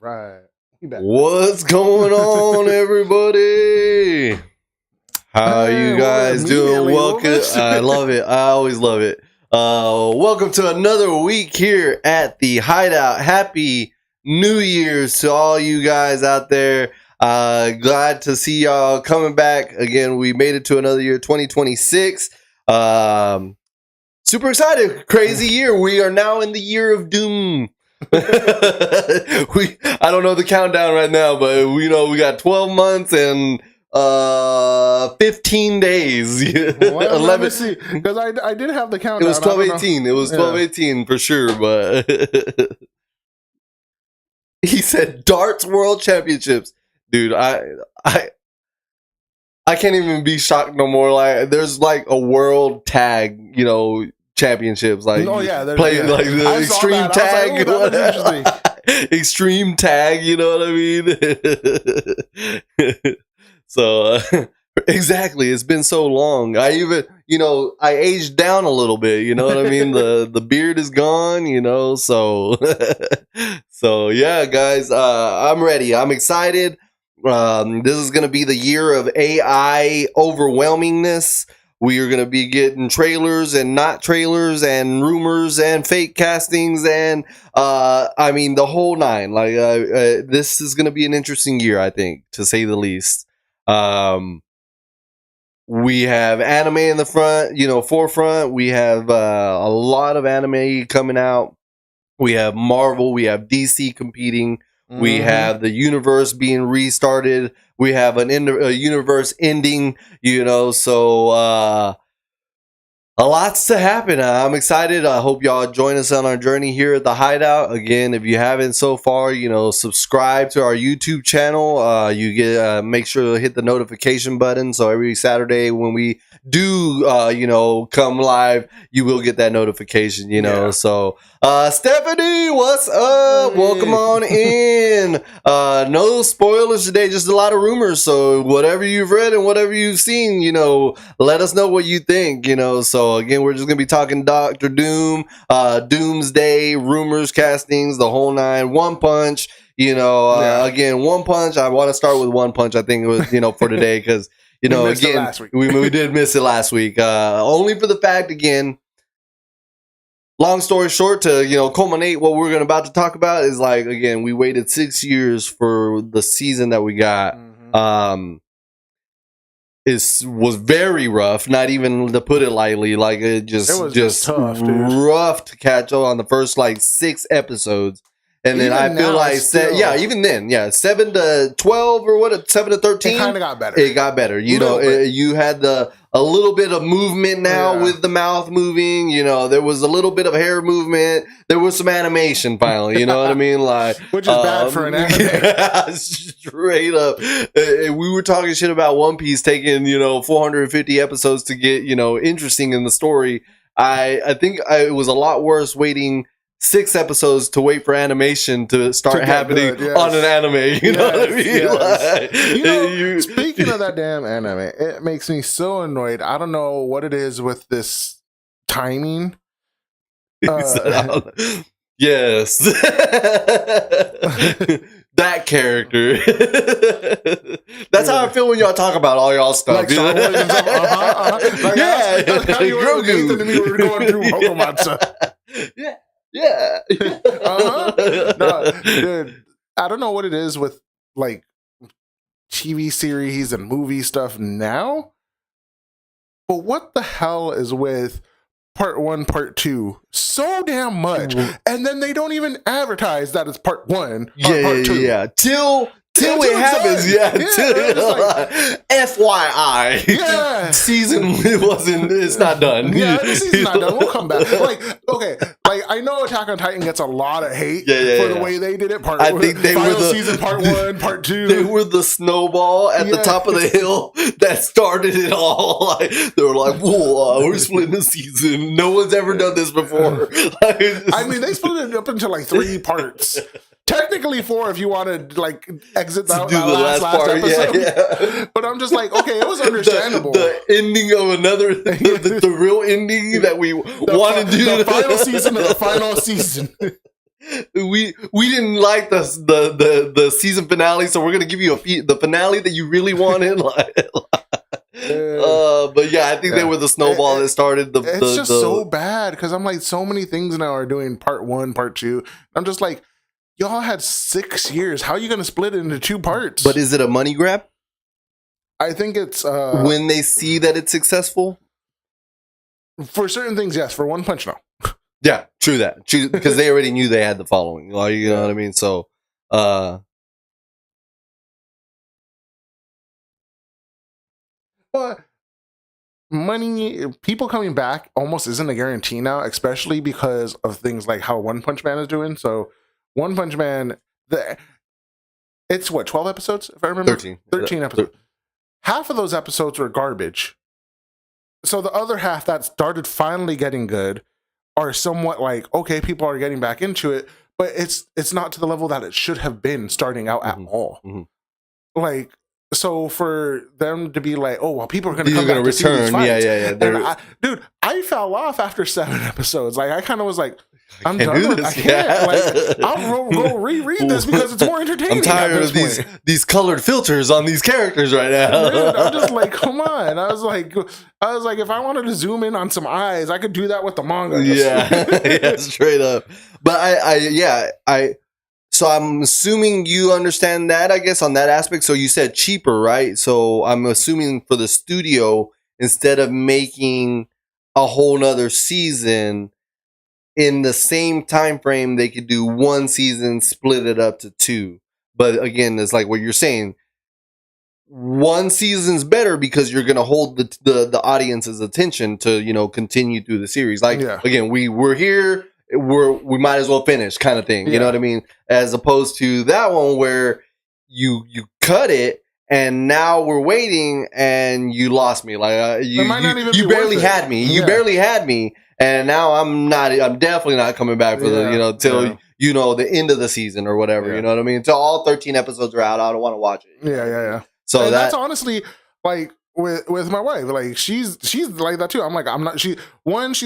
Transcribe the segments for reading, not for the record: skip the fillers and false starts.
Right. What's going on, everybody? How you guys doing? Welcome. I love it. I always love it. Welcome to another week here at the Hideout. Happy New Year's to all you guys out there. Glad to see y'all coming back again. We made it to another year, 2026. Super excited. Crazy year. We are now in the year of doom. I don't know the countdown right now, but we know we got 12 months and 15 days. Well, 11. Let me see, because I did have the countdown. It was 12/18. It was 12/18 for sure, but he said darts world championships. Dude, I can't even be shocked no more. Like, there's like a world tag, championships, like playing like the extreme tag, extreme tag. You know what I mean? So exactly, it's been so long. I even, I aged down a little bit. You know what I mean? The beard is gone. So so yeah, guys, I'm ready. I'm excited. This is going to be the year of AI overwhelmingness. We are going to be getting trailers and not trailers and rumors and fake castings and the whole nine. Like this is going to be an interesting year, I think, to say the least. We have anime in the forefront. We have a lot of anime coming out. We have Marvel. We have DC competing. Mm-hmm. We have the universe being restarted. We have a universe ending, so a lot's to happen. I'm excited. I hope y'all join us on our journey here at the Hideout. Again, if you haven't so far, subscribe to our YouTube channel. You get make sure to hit the notification button, so every Saturday when we do come live, you will get that notification. So Stephanie, what's up? Hey. Welcome on in. No spoilers today, just a lot of rumors. So whatever you've read and whatever you've seen, let us know what you think. So again, we're just gonna be talking Doctor Doom, Doomsday, rumors, castings, the whole nine. One Punch. Again, One Punch. I want to start with One Punch. I think it was for today because again we did miss it last week. Only for the fact, again. Long story short, to culminate what we're about to talk about is like, again, we waited 6 years for the season that we got. Mm-hmm. It was very rough, not even to put it lightly. Like it was just tough, rough to catch up on the first 6 episodes. And then I feel like, even then, 7 to 12 or what, 7 to 13. It kind of got better. It got better. You had a little bit of movement now with the mouth moving. There was a little bit of hair movement. There was some animation finally. You know what I mean? Like, which is bad for an anime. Straight up. We were talking shit about One Piece taking 450 episodes to get interesting in the story. I think it was a lot worse waiting 6 episodes to wait for animation to start happening on an anime. You know what I mean? Yes. Speaking of that damn anime, it makes me so annoyed. I don't know what it is with this timing. Yes. That character. That's how I feel when y'all talk about all y'all stuff. Like Star Wars and stuff. That's how you were Nathan and me were going through Pokemon stuff. Yeah. No, dude, I don't know what it is with like TV series and movie stuff now, but what the hell is with part 1, part 2 so damn much, and then they don't even advertise that it's part 1 or part 2. Till it happens, FYI, season it's not done. Yeah, the season's not done. We'll come back. I know Attack on Titan gets a lot of hate for the way they did it. I think they were the season, part 1, part 2. They were the snowball at the top of the hill that started it all. They were like, "Whoa, we're splitting the season. No one's ever done this before." They split it up into 3 parts. Technically 4 if you want to exit the last part, episode. But I'm just okay, it was understandable. The ending of another, the real ending that we want to do. The final season of the final season. we didn't like the season finale, so we're gonna give you the finale that you really wanted. But yeah, I think they were the snowball that started the. It's just so bad because I'm like, so many things now are doing part 1, part 2. I'm just like, y'all had 6 years. How are you gonna split it into 2 parts? But is it a money grab? I think it's when they see that it's successful. For certain things, yes. For One Punch, no. Yeah, true that. Because they already knew they had the following. Like, you know what I mean? So, but money, people coming back almost isn't a guarantee now, especially because of things like how One Punch Man is doing. So, One Punch Man, it's what, 12 episodes, if I remember? 13 episodes. Half of those episodes were garbage. So the other half that started finally getting good are somewhat like, okay, people are getting back into it, but it's not to the level that it should have been starting out at all. Mm-hmm. Like, so for them to be like, oh, well, people are going to come back to return. See these fights. Yeah. Dude, I fell off after 7 episodes. Like, I kind of was like, I'm done with this. I can't. Like, I'll go reread this because it's more entertaining. I'm tired of these colored filters on these characters right now. Dude, I'm just like, come on. I was like, if I wanted to zoom in on some eyes, I could do that with the manga. Yeah, straight up. But so I'm assuming you understand that, I guess, on that aspect. So you said cheaper, right? So I'm assuming for the studio, instead of making a whole nother season in the same time frame, they could do 1 season, split it up to 2. But again, it's like what you're saying. 1 season's better because you're gonna hold the audience's attention to, you know, continue through the series. Like, again, we're here, we might as well finish, kind of thing. You know what I mean? As opposed to that one where you cut it and now we're waiting and you lost me. Like you barely had me. You barely had me. And now I'm definitely not coming back for the, till the end of the season or whatever, you know what I mean? Until all 13 episodes are out, I don't want to watch it. Yeah. So that's honestly like with my wife, like she's like that too. I'm like, she's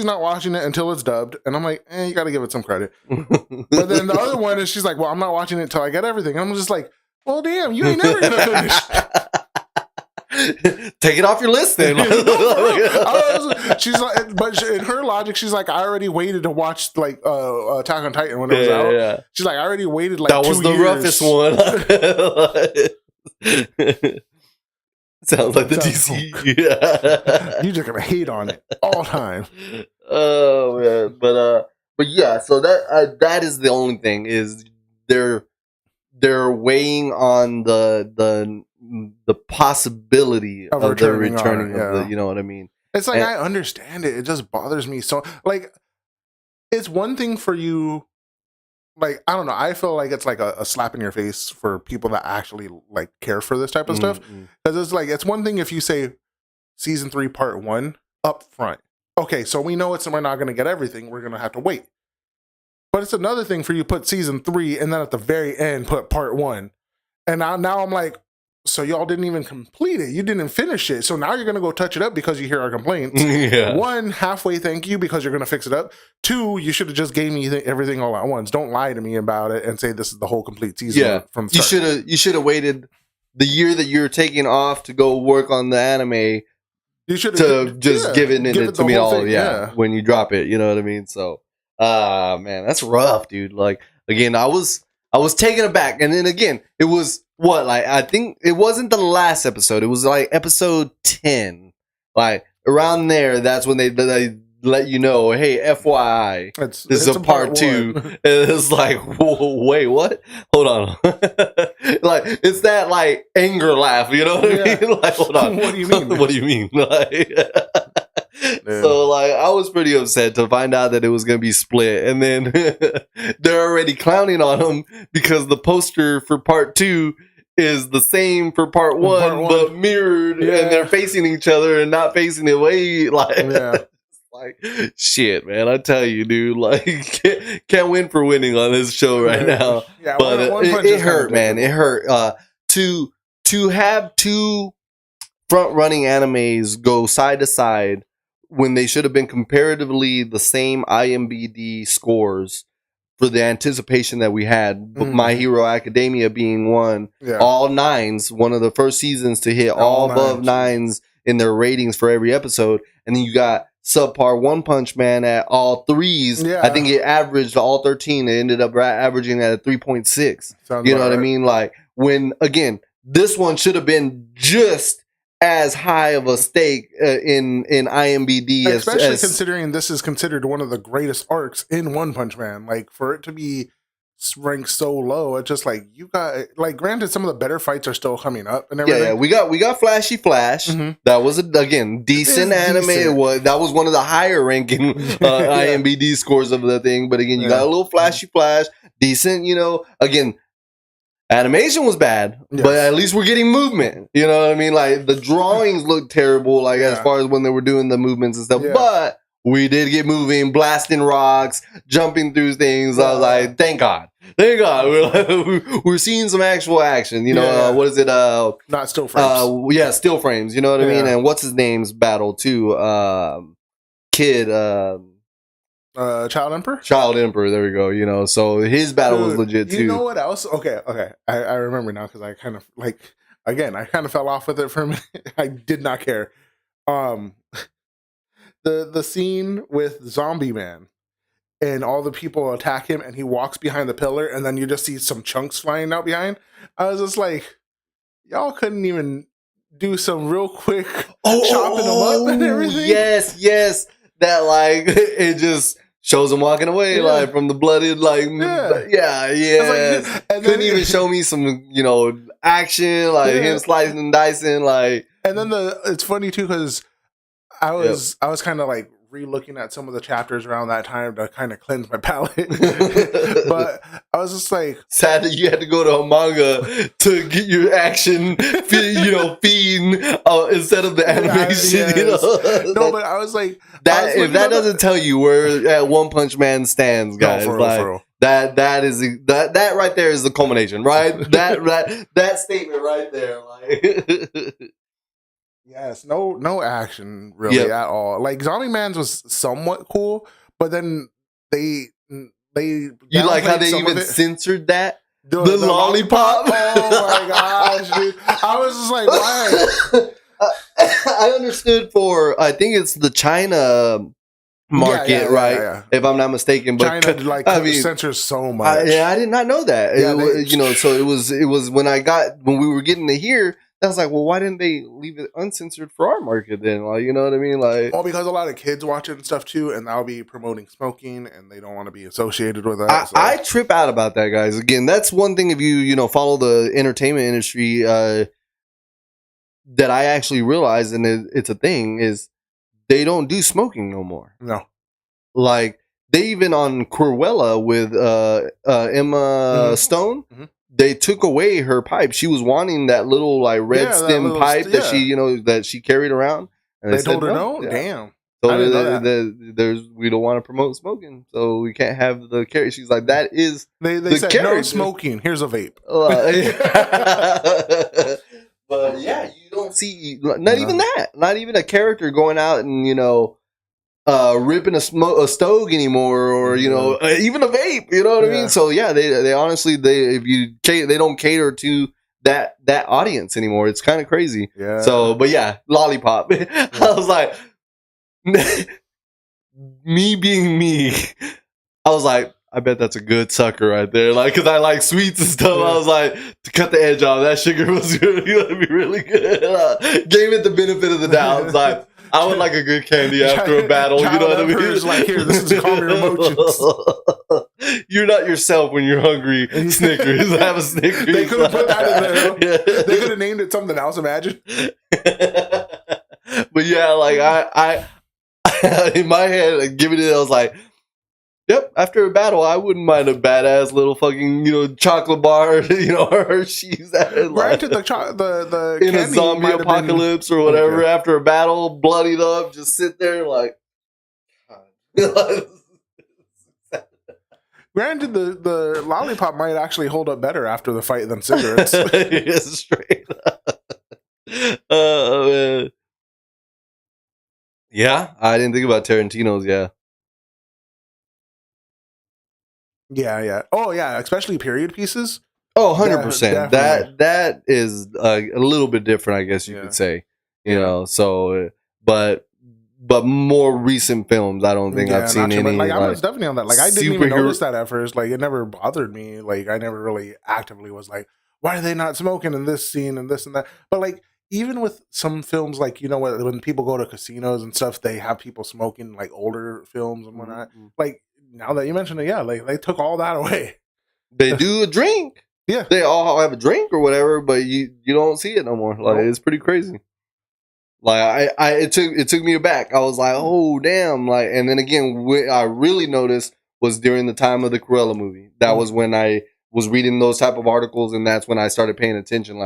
not watching it until it's dubbed, and I'm like, you got to give it some credit. But then the other one is she's like, well, I'm not watching it until I get everything. And I'm just like, well, damn, you ain't never gonna finish. Take it off your list then. She's like, but in her logic, she's like, I already waited to watch like Attack on Titan when it was out. Yeah. She's like, I already waited like 2 years. That was the roughest one. Sounds like the DC. You're just gonna hate on it all time. Oh man, but yeah. So that is the only thing, is they're weighing on the possibility of the returning of the, you know what I mean? It's like, I understand it. It just bothers me so. Like, it's one thing for you. Like, I don't know. I feel like it's like a slap in your face for people that actually like care for this type of stuff. Because it's like, it's one thing if you say season 3 part 1 up front. Okay, so we know we're not going to get everything. We're going to have to wait. But it's another thing for you to put season 3 and then at the very end put part 1. And now I'm like, so y'all didn't even complete it. You didn't finish it. So now you're going to go touch it up because you hear our complaints. 1, halfway thank you because you're going to fix it up. 2, you should have just gave me everything all at once. Don't lie to me about it and say this is the whole complete season from the start. You should have waited the year that you're taking off to go work on the anime. You should have just given it to me all when you drop it. You know what I mean? So, man, that's rough, dude. Like, again, I was taken aback, and then again, it was what, like, I think it wasn't the last episode. It was like episode 10, like around there. That's when they let you know, hey, FYI, this is a part 2. And it's like, whoa, wait, what? Hold on. Like, it's that like anger laugh, you know what I mean? Like, hold on. What do you mean? What do you mean? Like, so like, I was pretty upset to find out that it was gonna be split, and then they're already clowning on them because the poster for part 2 is the same for part 1, but mirrored, and they're facing each other and not facing away. Like, like, shit, man, I tell you, dude, like, can't win for winning on this show right now. Yeah, but it hurt, man. It hurt to have 2 front running animes go side to side when they should have been comparatively the same IMDb scores for the anticipation that we had. My Hero Academia being one, all 9s, one of the first seasons to hit all above 9s in their ratings for every episode. And then you got subpar One Punch Man at all 3s. I think it averaged all 13. It ended up averaging at a 3.6. You know what I mean? Like, when, again, this one should have been just as high of a stake in IMBD, especially considering this is considered one of the greatest arcs in One Punch Man. Like, for it to be ranked so low, it's just like, you got, like, granted, some of the better fights are still coming up and everything. Yeah, we got Flashy Flash. That was again decent anime. That was one of the higher ranking IMBD scores of the thing. But again, you got a little Flashy Flash, decent. You know, again. Animation was bad, but at least we're getting movement. You know what I mean? Like, the drawings look terrible, like as far as when they were doing the movements and stuff. But we did get moving, blasting rocks, jumping through things. I was like, thank God. We're seeing some actual action. You know, what is it? Not still frames. Still frames. You know what I mean? And what's his name's battle too? Kid. Child Emperor? Child Emperor, there we go. You know, so his battle was legit too. You know what else? Okay. I remember now, because I kind of, like, again, I kind of fell off with it for a minute. I did not care. The scene with Zombie Man and all the people attack him and he walks behind the pillar and then you just see some chunks flying out behind. I was just like, y'all couldn't even do some real quick chopping them up and everything. Yes. That, like, it just shows him walking away, like, from the blooded, like, and couldn't even show me some, you know, action, like him slicing and dicing, like. And then it's funny too, because I was kind of like re-looking at some of the chapters around that time to kind of cleanse my palate. But I was just like, sad that you had to go to a manga to get your action, feeding instead of the animation. You know? No, but I was like, if that doesn't tell you where at One Punch Man stands, guys, for real. That right there is the culmination, right? that statement right there, like. Yes, no action really at all. Like, Zombie Man's was somewhat cool, but then they you like how they even censored that the lollipop? Oh my gosh, dude! I was just like, why? I understood I think it's the China market, right? Yeah. If I'm not mistaken, but China censors so much. I did not know that. So it was when we were getting to here. I was like, well, why didn't they leave it uncensored for our market then? Like, you know what I mean? Like, well, because a lot of kids watch it and stuff too, and that'll be promoting smoking, and they don't want to be associated with that. I trip out about that, guys. Again, that's one thing if you follow the entertainment industry that I actually realized, and it's a thing, is they don't do smoking no more. No, like they even on Cruella with Emma Stone. Mm-hmm. They took away her pipe. She was wanting that little like red stem pipe that she, that she carried around. And they told her no. Yeah. Damn. So we don't want to promote smoking, so we can't have the carry. She's like, that is they said carry. No smoking. Here's a vape. But yeah, you don't see even that. Not even a character going out and ripping a stove anymore, or even a vape. You know what I mean? So yeah, they honestly they don't cater to that audience anymore. It's kind of crazy. Yeah. So, but yeah, lollipop. I was like, me being me, I was like, I bet that's a good sucker right there. Like, cause I like sweets and stuff. I was like, to cut the edge off, that sugar was going to be really good. Gave it the benefit of the doubt. I was like, I would like a good candy after a battle. You know what I mean? Like, here, this is calm your emotions. You're not yourself when you're hungry. Snickers. Have a Snickers. They could have put that in there. Yeah. They could have named it something else, imagine. But yeah, like I in my head, giving it, I was like, yep, after a battle, I wouldn't mind a badass little fucking, chocolate bar, Hershey's. Granted, the in a zombie apocalypse or whatever, after a battle, bloodied up, just sit there like. Granted, the lollipop might actually hold up better after the fight than cigarettes. Yes, straight up. Man. Yeah, I didn't think about Tarantino's. Yeah. Yeah. Oh yeah, especially period pieces. Oh, 100%. Definitely. That is a little bit different, I guess you could say. You know, so but more recent films, I don't think I've seen not sure, but any I was definitely on that. I didn't even superhero. notice that at first. It never bothered me. I never really actively was like, why are they not smoking in this scene and this and that? But even with some films, when people go to casinos and stuff, they have people smoking older films and whatnot. Now that you mention it, yeah, they took all that away. They do a drink. Yeah, they all have a drink or whatever, but you don't see it no more. It's pretty crazy. It took me aback. I was like, oh damn! And then again, what I really noticed was during the time of the Cruella movie. That was when I was reading those type of articles, and that's when I started paying attention.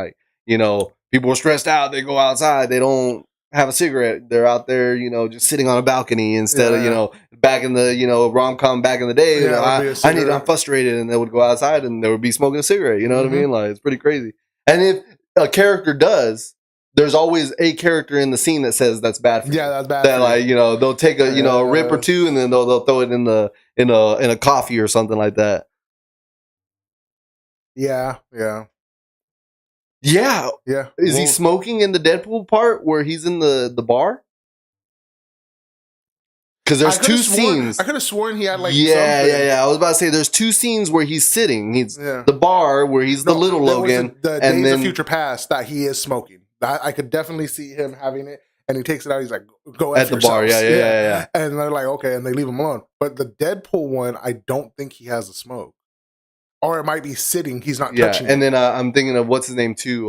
People were stressed out. They go outside. They don't have a cigarette. They're out there, just sitting on a balcony instead of, back in the, rom-com back in the day. I'm frustrated, and they would go outside and they would be smoking a cigarette. You know what I mean? It's pretty crazy. And if a character does, there's always a character in the scene that says that's bad for you. Yeah, that's bad. That they'll take a rip or two, and then they'll throw it in a coffee or something like that. Yeah. Is he smoking in the Deadpool part where he's in the bar? Because there's two scenes. I could have sworn he had something. I was about to say there's two scenes where he's sitting. He's the bar where he's the little Logan, the Days of Future Past that he is smoking. I could definitely see him having it, and he takes it out. He's like, "Go at the bar." Yeah. And they're like, "Okay," and they leave him alone. But the Deadpool one, I don't think he has a smoke. Or it might be sitting. He's not touching. And then I'm thinking of what's his name too,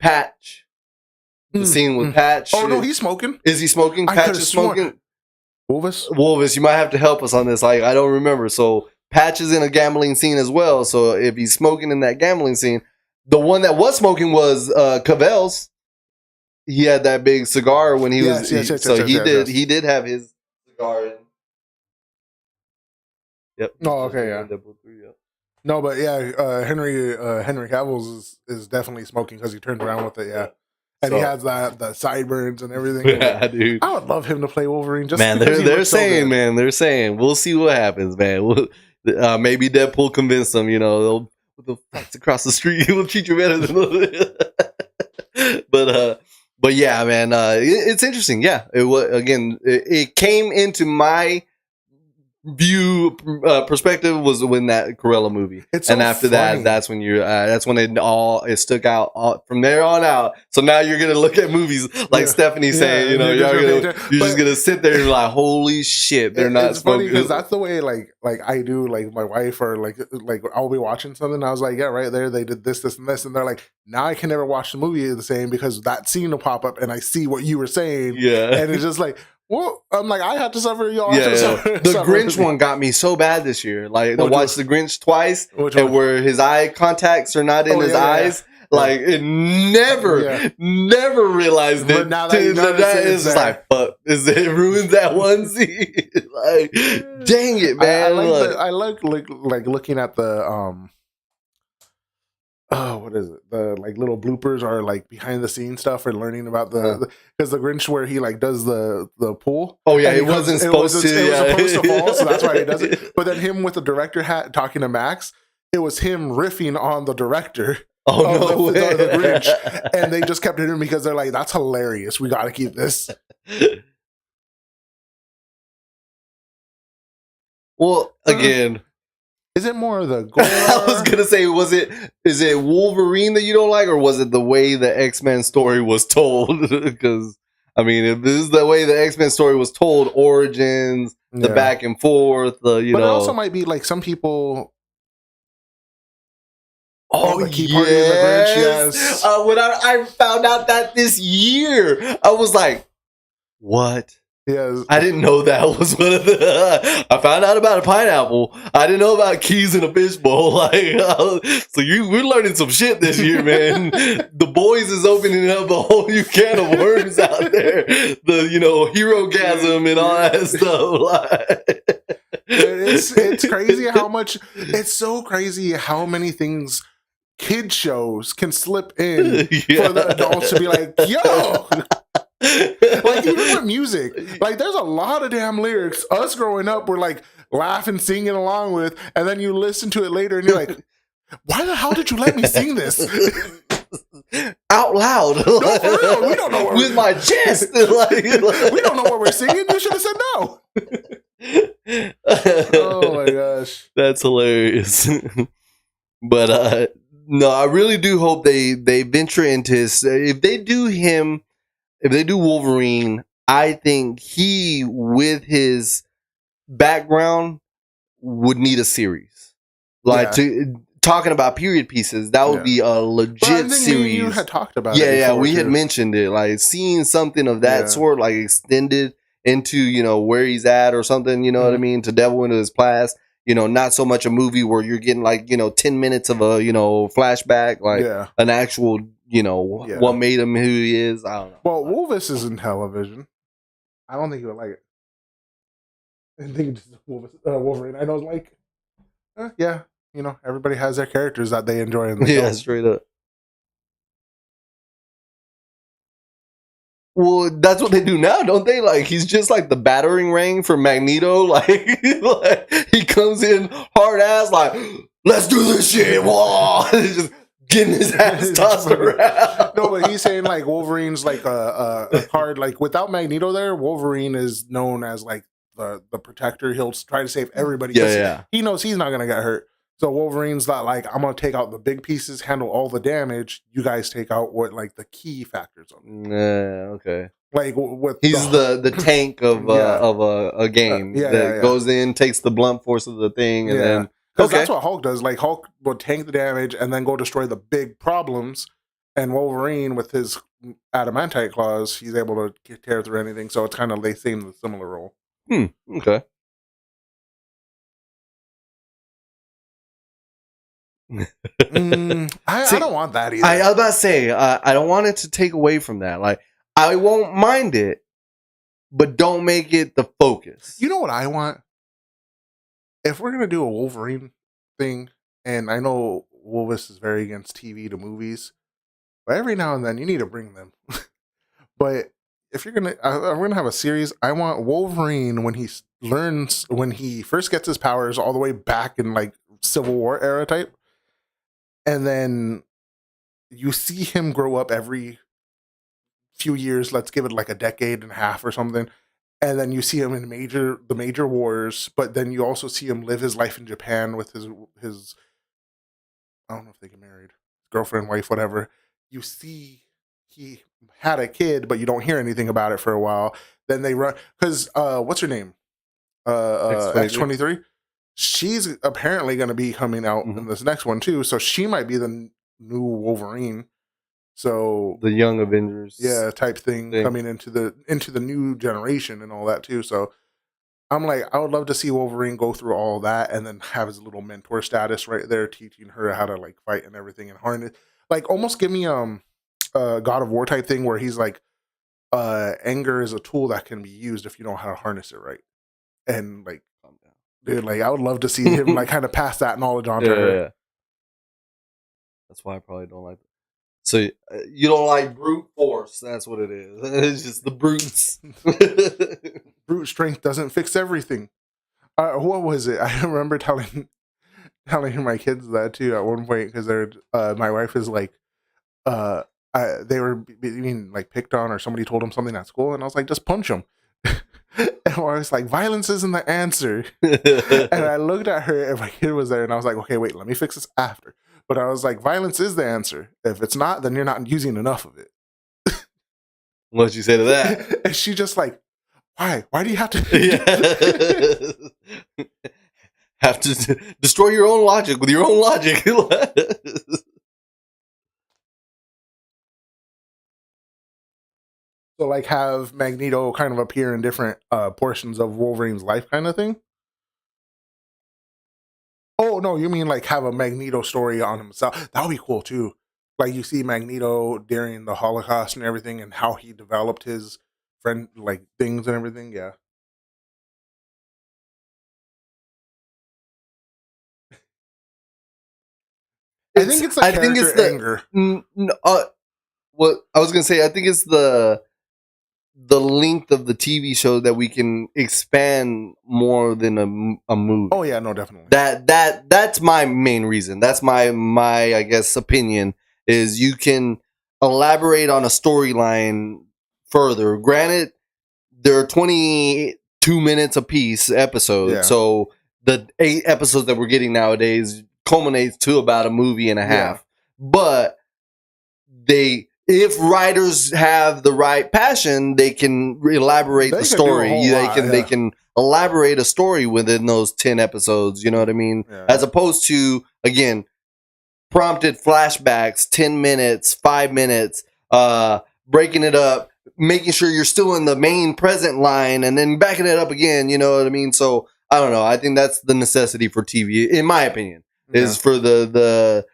Patch. The scene with Patch. Oh no, he's smoking. Is he smoking? Patch is smoking. Wolvis, you might have to help us on this. I don't remember. So Patch is in a gambling scene as well. So if he's smoking in that gambling scene, the one that was smoking was Cavell's. He had that big cigar when he was. He did have his cigar in. Yep. Oh, okay, yeah. No, but Henry Cavill is definitely smoking because he turns around with it, and he has the sideburns and everything. Yeah, dude. I would love him to play Wolverine. Just they're saying, we'll see what happens, man. Maybe Deadpool convinced them. They'll the facts across the street. He will treat you better than. But yeah, man, it's interesting. Yeah, it came into my view perspective was when that Cruella movie, and after that, that's when it stuck out from there on out. So now you're gonna look at movies like Stephanie saying, you're just gonna sit there and be like, holy shit, they're not smoking. Because that's the way I do my wife or I'll be watching something and I was like, yeah, right there they did this and this, and they're like, now I can never watch the movie the same because that scene will pop up and I see what you were saying, and it's just like. Well, I'm like, I had to suffer, y'all. The Grinch one got me so bad this year. I watched The Grinch twice, where his eye contacts are not in his eyes. It never realized it. Now it's just like, fuck, it ruins that one scene. Dang it, man. I like looking at the what is it? The little bloopers are behind the scenes stuff and learning about because the Grinch where he does the pool. Oh yeah, it wasn't supposed to. It was supposed to fall, so that's why he does it. But then him with the director hat talking to Max, it was him riffing on the director. Oh no, the Grinch, and they just kept it in because they're like, that's hilarious. We got to keep this. Well, again. Is it more of the gore? I was gonna say, is it Wolverine that you don't like, or was it the way the X-Men story was told? Because if this is the way the X-Men story was told, origins, the back and forth, but it also might be some people. Oh, the key part in the Grinch, yes. When I found out that this year, I was like, what? Yes. I didn't know that was one of the. I found out about a pineapple. I didn't know about keys in a fishbowl. We're learning some shit this year, man. The boys is opening up a whole new can of worms out there. The hero-gasm and all that stuff. It's crazy how much. It's so crazy how many things kid shows can slip in for the adults to be like, yo. like even with music, like there's a lot of damn lyrics. Us growing up, we're like laughing, singing along with, and then you listen to it later, and you're like, "Why the hell did you let me sing this out loud?" No, for real, we don't know what with my chest. we don't know what we're singing. You should have said no. Oh my gosh, that's hilarious. But no, I really do hope they venture into his. If they do Wolverine, I think he, with his background, would need a series. Like talking about period pieces, that would be a legit series. You had talked about it. We had mentioned it. Like seeing something of that sort, like extended into where he's at or something. You know what I mean? To delve into his past. Not so much a movie where you're getting like 10 minutes of a flashback, like an actual what made him who he is. I don't know. Well, Wolvis is in television. I don't think he would like it. I think it's Wolverine. I know, like, yeah, everybody has their characters that they enjoy in the show. Straight up. Well, that's what they do now, don't they? Like, he's just like the battering ring for Magneto. Like he comes in hard ass, like, let's do this shit. Whoa! Just getting his ass tossed around. No, but he's saying like Wolverine's like a card. Like without Magneto there, Wolverine is known as like the protector. He'll try to save everybody. He knows he's not gonna get hurt. So Wolverine's not like, I'm gonna take out the big pieces, handle all the damage. You guys take out what like the key factors of it. Okay. Like with he's the tank of a game that goes in, takes the blunt force of the thing, and then because that's what Hulk does. Like Hulk will tank the damage and then go destroy the big problems. And Wolverine with his adamantite claws, he's able to tear through anything. So it's kind of they seem the similar role. Okay. I don't want that either. I was about to say I don't want it to take away from that. Like I won't mind it, but don't make it the focus. You know what I want? If we're gonna do a Wolverine thing, and I know Wolvis is very against TV to movies, but every now and then you need to bring them. But if you're gonna, we're gonna have a series. I want Wolverine when he first gets his powers all the way back in like Civil War era type. And then you see him grow up every few years. Let's give it like a decade and a half or something. And then you see him in the major wars. But then you also see him live his life in Japan with his I don't know if they get married, girlfriend, wife, whatever. You see he had a kid, but you don't hear anything about it for a while. Then they run because what's her name? X-23. She's apparently going to be coming out in this next one too, so she might be the new Wolverine. So the Young Avengers, type thing coming into the new generation and all that too. So I'm like, I would love to see Wolverine go through all that and then have his little mentor status right there, teaching her how to like fight and everything and harness. Like almost give me God of War type thing where he's like, anger is a tool that can be used if you know how to harness it right, and like. Dude, like I would love to see him like kind of pass that knowledge on to her. Yeah. That's why I probably don't like it. So you don't like brute force? That's what it is. It's just the brutes. Brute strength doesn't fix everything. What was it? I remember telling my kids that too at one point because they're my wife is like they were being like picked on or somebody told them something at school and I was like, just punch them. And I was like, violence isn't the answer. And I looked at her and my kid was there and I was like, okay, wait, let me fix this after. But I was like, violence is the answer. If it's not, then you're not using enough of it. What'd you say to that? And she just like, why? Why do you have to have to destroy your own logic with your own logic? So like have Magneto kind of appear in different portions of Wolverine's life kind of thing? Oh, no, you mean like have a Magneto story on himself. That would be cool too. Like you see Magneto during the Holocaust and everything and how he developed his friend like things and everything. Yeah. I think it's the anger. What I was gonna say, I think it's the length of the TV show that we can expand more than a movie. Oh yeah, no, definitely. That's my main reason. That's my I guess opinion is you can elaborate on a storyline further. Granted, there are 22 minutes a piece episode, Yeah. so the 8 episodes that we're getting nowadays culminates to about a movie and a half. But if writers have the right passion, they can elaborate the story. They can elaborate a story within those 10 episodes. You know what I mean? Yeah. As opposed to, again, prompted flashbacks, 10 minutes, 5 minutes, breaking it up, making sure you're still in the main present line, and then backing it up again. You know what I mean? So I don't know. I think that's the necessity for TV, in my opinion, is for the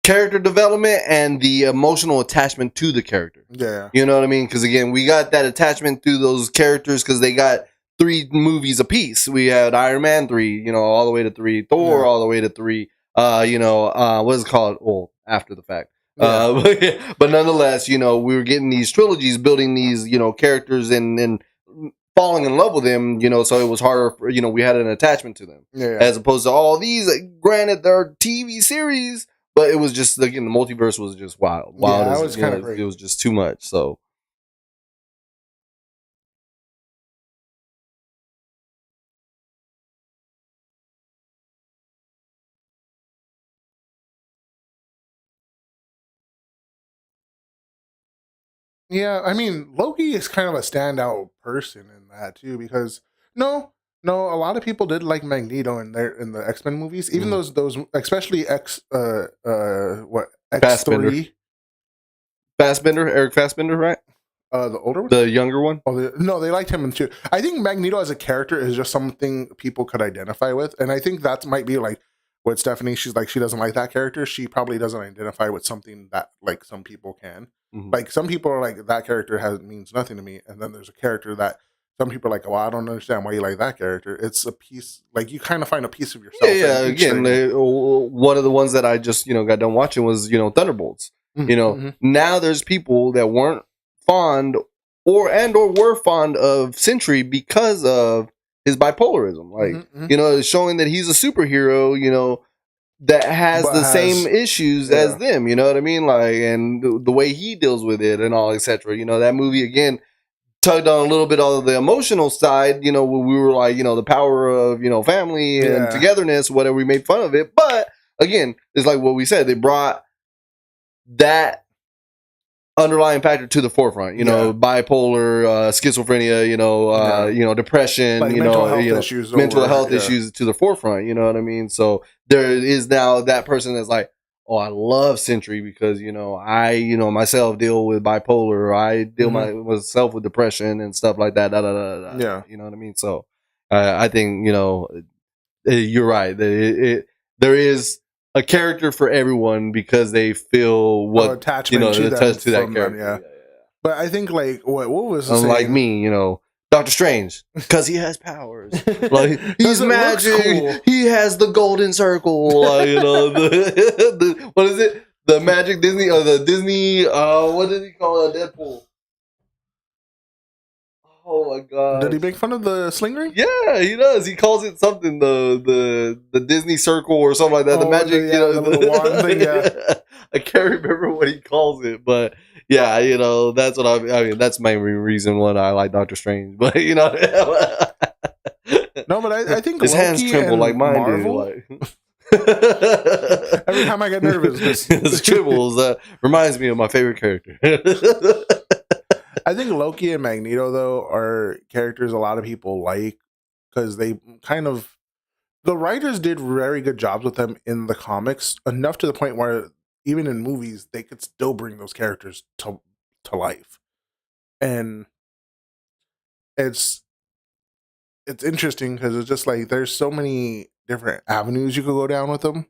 character development and the emotional attachment to the character. Yeah. You know what I mean? Because again, we got that attachment to those characters because they got 3 movies apiece. We had Iron Man 3, you know, all the way to 3, Thor all the way to 3. You know, what is it called? Well, after the fact. But nonetheless, you know, we were getting these trilogies, building these, you know, characters and falling in love with them, you know, so it was harder for, you know, we had an attachment to them. As opposed to all these, granted, they're TV series, but it was just, again, the multiverse was just wild. Yeah, it was kind of crazy. It was just too much, so. Yeah, I mean, Loki is kind of a standout person in that too, because no, a lot of people did like Magneto in the X-Men movies, even those especially X3. Fassbender, Eric Fassbender, right? The older one? The younger one? Oh, no, they liked him too. I think Magneto as a character is just something people could identify with, and I think that might be like with Stephanie. She's like, she doesn't like that character. She probably doesn't identify with something that like some people can. Like some people are like, that character means nothing to me, and then there's a character that some people are like, well, I don't understand why you like that character. It's a piece, like you kind of find a piece of yourself. Yeah. Again, one of the ones that I just, you know, got done watching was, you know, Thunderbolts. You know, now there's people that weren't fond or were fond of Sentry because of his bipolarism. Like, you know, showing that he's a superhero, you know, that has same issues as them. You know what I mean? Like, and the way he deals with it and all, etc. You know, that movie again tugged on a little bit of the emotional side, you know, when we were like, you know, the power of, you know, family and togetherness, whatever, we made fun of it. But again, it's like what we said, they brought that underlying factor to the forefront, you know, bipolar, schizophrenia, you know, depression, like, mental health issues to the forefront, you know what I mean? So there is now that person that's like, oh, I love Sentry because, you know, I, you know, myself deal with bipolar, or I deal myself with depression and stuff like that. Yeah. You know what I mean? So I think, you know, you're right. There is a character for everyone because they feel what attachment, you know, to that character. Yeah. But I think like what was unlike me, you know, Doctor Strange, because he has powers. Like he's magic. Cool. He has the golden circle. Like, you know, the what is it? The magic Disney or the Disney? What did he call it? Deadpool. Oh my god! Did he make fun of the sling ring? Yeah, he does. He calls it something the Disney circle or something like that. The magic, you know, the little wand thing. Yeah, I can't remember what he calls it, but yeah, you know, that's what I mean. That's my reason why I like Doctor Strange. But you know, no, but I think his hands tremble like mine Marvel, do. Like. Every time I get nervous, this trembles. Reminds me of my favorite character. I think Loki and Magneto, though, are characters a lot of people like because they kind of, the writers did very good jobs with them in the comics, enough to the point where even in movies they could still bring those characters to life, and it's interesting because it's just like there's so many different avenues you could go down with them,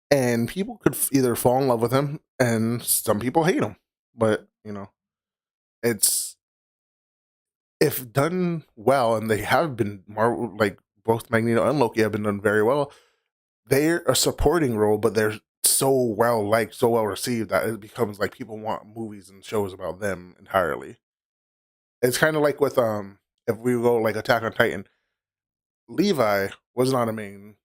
and people could either fall in love with him, and some people hate him, but you know. It's, if done well, and they have been more like both Magneto and Loki have been done very well. They're a supporting role, but they're so well liked, so well received that it becomes like people want movies and shows about them entirely. It's kind of like with if we go like Attack on Titan, Levi was not a main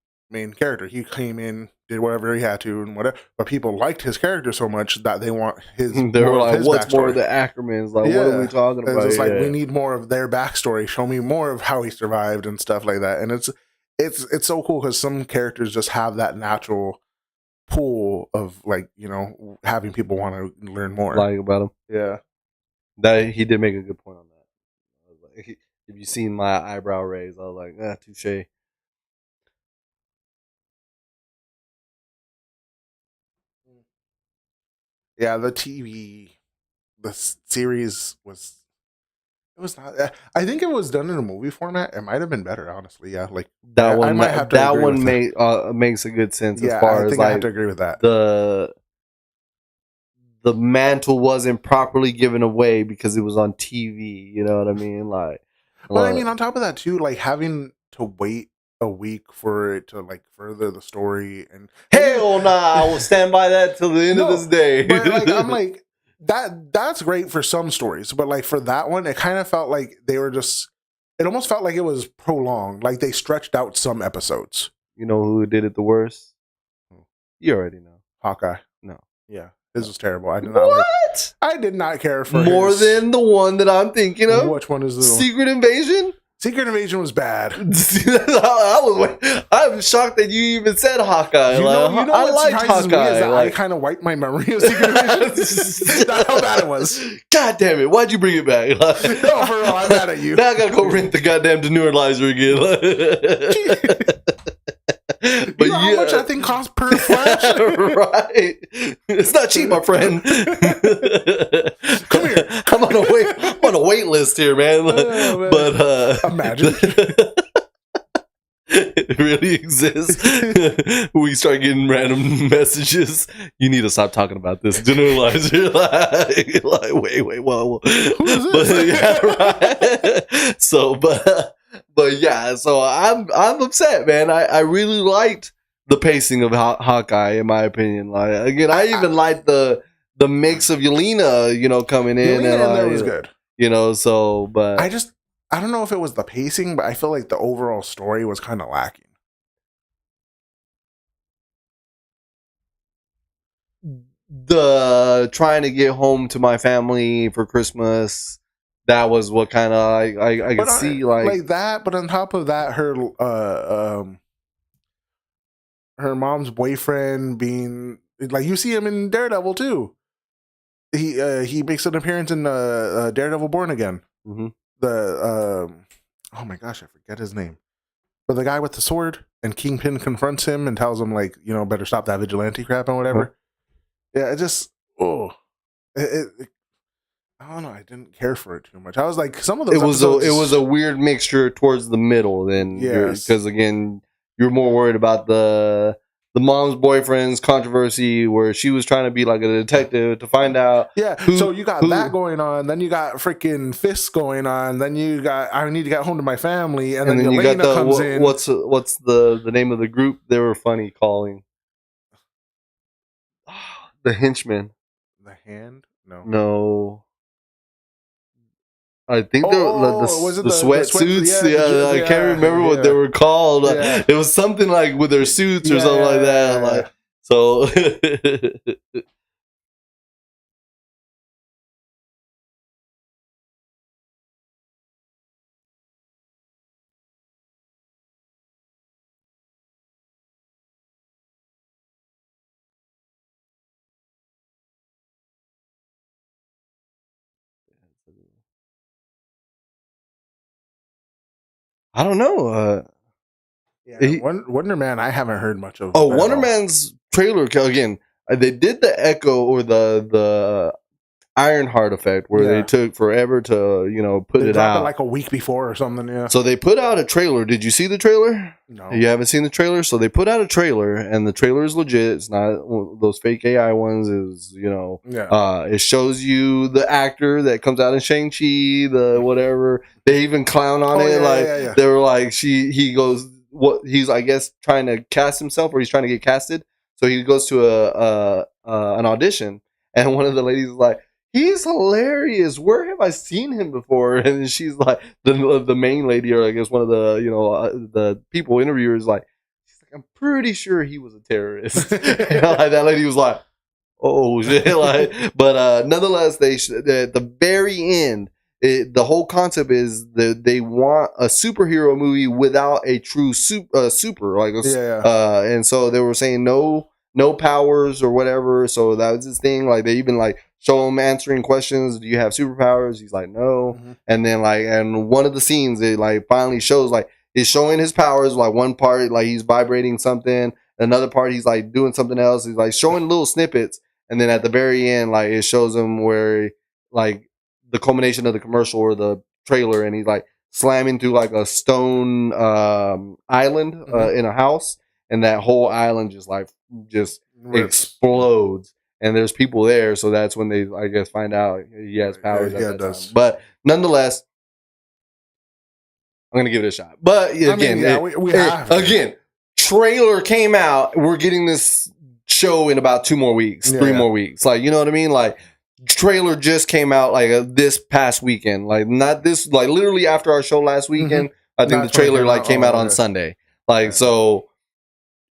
character. He came in, did whatever he had to, and whatever. But people liked his character so much that they want his. They were like, "What's backstory. More of the Ackermans? Like, what are we talking about?" It's like we need more of their backstory. Show me more of how he survived and stuff like that. And it's so cool because some characters just have that natural pool of like having people want to learn more like about him. Yeah, that he did make a good point on that. I was like, if you seen my eyebrow raise, I was like, touche. Yeah, the series was. It was not. I think it was done in a movie format. It might have been better, honestly. Yeah, like that one. I might have to that agree one with makes a good sense yeah, as far I think as I like have to agree with that. The mantle wasn't properly given away because it was on TV. You know what I mean? Like, well, I mean, on top of that too, like having to wait a week for it to like further the story and hell nah, I will stand by that till the end of this day. But like, I'm like that's great for some stories, but like for that one, it kind of felt like they were just. It almost felt like it was prolonged, like they stretched out some episodes. You know who did it the worst? You already know. Hawkeye. No. Yeah, this was terrible. I did not. What? I did not care for more than the one that I'm thinking of. Which one is the Secret Invasion? Secret Invasion was bad. I'm shocked that you even said Hawkeye. I liked Hawkeye. I kind of wiped my memory of Secret Invasion. That's how bad it was. God damn it! Why'd you bring it back? No, for real, I'm mad at you. Now I gotta go rent the goddamn deneuralizer again. But you know how much that thing costs per flash? Right. It's not cheap, my friend. Come here. I'm on a wait list here, man. Man. But imagine. It really exists. We start getting random messages. You need to stop talking about this deneuralizer. like wait, whoa. Who is this? But, yeah, right. So, but yeah, so I'm upset, man. I really liked the pacing of Hawkeye, in my opinion. Like again, I even liked the mix of Yelena, coming in. Yelena in there was good. So but I don't know if it was the pacing, but I feel like the overall story was kind of lacking. The trying to get home to my family for Christmas. That was what kind of I could see like that, but on top of that, her mom's boyfriend being like you see him in Daredevil too. He makes an appearance in Daredevil Born Again. Mm-hmm. Oh my gosh, I forget his name. But the guy with the sword and Kingpin confronts him and tells him like better stop that vigilante crap and whatever. Uh-huh. Yeah, it just I don't know. I didn't care for it too much. I was like, some of those. It was a weird mixture towards the middle. Then, because again, you're more worried about the mom's boyfriend's controversy, where she was trying to be like a detective to find out. Yeah. So you got that going on. Then you got freaking fists going on. Then you got I need to get home to my family, and then you got comes in. What's the name of the group? They were funny calling the henchmen. The Hand? No. I think the sweatsuits. Yeah, I can't remember what they were called. Yeah. It was something like with their suits or something like that. Like so. I don't know. Wonder Man, I haven't heard much of. Oh, Wonder Man's trailer again. They did the Echo or the Ironheart effect, where they took forever to put it out, like a week before or something. Yeah. So they put out a trailer. Did you see the trailer? No, you haven't seen the trailer. So they put out a trailer, and the trailer is legit. It's not those fake AI ones. Is it shows you the actor that comes out in Shang-Chi, the whatever. They even clown on it. They were like he goes. What he's I guess trying to cast himself, or he's trying to get casted. So he goes to an audition, and one of the ladies is like, "He's hilarious. Where have I seen him before?" And she's like, the main lady, or I guess one of the the people interviewers, like, "I'm pretty sure he was a terrorist." Like, that lady was like, "Oh shit!" Like, but nonetheless, at the very end, the whole concept is that they want a superhero movie without a true super, like and so they were saying no powers or whatever. So that was his thing. Like, they even like show him answering questions. Do you have superpowers? He's like, no. Mm-hmm. And then like, and one of the scenes, it like finally shows like he's showing his powers. Like, one part, like he's vibrating something. Another part, he's like doing something else. He's like showing little snippets. And then at the very end, like, it shows him where, like, the culmination of the commercial or the trailer, and he's like slamming through like a stone island in a house, and that whole island just explodes, and there's people there. So that's when they, I guess, find out he has powers. Yeah, it does. But nonetheless, I'm gonna give it a shot. But again, we have again, trailer came out. We're getting this show in about 2 more weeks, 3 more weeks. Like, you know what I mean? Like, trailer just came out like this past weekend. Like, not this, like literally after our show last weekend. I think the trailer like came out on Sunday. Like, so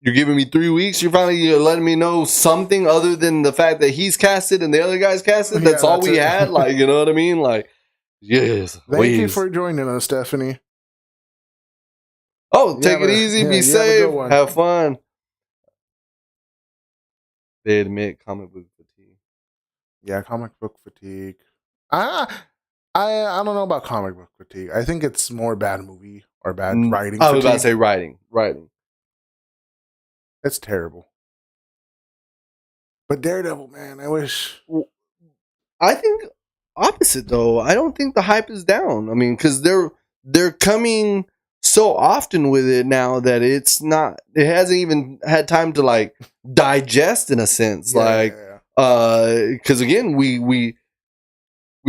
you're giving me 3 weeks. You're finally letting me know something other than the fact that he's casted and the other guys casted. That's all we had. Like, you know what I mean? Like, yes. Thank you for joining us, Stephanie. Oh, take it easy. Be safe. Have fun. They admit comic book fatigue. Yeah, comic book fatigue. I don't know about comic book fatigue. I think it's more bad movie or bad writing. I was about to say writing. It's terrible. But Daredevil, man, I wish. I think opposite though. I don't think the hype is down. I mean, because they're coming so often with it now that it's not. It hasn't even had time to like digest in a sense. Because again, we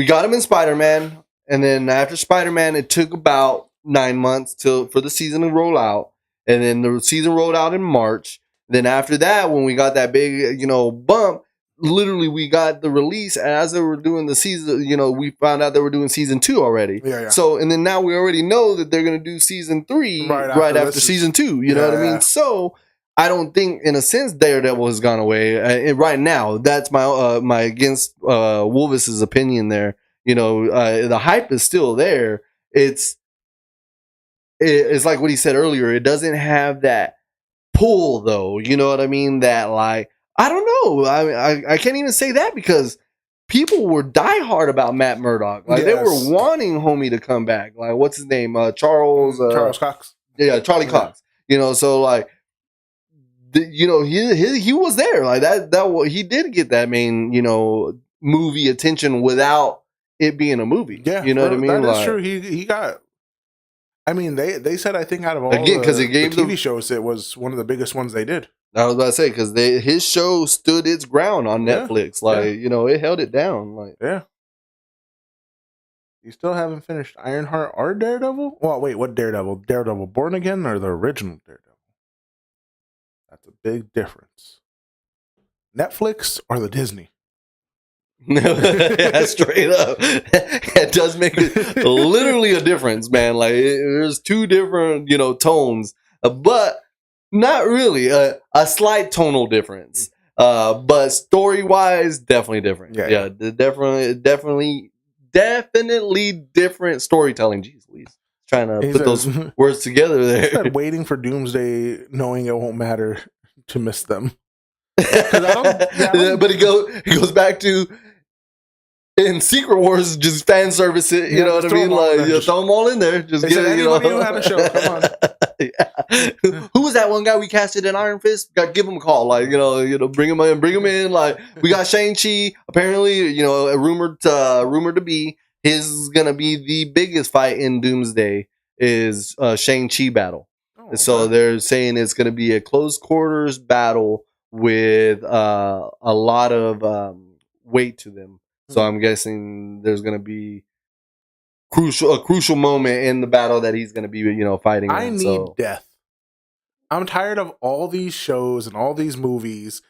got him in Spider-Man, and then after Spider-Man, it took about 9 months for the season to roll out, and then the season rolled out in March. Then after that, when we got that big bump, literally we got the release as they were doing the season. We found out they were doing season 2 already. So, and then now we already know that they're gonna do season 3 right after season 2. You know what I mean? So I don't think, in a sense, Daredevil has gone away right now. That's my against Wolvis's opinion there. The hype is still there. It's like what he said earlier. It doesn't have that pull, though. You know what I mean? That, like, I don't know. I can't even say that, because people were diehard about Matt Murdock. Like, they were wanting homie to come back. Like, what's his name? Charles Cox. Yeah, Charlie Cox. So like, he was there. Like, that he did get that main movie attention without it being a movie. Yeah, you know what I mean? That is true. He got. I mean, they said, I think, out of all because it gave the TV shows, it was one of the biggest ones they did. I was about to say, because his show stood its ground on Netflix. Like, it held it down. Like, you still haven't finished Ironheart or Daredevil? Well, wait, what Daredevil? Daredevil Born Again or the original Daredevil? That's a big difference. Netflix or the Disney? Yeah, straight up. It does make literally a difference, man. Like, there's 2 different, tones, but not really a slight tonal difference. But story wise, definitely different. Yeah, definitely different storytelling. Jeez Louise. Trying to put those words together there. Waiting for Doomsday, knowing it won't matter to miss them. But it goes back to, in Secret Wars, just fan service it. You know what I mean? Like, throw them all in there. Just get it. Anybody who had a show, come on. Who was that one guy we casted in Iron Fist? Got give him a call. Like, bring him in. Like, we got Shang-Chi. Apparently, rumored to be, his is gonna be the biggest fight in Doomsday is Shang-Chi battle. So they're saying it's gonna be a close quarters battle with a lot of weight to them. So I'm guessing there's going to be a crucial moment in the battle that he's going to be, fighting. I need death. I'm tired of all these shows and all these movies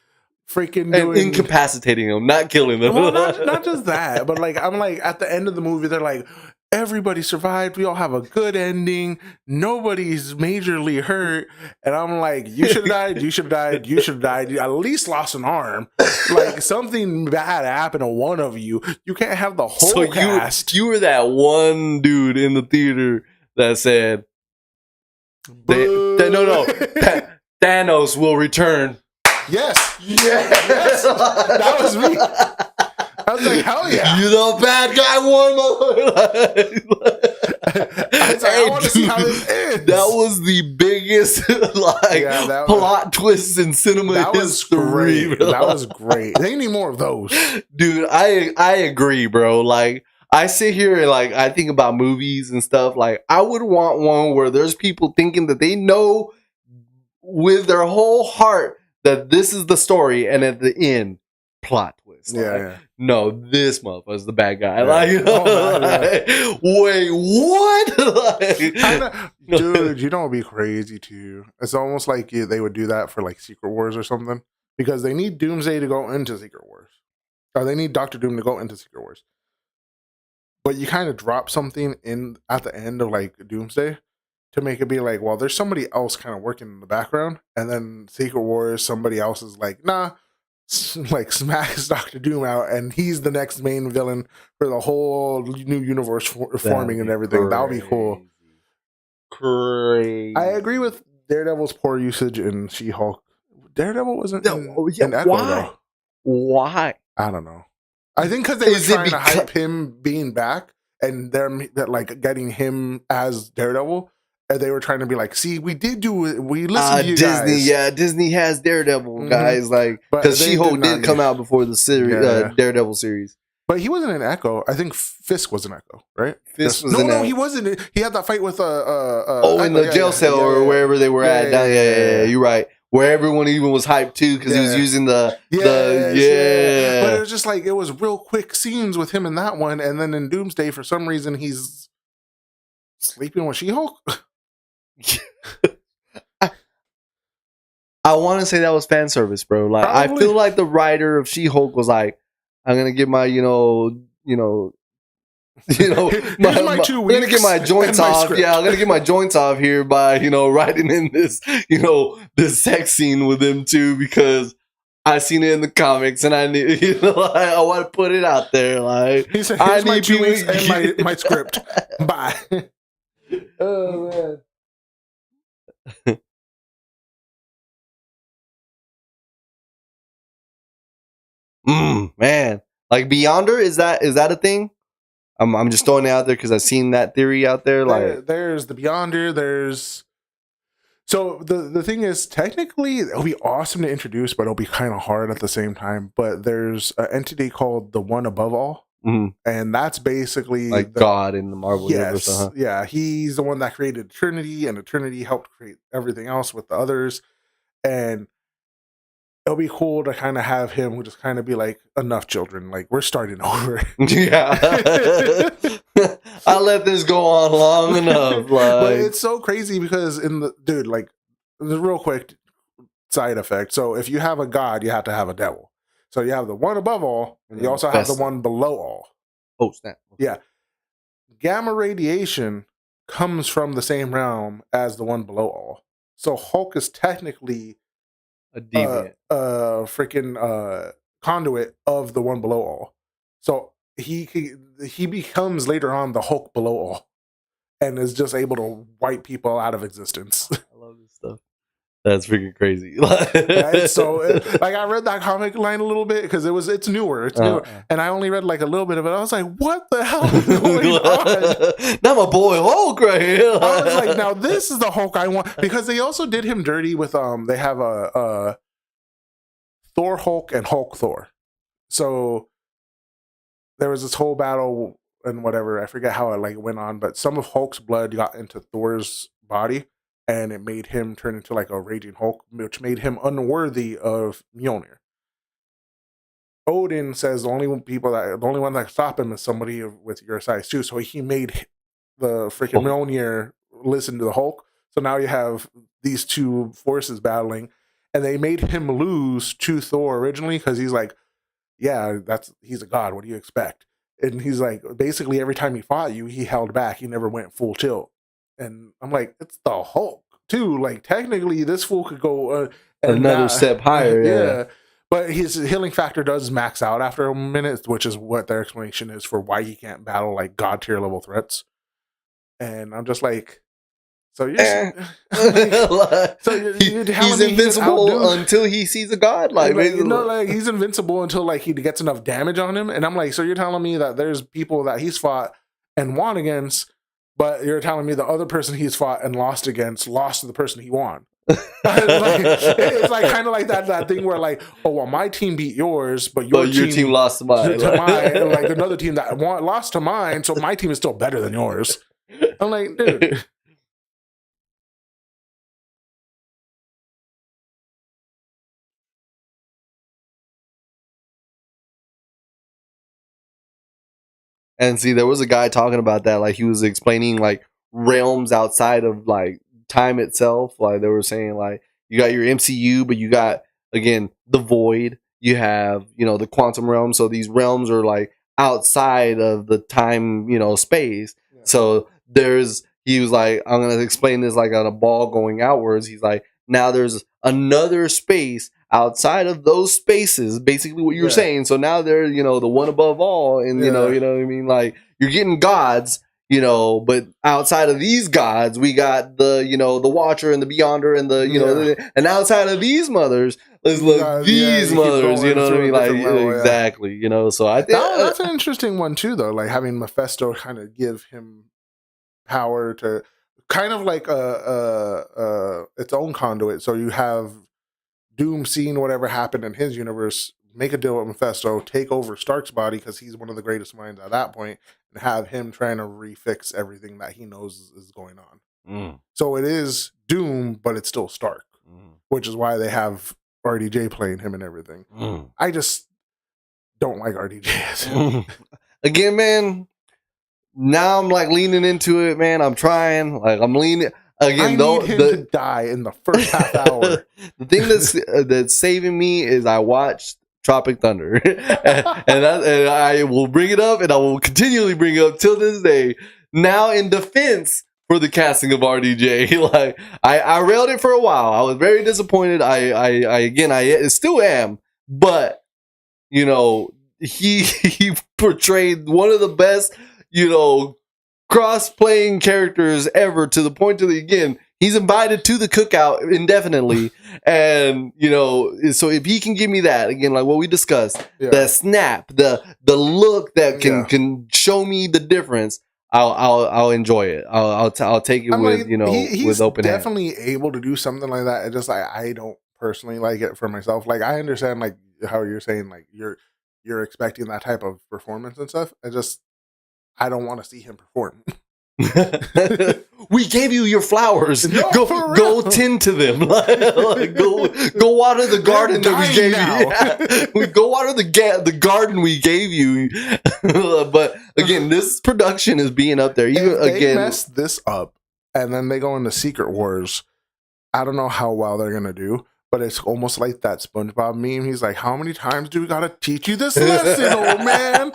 freaking And doing incapacitating them, not killing them. well, not just that, but like I'm like at the end of the movie, they're like, everybody survived. We all have a good ending. Nobody's majorly hurt, and I'm like, you should have died. You should have died. You should have died. You at least lost an arm. Like something bad happened to one of you. You can't have the whole So cast. you were that one dude in the theater that said, no, Thanos will return. Yes. Yes. That was me. I was like, hell yeah. You're the bad guy, one. I want to see how this ends. That was the biggest plot twist in cinema that was history. Great. That was great. They need more of those. Dude, I agree, bro. Like, I sit here and like I think about movies and stuff. Like, I would want one where there's people thinking that they know with their whole heart that this is the story, and at the end, plot twist. Yeah. No, this motherfucker's the bad guy. Yeah. Wait, what? Dude, you know what'd be crazy too? It's almost like they would do that for like Secret Wars or something, because they need Doomsday to go into Secret Wars, or they need Doctor Doom to go into Secret Wars. But you kind of drop something in at the end of like Doomsday to make it be like, well, there's somebody else kind of working in the background, and then Secret Wars, somebody else is like, nah, like smacks Doctor Doom out, and he's the next main villain for the whole new universe forming and everything. That would be cool. Crazy. I agree with Daredevil's poor usage in She-Hulk. Daredevil wasn't in Echo, why? though. Why? I don't know. I think because they were trying to hype him being back, and they're like getting him as Daredevil. And they were trying to be like, see, we listened to you Disney, guys. yeah, Disney has Daredevil, guys, like, because She-Hulk did come out before the series, Daredevil series. But he wasn't in Echo. I think Fisk was in Echo, right? Fisk was in Echo. No, he wasn't. He had that fight with in the jail cell or wherever they were at. Yeah, you're right. Where everyone even was hyped too because he was using the But it was just like, it was real quick scenes with him in that one, and then in Doomsday, for some reason, he's sleeping with She-Hulk. I want to say that was fan service, bro. Like, probably. I feel like the writer of She-Hulk was like, "I'm gonna get my, I'm gonna get my joints off. Yeah, I'm gonna get my joints off here by writing in this this sex scene with him too because I seen it in the comics and I need I want to put it out there. Like, he said, "Here's my 2 weeks and my script. Bye." Oh man. Man, like Beyonder, is that a thing? I'm just throwing it out there because I've seen that theory out there. Like, there's the Beyonder. There's so the thing is, technically it'll be awesome to introduce, but it'll be kind of hard at the same time. But there's an entity called the One Above All, and that's basically like God in the Marvel universe. Uh-huh. Yeah, he's the one that created Trinity, and the Trinity helped create everything else with the others, and it'll be cool to kind of have him just kind of be like, enough, children. Like, we're starting over. Yeah. I let this go on long enough. But it's so crazy because the real quick side effect. So if you have a god, you have to have a devil. So you have the one above all, and you also have the one below all. Oh, snap. Yeah. Gamma radiation comes from the same realm as the one below all. So Hulk is technically a deviant, freaking conduit of the one below all. So he becomes later on the Hulk below all, and is just able to wipe people out of existence. I love this stuff. That's freaking crazy. Right? So, like, I read that comic line a little bit because it's newer. It's newer, and I only read like a little bit of it. I was like, "What the hell is going on?" Now my boy Hulk right here. I was like, "Now this is the Hulk I want," because they also did him dirty with They have a Thor Hulk and Hulk Thor. So there was this whole battle and whatever. I forget how it went on, but some of Hulk's blood got into Thor's body, and it made him turn into like a raging Hulk, which made him unworthy of Mjolnir. Odin says the only one that can stop him is somebody with your size too. So he made the freaking Mjolnir listen to the Hulk. So now you have these two forces battling, and they made him lose to Thor originally because he's like, yeah, he's a god. What do you expect? And he's like, basically every time he fought you, he held back. He never went full tilt. And I'm like, it's the Hulk too. Like technically, this fool could go another step higher. Yeah. But his healing factor does max out after a minute, which is what their explanation is for why he can't battle like god tier level threats. And I'm just like, so you're, he's invincible until he sees a god. Like, like he's invincible until like he gets enough damage on him. And I'm like, so you're telling me that there's people that he's fought and won against, but you're telling me the other person he's fought and lost against lost to the person he won. It's like kind of like that thing where like, oh well, my team beat yours, but your team lost to mine. And like another team that lost to mine, so my team is still better than yours. I'm like, dude. And see, there was a guy talking about that, like he was explaining like realms outside of like time itself. Like they were saying, like you got your MCU, but you got again the void. You have the quantum realm. So these realms are like outside of the time space. Yeah. So he was like, I'm gonna explain this like on a ball going outwards. He's like, now there's another space outside of those spaces, basically what you were saying. So now they're, the one above all, and you know what I mean? Like you're getting gods, but outside of these gods, we got the, the Watcher and the Beyonder and the, and outside of these mothers, let's look these mothers, you know what I mean? Like exactly, so I think that's an interesting one too, though. Like having Mephisto kind of give him power to kind of like its own conduit. So you have Doom seeing whatever happened in his universe, make a deal with Mephisto, take over Stark's body because he's one of the greatest minds at that point, and have him trying to refix everything that he knows is going on. So it is Doom, but it's still Stark, which is why they have RDJ playing him and everything. I just don't like RDJ. Again, man, now I'm like leaning into it, man. I'm trying. Like I'm leaning. Again, I need him to die in the first half hour. The thing that's saving me is I watched Tropic Thunder, and I will bring it up, and I will continually bring it up till this day. Now, in defense for the casting of RDJ, like I railed it for a while. I was very disappointed. I still am, but he portrayed one of the best, cross-playing characters ever, to the point to he's invited to the cookout indefinitely. And so if he can give me that again, like what we discussed, the snap, the look that can show me the difference, I'll enjoy it. I'll take it with with open hands. He's definitely able to do something like that. It's just like I don't personally like it for myself. Like I understand like how you're saying like you're expecting that type of performance and stuff. I don't want to see him perform. We gave you your flowers. No, go tend to them. Like, go water the garden that we gave you. We go water the garden we gave you. But again, this production is being up there. Even if they mess this up and then they go into Secret Wars, I don't know how well they're gonna do. But it's almost like that SpongeBob meme. He's like, "How many times do we gotta teach you this lesson, old man?"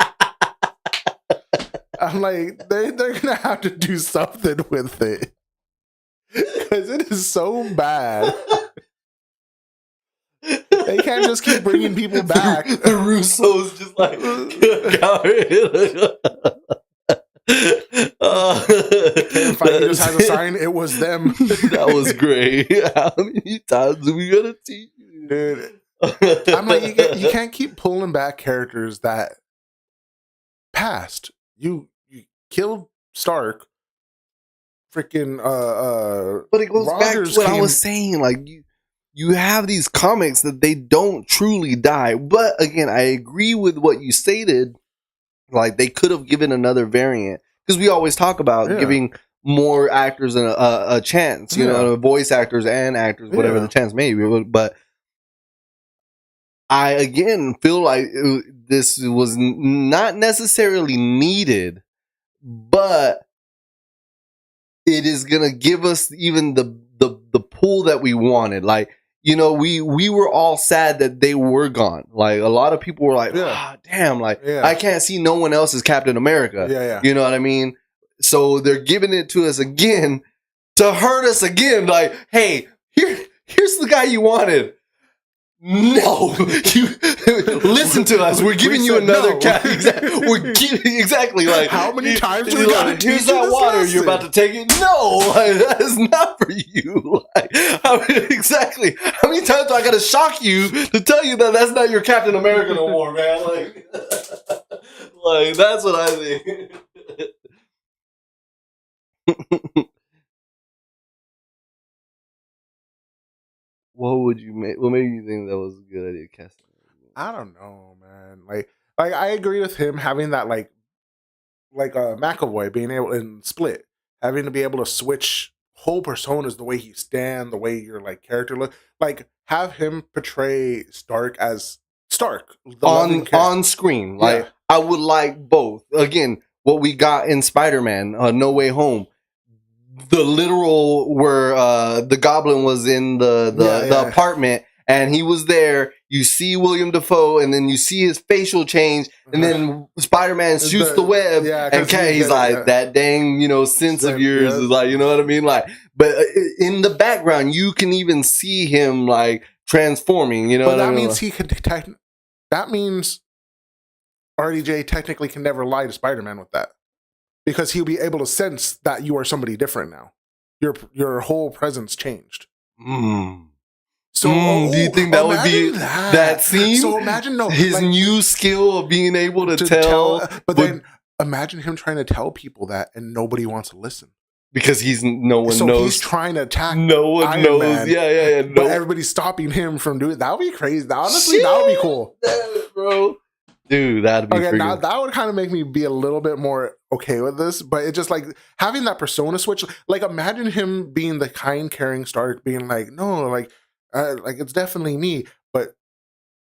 I'm like, they're gonna have to do something with it because it is so bad. They can't just keep bringing people back. The Russos just like, Feige just has a sign. It was them. That was great. How many times are we gonna teach you, dude? I'm like, you can't keep pulling back characters that passed. You killed Stark. Freaking but it goes back to what I was saying. Like you have these comics that they don't truly die. But again, I agree with what you stated. Like they could have given another variant, because we always talk about giving more actors a chance. You know, voice actors and actors, whatever the chance may be. But I again feel like this was not necessarily needed, but it is gonna give us even the pull that we wanted. Like, we were all sad that they were gone. Like, a lot of people were like, damn, like, I can't see no one else as Captain America. Yeah. You know what I mean? So they're giving it to us again to hurt us again. Like, hey, here's the guy you wanted. No, you listen to us. We're giving you another cat. Exactly. Like, how many times do we gotta teach here's that water. Lesson? You're about to take it. No, like, that is not for you. Like, exactly. How many times do I gotta shock you to tell you that that's not your Captain America no more, man? Like, like that's what I think. What would you make? What made you think that was a good idea, casting? I don't know, man. Like I agree with him having that like McAvoy being able in Split, having to be able to switch whole personas, the way he stand, the way your like character look. Like, have him portray Stark as Stark on screen. Like, I would like both. Again, what we got in Spider-Man, No Way Home. The literal where the Goblin was in the apartment and he was there. You see William Dafoe, and then you see his facial change, and then Spider-Man shoots the web, and he's like, that dang, sense of yours is like, you know what I mean? Like, but in the background, you can even see him like transforming. You know, but that means he could. That means RDJ technically can never lie to Spider-Man with that. Because he'll be able to sense that you are somebody different now. Your whole presence changed. So, do you think that would be that scene? So imagine his new skill of being able to tell. But then imagine him trying to tell people that, and nobody wants to listen because no one knows. He's trying to attack. No one Iron knows. Man, Yeah. But everybody's stopping him from doing it. That would be crazy. Honestly, that would be cool, bro. Dude, that'd be okay. Now that would kind of make me be a little bit more okay with this, but it's just like having that persona switch. Like, imagine him being the kind, caring Stark, being like, no, like it's definitely me, but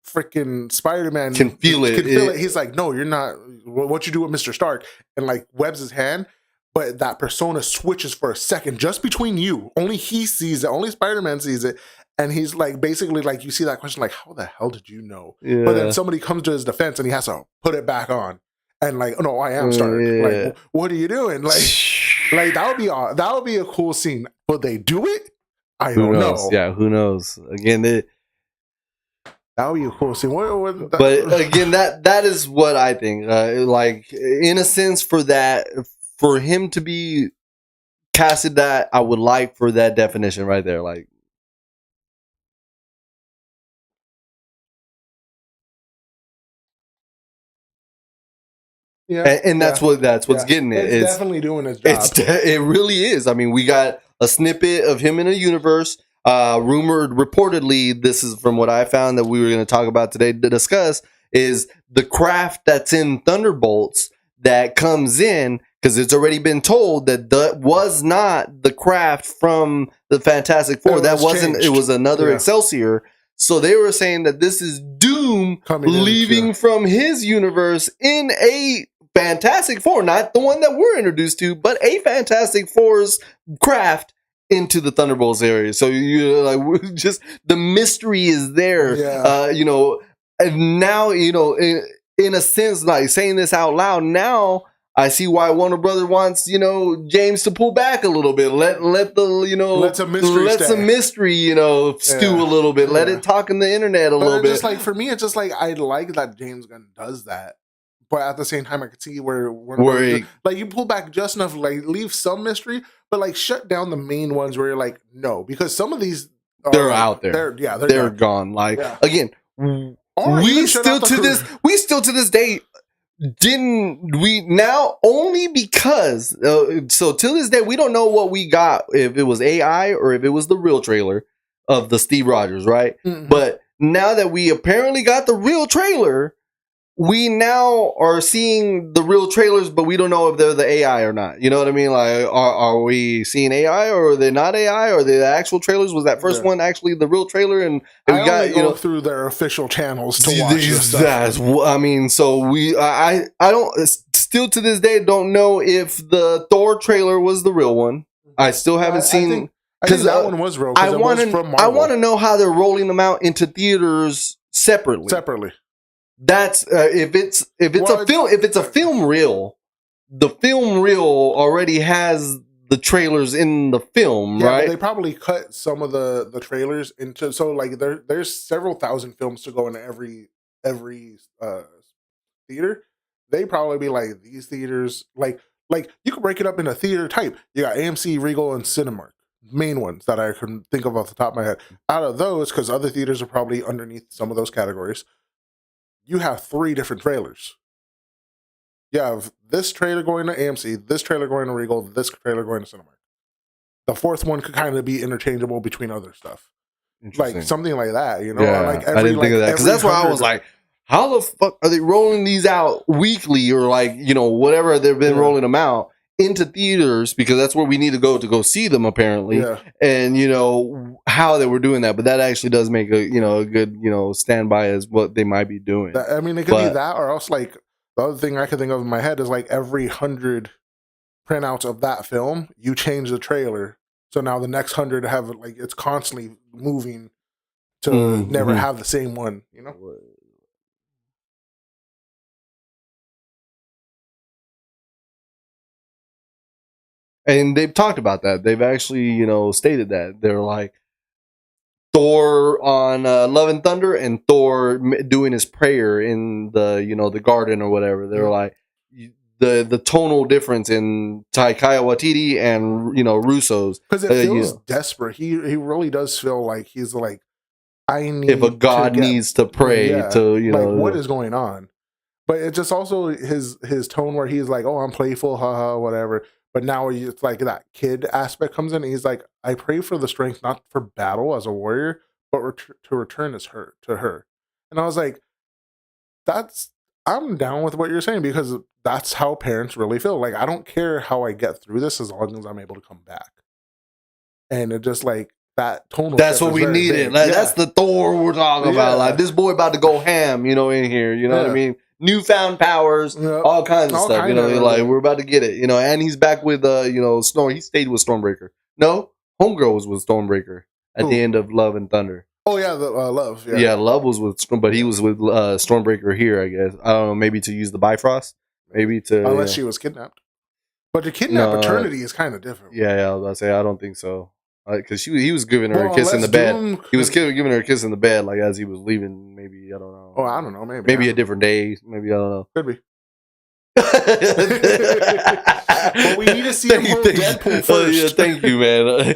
freaking Spider-Man can feel it. He's like, no, you're not. What you do with Mr. Stark, and like webs his hand, but that persona switches for a second just between you. Only he sees it. Only Spider-Man sees it. And he's like, basically, like, you see that question, like, how the hell did you know? Yeah. But then somebody comes to his defense and he has to put it back on. And like, oh, no, I am Stark. Like, what are you doing? Like that would be a cool scene. Will they do it? I don't know. Yeah, who knows? Again, that would be a cool scene. But again, that is what I think. Like, in a sense, for him to be casted, that I would like for that definition right there. Like. Yeah, and that's what's getting it. It's definitely doing its job. It really is. I mean, we got a snippet of him in a universe. Reportedly, this is from what I found that we were going to talk about today to discuss, is the craft that's in Thunderbolts that comes in, because it's already been told that was not the craft from the Fantastic Four. That wasn't. Changed. It was another Excelsior. So they were saying that this is Doom leaving from his universe in a Fantastic Four, not the one that we're introduced to, but a Fantastic Four's craft into the Thunderbolts area. So you like, just the mystery is there. And now in a sense, like saying this out loud now, I see why Warner Brother wants, James to pull back a little bit. Let some mystery, stew a little bit. Let it talk in the internet a little bit. Just like for me, it's just like I like that James Gunn does that, but at the same time, I could see where you pull back just enough, like leave some mystery, but like shut down the main ones where you're like, no, because some of these they're out there. They're gone. Like again, we still to this day. Didn't we now only because so till this day we don't know what we got, if it was AI or if it was the real trailer of the Steve Rogers, right? Mm-hmm. But now that we apparently got the real trailer, we now are seeing the real trailers, but we don't know if they're the AI or not. You know what I mean? Like, are we seeing AI or are they not AI? Or are they the actual trailers? Was that first one actually the real trailer? And we got go through their official channels to watch this stuff. I mean, so I don't still to this day don't know if the Thor trailer was the real one. I still haven't seen. I think that one was real. I want to know how they're rolling them out into theaters separately. That's if it's a film reel, the film reel already has the trailers in the film, right? But they probably cut some of the trailers into, so like there's several thousand films to go in every theater. They probably be like, these theaters, like you can break it up into theater type. You got AMC, Regal, and Cinemark, main ones that I can think of off the top of my head. Out of those, because other theaters are probably underneath some of those categories, you have 3 different trailers. You have this trailer going to AMC, this trailer going to Regal, this trailer going to Cinemark. The 4th one could kind of be interchangeable between other stuff, like something like that. You know, like I didn't think of that, because that's where I was like, how the fuck are they rolling these out weekly, or like, you know, whatever they've been rolling them out into theaters, because that's where we need to go see them apparently. And you know how they were doing that, but that actually does make a good standby as what they might be doing. I mean, it could be that, or else like the other thing I could think of in my head is like every 100 printouts of that film, you change the trailer, so now the next 100 have like it's constantly moving to never have the same one. You know. And they've talked about that. They've actually, stated that. They're like, Thor on Love and Thunder and Thor doing his prayer in the garden or whatever. They're like, the tonal difference in Taika Waititi and, Russo's. Because it feels desperate. He really does feel like he's like, I need if a god needs to pray to, like, what is going on? But it's just also his tone where he's like, oh, I'm playful, haha, whatever. But now it's like that kid aspect comes in. And he's like, I pray for the strength, not for battle as a warrior, but to return to her. And I was like, I'm down with what you're saying, because that's how parents really feel. Like, I don't care how I get through this as long as I'm able to come back. And it just like that tonal. That's what we needed. Like, that's the Thor we're talking about. Like, this boy about to go ham, in here. You know what I mean? Newfound powers, all kinds of stuff. Like, we're about to get it. And he's back with Storm. He stayed with Stormbreaker. No, Homegirl was with Stormbreaker at the end of Love and Thunder. Oh yeah, Love. Yeah, Love was with, but he was with Stormbreaker here. I guess I don't know. Maybe to use the Bifrost. Maybe to unless she was kidnapped. But to kidnap eternity is kind of different. Yeah, I was about to say I don't think so. Because he was giving her a kiss in the bed. He was giving her a kiss in the bed, like as he was leaving. Maybe I don't know. Oh, I don't know. Maybe a different day. Maybe I don't know. Could be. But we need to see him hold Deadpool first. Oh, yeah, thank you, man.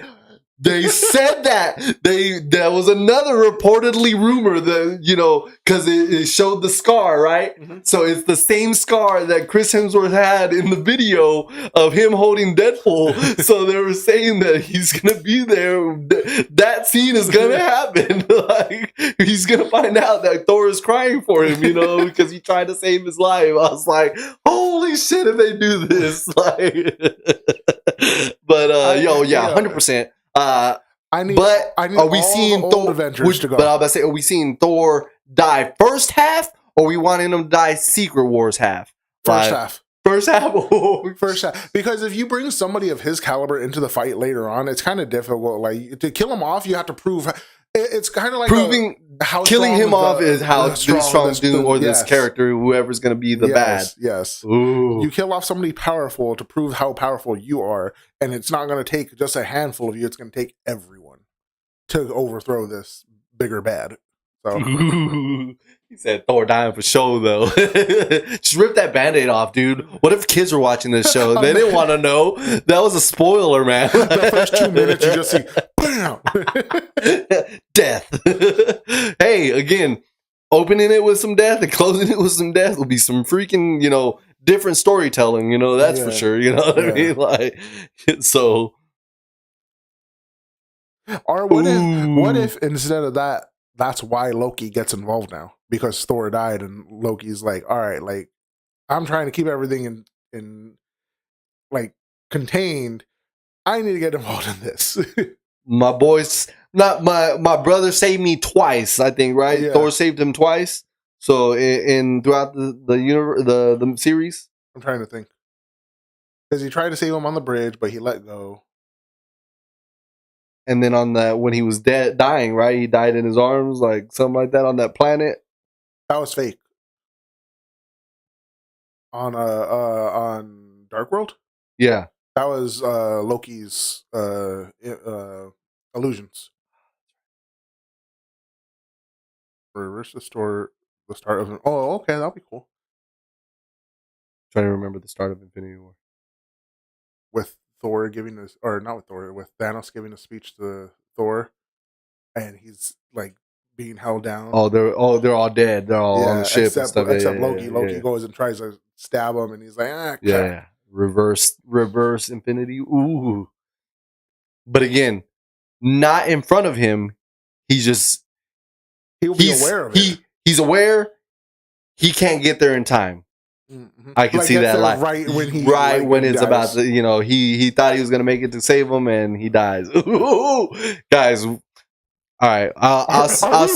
They said that was another reportedly rumor that because it showed the scar, right? So it's the same scar that Chris Hemsworth had in the video of him holding Deadpool. So they were saying that he's gonna be there. That scene is gonna happen. Like, he's gonna find out that Thor is crying for him, because he tried to save his life. I was like, holy shit, if they do this, like. But 100%. Are we seeing Thor Avengers to go? But I was about to say, are we seeing Thor die first half, or are we wanting him to die Secret Wars half? First half. First half. First half. Because if you bring somebody of his caliber into the fight later on, it's kind of difficult. Like, to kill him off, you have to prove. It's kind of like proving how killing him off is how strong dude or this character, whoever's going to be the bad. Yes. Ooh. You kill off somebody powerful to prove how powerful you are, and it's not going to take just a handful of you. It's going to take everyone to overthrow this bigger bad. So. He said Thor dying for show, though. Just rip that Band-Aid off, dude. What if kids were watching this show? They didn't want to know. That was a spoiler, man. The first 2 minutes, you just see, bam! Death. Hey, again, opening it with some death and closing it with some death will be some freaking, different storytelling, that's for sure. You know what I mean? Like, so. Or what if instead of that, that's why Loki gets involved now, because Thor died and Loki's like, all right, like, I'm trying to keep everything in like contained. I need to get involved in this. My boys, not my brother saved me twice, I think, right? Yeah. Thor saved him twice. So in throughout the series, I'm trying to think, because he tried to save him on the bridge, but he let go. and then on that when he was dying, right? He died in his arms, like something like that on that planet. That was fake. On Dark World? Yeah. That was Loki's illusions. Reverse the start of oh, okay, that'll be cool. Trying to remember the start of Infinity War. With Thor giving this, or not with Thor, with Thanos giving a speech to Thor, and he's like being held down. Oh, they're all dead. They're all on the ship and stuff. Except Loki. Loki goes and tries to stab him, and he's like, yeah. Reverse Infinity. Ooh. But again, not in front of him. He'll be aware of it. He's aware. He can't get there in time. Mm-hmm. I can see that right when it's about to, he thought he was gonna make it to save him, and he dies. Ooh, guys. All right, I'll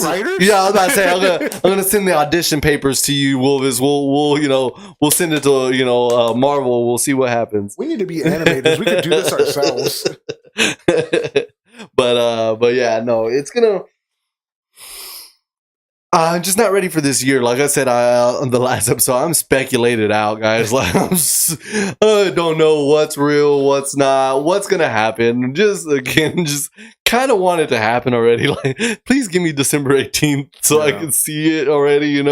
writers? Yeah, I was about to say I'm gonna send the audition papers to you, Wolvis. We'll send it to Marvel. We'll see what happens. We need to be animators. We could do this ourselves. But yeah, no, it's gonna. I'm just not ready for this year. Like I said on the last episode, I'm speculated out, guys. Like I don't know what's real, what's not, what's gonna happen. Just kind of want it to happen already. Like, please give me December 18th so I can see it already.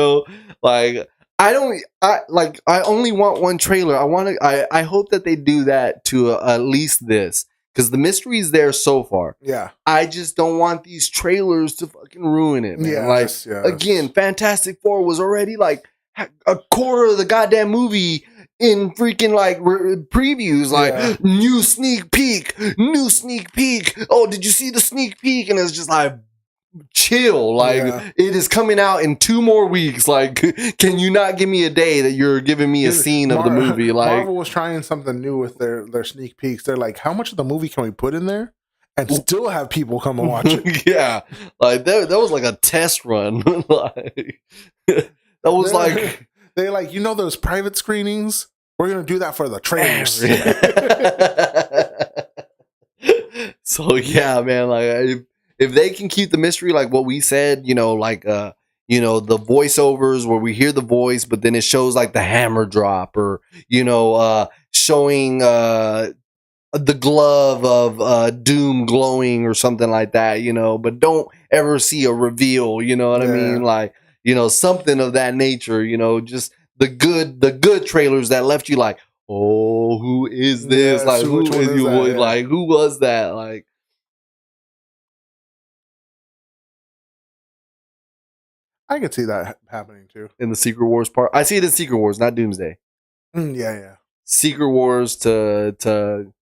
Like I only want one trailer. I hope that they do that to at least this. Because the mystery is there so far. Yeah. I just don't want these trailers to fucking ruin it, man. Again, Fantastic Four was already like a quarter of the goddamn movie in freaking like previews. Like, new sneak peek. Oh, did you see the sneak peek? And it's just like, chill. Like, it is coming out in 2 more weeks. Like, can you not give me a day that you're giving me a scene of the movie? Like, Marvel was trying something new with their sneak peeks. They're like, how much of the movie can we put in there and still have people come and watch it? Yeah, like that was like a test run. Like, that was they're like, those private screenings? We're gonna do that for the trailers. So yeah, man, like if they can keep the mystery like what we said, the voiceovers where we hear the voice, but then it shows like the hammer drop, or showing the glove of Doom glowing or something like that, but don't ever see a reveal, you know what I mean? Like, something of that nature, just the good trailers that left you like, oh, who is this? Yeah, like, so who is you? that, like, who was that? Like, I could see that happening too. In the Secret Wars part. I see it in Secret Wars, not Doomsday. Yeah. Secret Wars to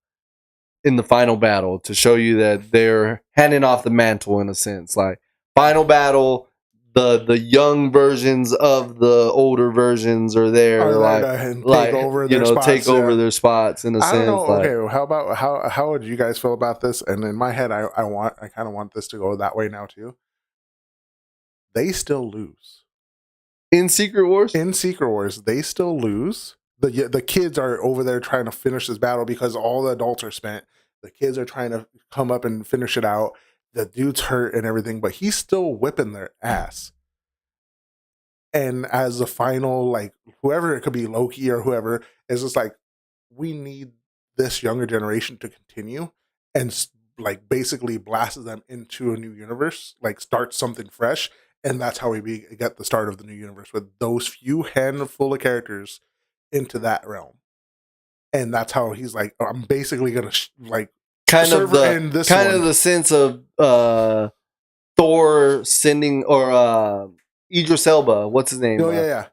in the final battle to show you that they're handing off the mantle in a sense. Like, final battle, the young versions of the older versions are there, take over their spots. Take over their spots in a sense. I don't know. Okay, how about how would you guys feel about this? And in my head, I kind of want this to go that way now too. They still lose in Secret Wars. In Secret Wars, they still lose. The kids are over there trying to finish this battle because all the adults are spent. The kids are trying to come up and finish it out. The dude's hurt and everything, but he's still whipping their ass. And as the final, like, whoever, it could be Loki or whoever, is just like, we need this younger generation to continue and like basically blast them into a new universe, like start something fresh. And that's how we get the start of the new universe, with those few handful of characters into that realm. And that's how he's like, I'm basically gonna kind of the sense of Thor sending, or Idris Elba, what's his name? Oh yeah.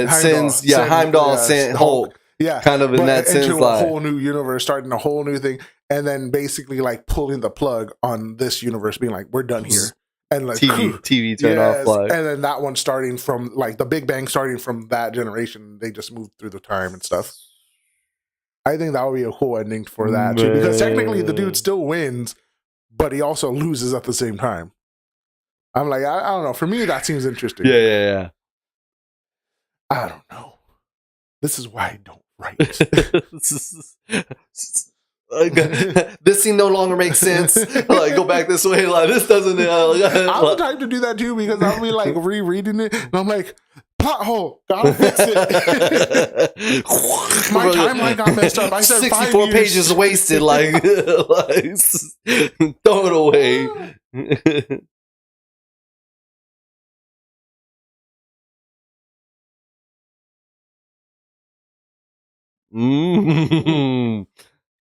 Heimdall sent Hulk. Yeah, kind of in that sense, into a whole new universe, starting a whole new thing, and then basically like pulling the plug on this universe, being like, we're done here. And like TV turn off plug. And then that one starting from like the Big Bang, starting from that generation, they just moved through the time and stuff. I think that would be a cool ending for that too, because technically the dude still wins, but he also loses at the same time. I'm like, I don't know. For me, that seems interesting. Yeah. I don't know. This is why I don't write. This scene no longer makes sense. Like, go back this way. Like, this doesn't. I'm the type to do that too because I'll be like rereading it and I'm like, plot hole, gotta fix it. My timeline got messed up. I said 64 pages wasted. Like, like, throw it away.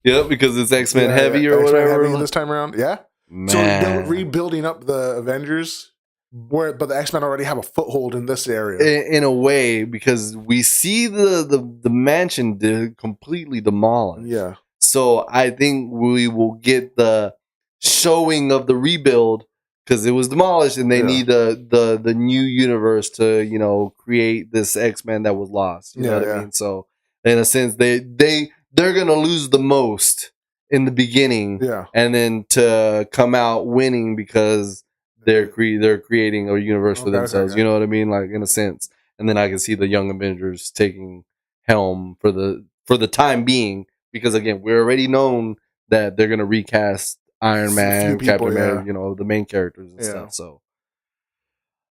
Yep, because it's X-Men heavy or X-Men whatever. heavy this time around. Yeah. Man. So they're rebuilding up the Avengers, but the X-Men already have a foothold in this area. In a way, because we see the mansion completely demolished. Yeah. So I think we will get the showing of the rebuild because it was demolished, and they need the new universe to create this X-Men that was lost. You know what I mean? So in a sense, they're gonna lose the most in the beginning, and then to come out winning because they're creating a universe for themselves. You know what I mean? Like, in a sense. And then I can see the Young Avengers taking helm for the time being, because again, we're already known that they're gonna recast Iron Man, Captain America, the main characters and stuff. So,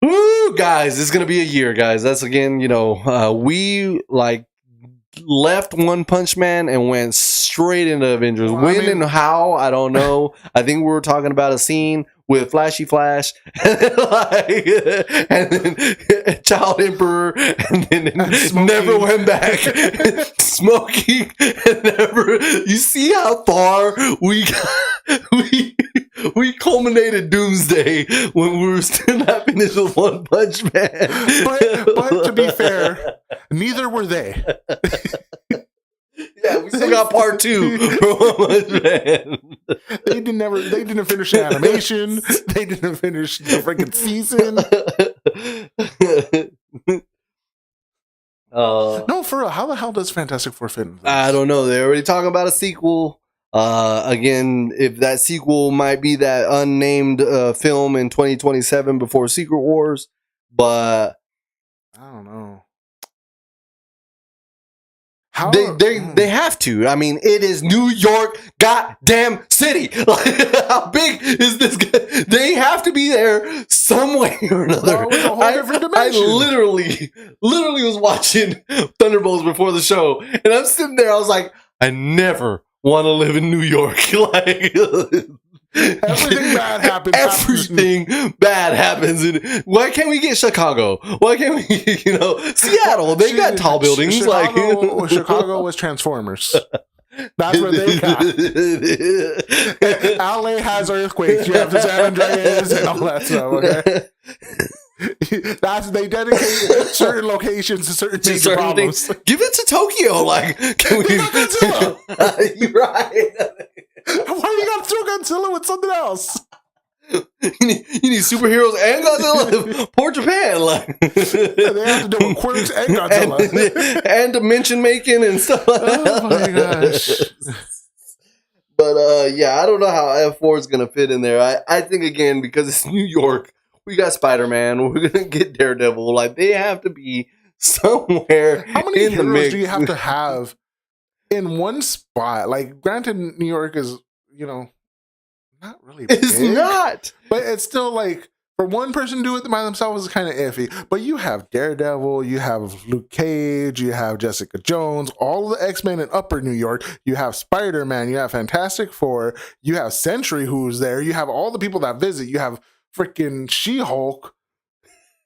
woo, guys, it's gonna be a year, guys. That's again, we like left One Punch Man and went straight into Avengers. When and how, I don't know. I think we were talking about a scene with Flashy Flash, and then Child Emperor, and then never went back. Smokey, and never. You see how far we culminated Doomsday when we were still not finished with One Punch Man. But to be fair, neither were they. Yeah, we still got part 2 for One Punch Man. They didn't finish the animation. They didn't finish the freaking season. No, for real. How the hell does Fantastic Four fit in this? I don't know. They're already talking about a sequel. Again, if that sequel might be that unnamed film in 2027 before Secret Wars, but I don't know. They have to. I mean, it is New York, goddamn city. Like, how big is this? They have to be there some way or another. I literally was watching Thunderbolts before the show, and I'm sitting there. I was like, I never want to live in New York. Like, everything bad happens. Everything bad happens. Why can't we get Chicago? Why can't we, Seattle? They got tall buildings. Chicago was Transformers. That's what they got. LA has earthquakes. You have the San Andreas and all that stuff. Okay. They dedicate certain locations to certain problems. Things. Give it to Tokyo. Like, can we? You're right. Why you gotta throw Godzilla with something else? You need superheroes and Godzilla. Poor Japan. Like, they have to do with quirks and Godzilla. and dimension making and stuff like that. Oh my gosh. But I don't know how F4 is gonna fit in there. I think, again, because it's New York, we got Spider-Man, we're gonna get Daredevil. Like, they have to be somewhere. How many in the mix do you have to have in one spot? Like, granted, New York is, not really big. It's not. But it's still like, for one person to do it by themselves is kind of iffy. But you have Daredevil, you have Luke Cage, you have Jessica Jones, all of the X-Men in Upper New York. You have Spider-Man, you have Fantastic Four, you have Sentry who's there, you have all the people that visit, you have freaking She-Hulk.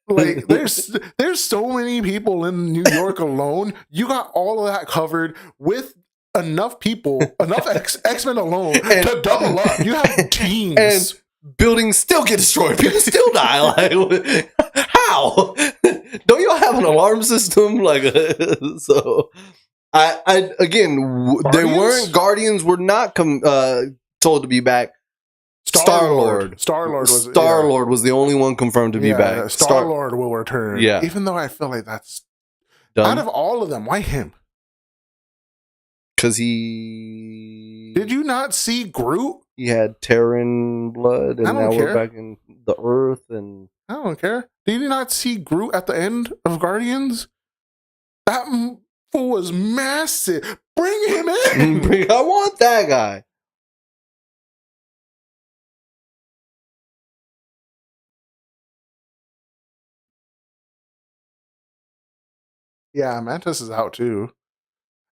Like, there's so many people in New York alone. You got all of that covered with enough people, enough X-Men alone to double up. You have teams. And buildings still get destroyed. People still die. Like, how? Don't y'all have an alarm system? Like, so I again, Guardians were not told to be back. Star-Lord was the only one confirmed to be back. Star-Lord will return. Yeah. Even though I feel like that's done. Out of all of them, why him? Because he... Did you not see Groot? He had Terran blood, and now we're back in the Earth, and... I don't care. Did you not see Groot at the end of Guardians? That fool was massive. Bring him in. I want that guy. Yeah, Mantis is out too.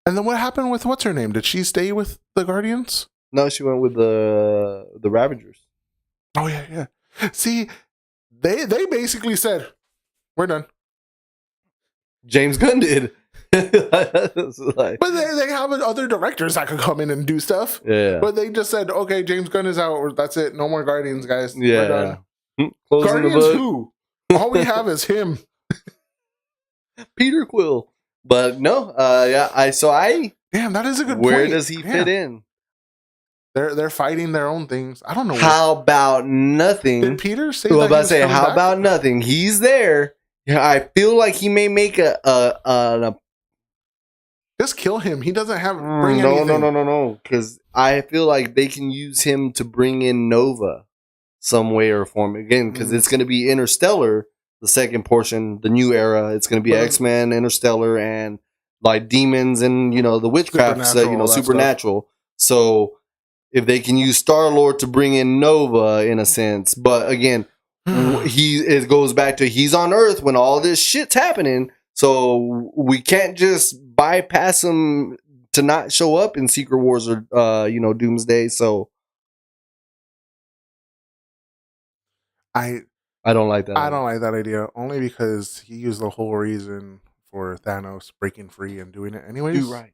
And then what happened with what's her name? Did she stay with the Guardians? No, she went with the Ravagers. Oh yeah. See, they basically said, "We're done." James Gunn did. But they have other directors that could come in and do stuff. Yeah. But they just said, "Okay, James Gunn is out. That's it. No more Guardians, guys. Yeah. We're done." Closing Guardians who? All we have is him. Peter Quill. But no, Damn, that is a good where point. does he fit in? They're fighting their own things. I don't know. How about nothing? Did Peter say well, that? About to say, how about nothing? He's there. Yeah, I feel like he may make a just kill him. He doesn't have bring anything. No. Because I feel like they can use him to bring in Nova some way or form again. Because it's going to be Interstellar, the second portion, the new era. It's going to be X-Men, Interstellar, and like demons and the witchcraft, supernatural. Stuff. So if they can use Star-Lord to bring in Nova in a sense, but again, it goes back to he's on Earth when all this shit's happening. So we can't just bypass him to not show up in Secret Wars or Doomsday. So I don't like that. I don't like that idea only because he used the whole reason for Thanos breaking free and doing it anyways. You're right.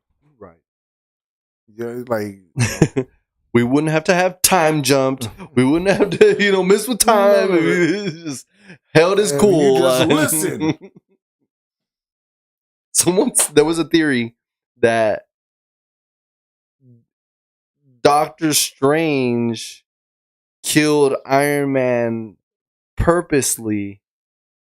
Yeah, like we wouldn't have to have time jumped. We wouldn't have to miss with time. We just held his cool. Just listen. So there was a theory that Doctor Strange killed Iron Man purposely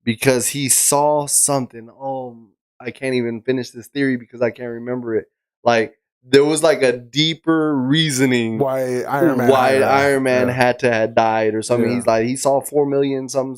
because he saw something. Oh, I can't even finish this theory because I can't remember it. Like there was like a deeper reasoning why Iron Man had to have died or something. Yeah. He's like he saw 4 million some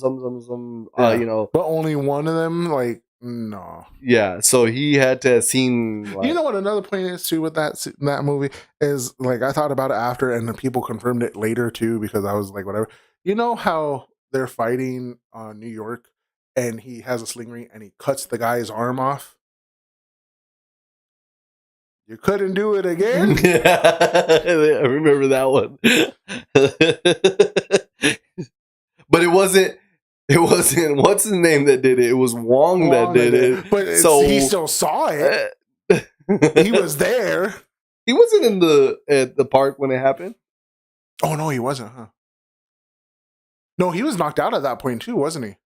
but only one of them no. Yeah, so he had to have seen. You know what another point is too with that movie is like I thought about it after and the people confirmed it later too because I was like whatever. You know how they're fighting on New York and he has a sling ring and he cuts the guy's arm off. You couldn't do it again? I remember that one. But it wasn't what's his name that did it. It was Wong that did it. But so he still saw it. He was there. He wasn't at the park when it happened. Oh no, he wasn't, huh? No, he was knocked out at that point too, wasn't he?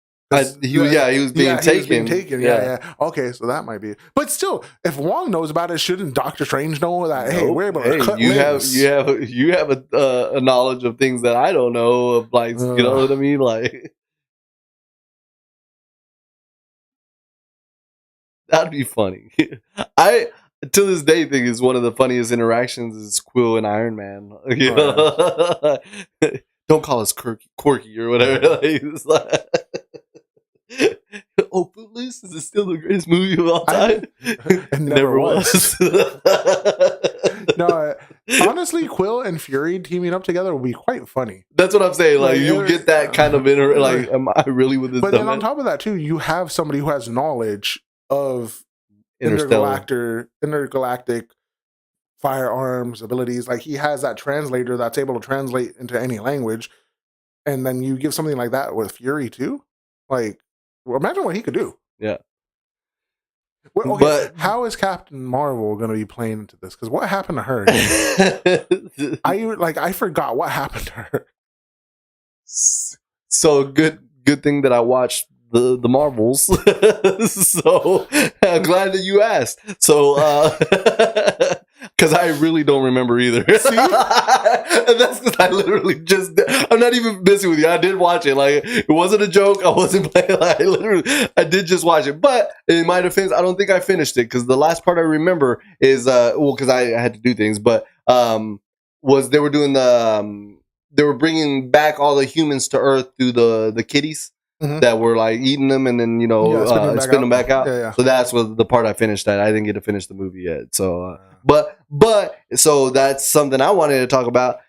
He was being taken. Yeah. Okay, so that might be. But still, if Wong knows about it, shouldn't Doctor Strange know that? Hey, we're able to cut limbs. You have a knowledge of things that I don't know of, like you know what I mean, like. That'd be funny. I to this day think is one of the funniest interactions is Quill and Iron Man. You know? Don't call us quirky or whatever. Footloose is still the greatest movie of all time. It never was. No, honestly, Quill and Fury teaming up together would be quite funny. That's what I'm saying. Like you get that kind of am I really with this? But then on top of that too, you have somebody who has knowledge of intergalactic firearms abilities. Like he has that translator that's able to translate into any language, and then you give something like that with Fury too. Like, imagine what he could do. Yeah. Well, okay, but how is Captain Marvel going to be playing into this? Because what happened to her? I forgot what happened to her. So good thing that I watched the Marvels. So I'm glad that you asked. So because I really don't remember either. See? And that's because I literally I'm not even messing with you. I did watch it. Like it wasn't a joke. I wasn't playing. Like, I did just watch it. But in my defense, I don't think I finished it because the last part I remember is because I had to do things, but was they were doing they were bringing back all the humans to Earth through the kiddies. that were like eating them and then spin them back out. Yeah. So that's what the part I finished at. I didn't get to finish the movie yet. So, but so that's something I wanted to talk about.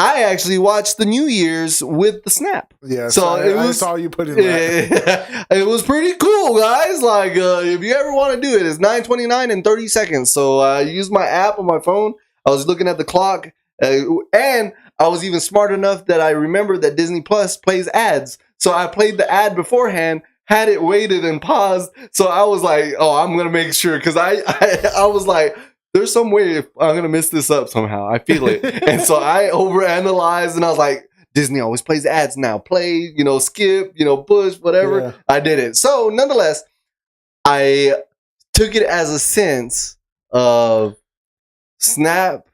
I actually watched the New Year's with the Snap. Yeah, so I saw you put in that. It was pretty cool, guys. Like, if you ever want to do it, it's 9:29 and 30 seconds. So I used my app on my phone. I was looking at the clock, and I was even smart enough that I remembered that Disney Plus plays ads. So I played the ad beforehand, had it waited and paused. So I was like, oh, I'm going to make sure. Because I was like, there's some way I'm going to miss this up somehow. I feel it. And so I overanalyzed and I was like, Disney always plays ads now. Play, skip, push, whatever. Yeah. I did it. So nonetheless, I took it as a sense of Snap,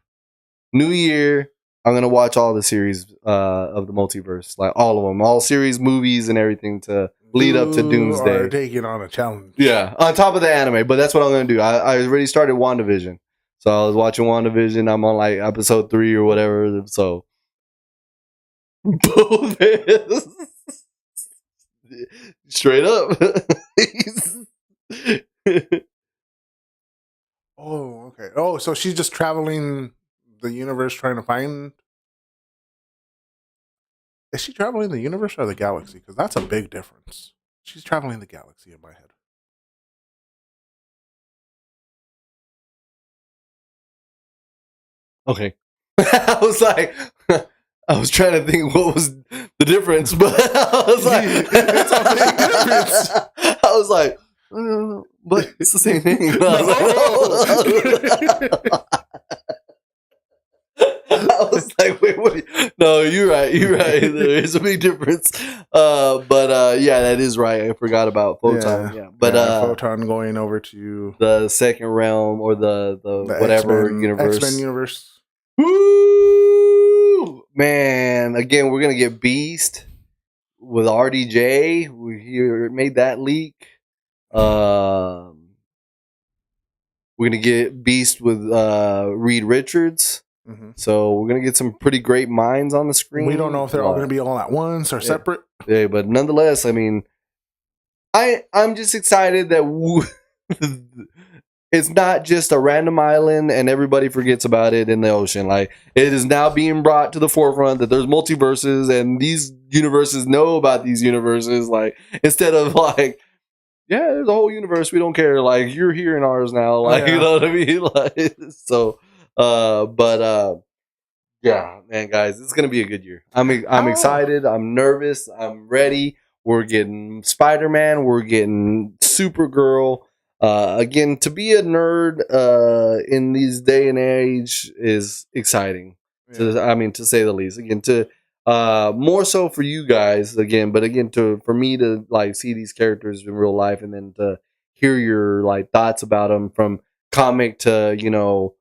New Year. I'm going to watch all the series of the multiverse, like all of them, all series, movies, and everything to lead up to Doomsday. Or taking on a challenge. Yeah, on top of the anime, but that's what I'm going to do. I already started WandaVision. So I was watching WandaVision. I'm on like episode 3 or whatever. So straight up. Oh, okay. Oh, so she's just traveling the universe trying to find. Is she traveling the universe or the galaxy? Because that's a big difference. She's traveling the galaxy in my head. Okay. I was trying to think what was the difference, but I was like, it's a big difference. I was like, but it's the same thing. I was like, wait, what? No, you're right. There is a big difference. But yeah, that is right. I forgot about Photon. Yeah. But Photon going over to the second realm or the whatever universe. X-Men universe. Woo! Man, again, we're gonna get Beast with RDJ. We made that leak. We're gonna get Beast with Reed Richards. Mm-hmm. So we're gonna get some pretty great minds on the screen. We don't know if they're all gonna be all at once or separate. Yeah, but nonetheless, I mean, I'm just excited that it's not just a random island and everybody forgets about it in the ocean. Like, it is now being brought to the forefront that there's multiverses and these universes know about these universes. Like, instead of like, yeah, there's a whole universe, we don't care. Like, you're here in ours now. Like, you know what I mean? Like, so, yeah, man, guys, it's gonna be a good year. I'm excited. I'm nervous. I'm ready. We're getting Spider-Man. We're getting Supergirl. Again, to be a nerd in these day and age is exciting. Yeah. To say the least. Again, to more so for you guys. Again, but again, for me to like see these characters in real life and then to hear your like thoughts about them from comic to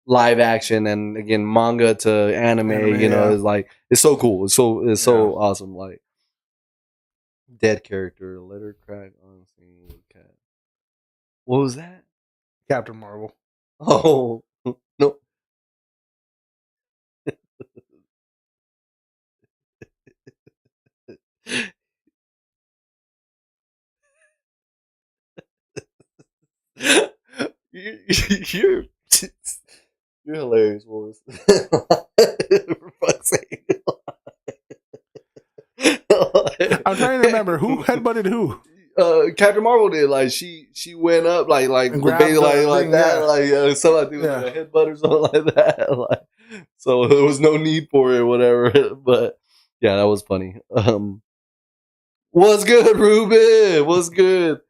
live action and again manga to anime. Is like it's so cool. It's so awesome. Like dead character, let her crack on scene with cat. What was that? Captain Marvel. Oh, no. You're hilarious, boys. For fuck's sake. I'm trying to remember who headbutted who. Captain Marvel did. Like she went up like basically like that, like something like a headbutt or something like that. Like, so there was no need for it, or whatever. But yeah, that was funny. What's good, Ruben? What's good?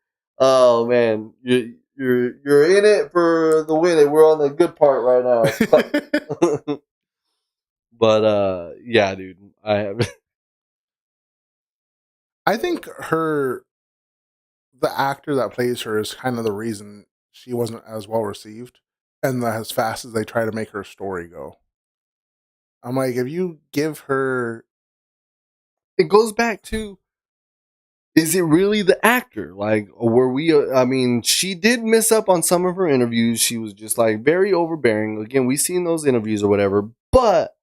Oh man, you're in it for the win. We're on the good part right now. But yeah, dude, I think the actor that plays her is kind of the reason she wasn't as well received and as fast as they try to make her story go. I'm like, if you give her... It goes back to, is it really the actor? Like, were we... she did miss up on some of her interviews. She was just like very overbearing. Again, we've seen those interviews or whatever, but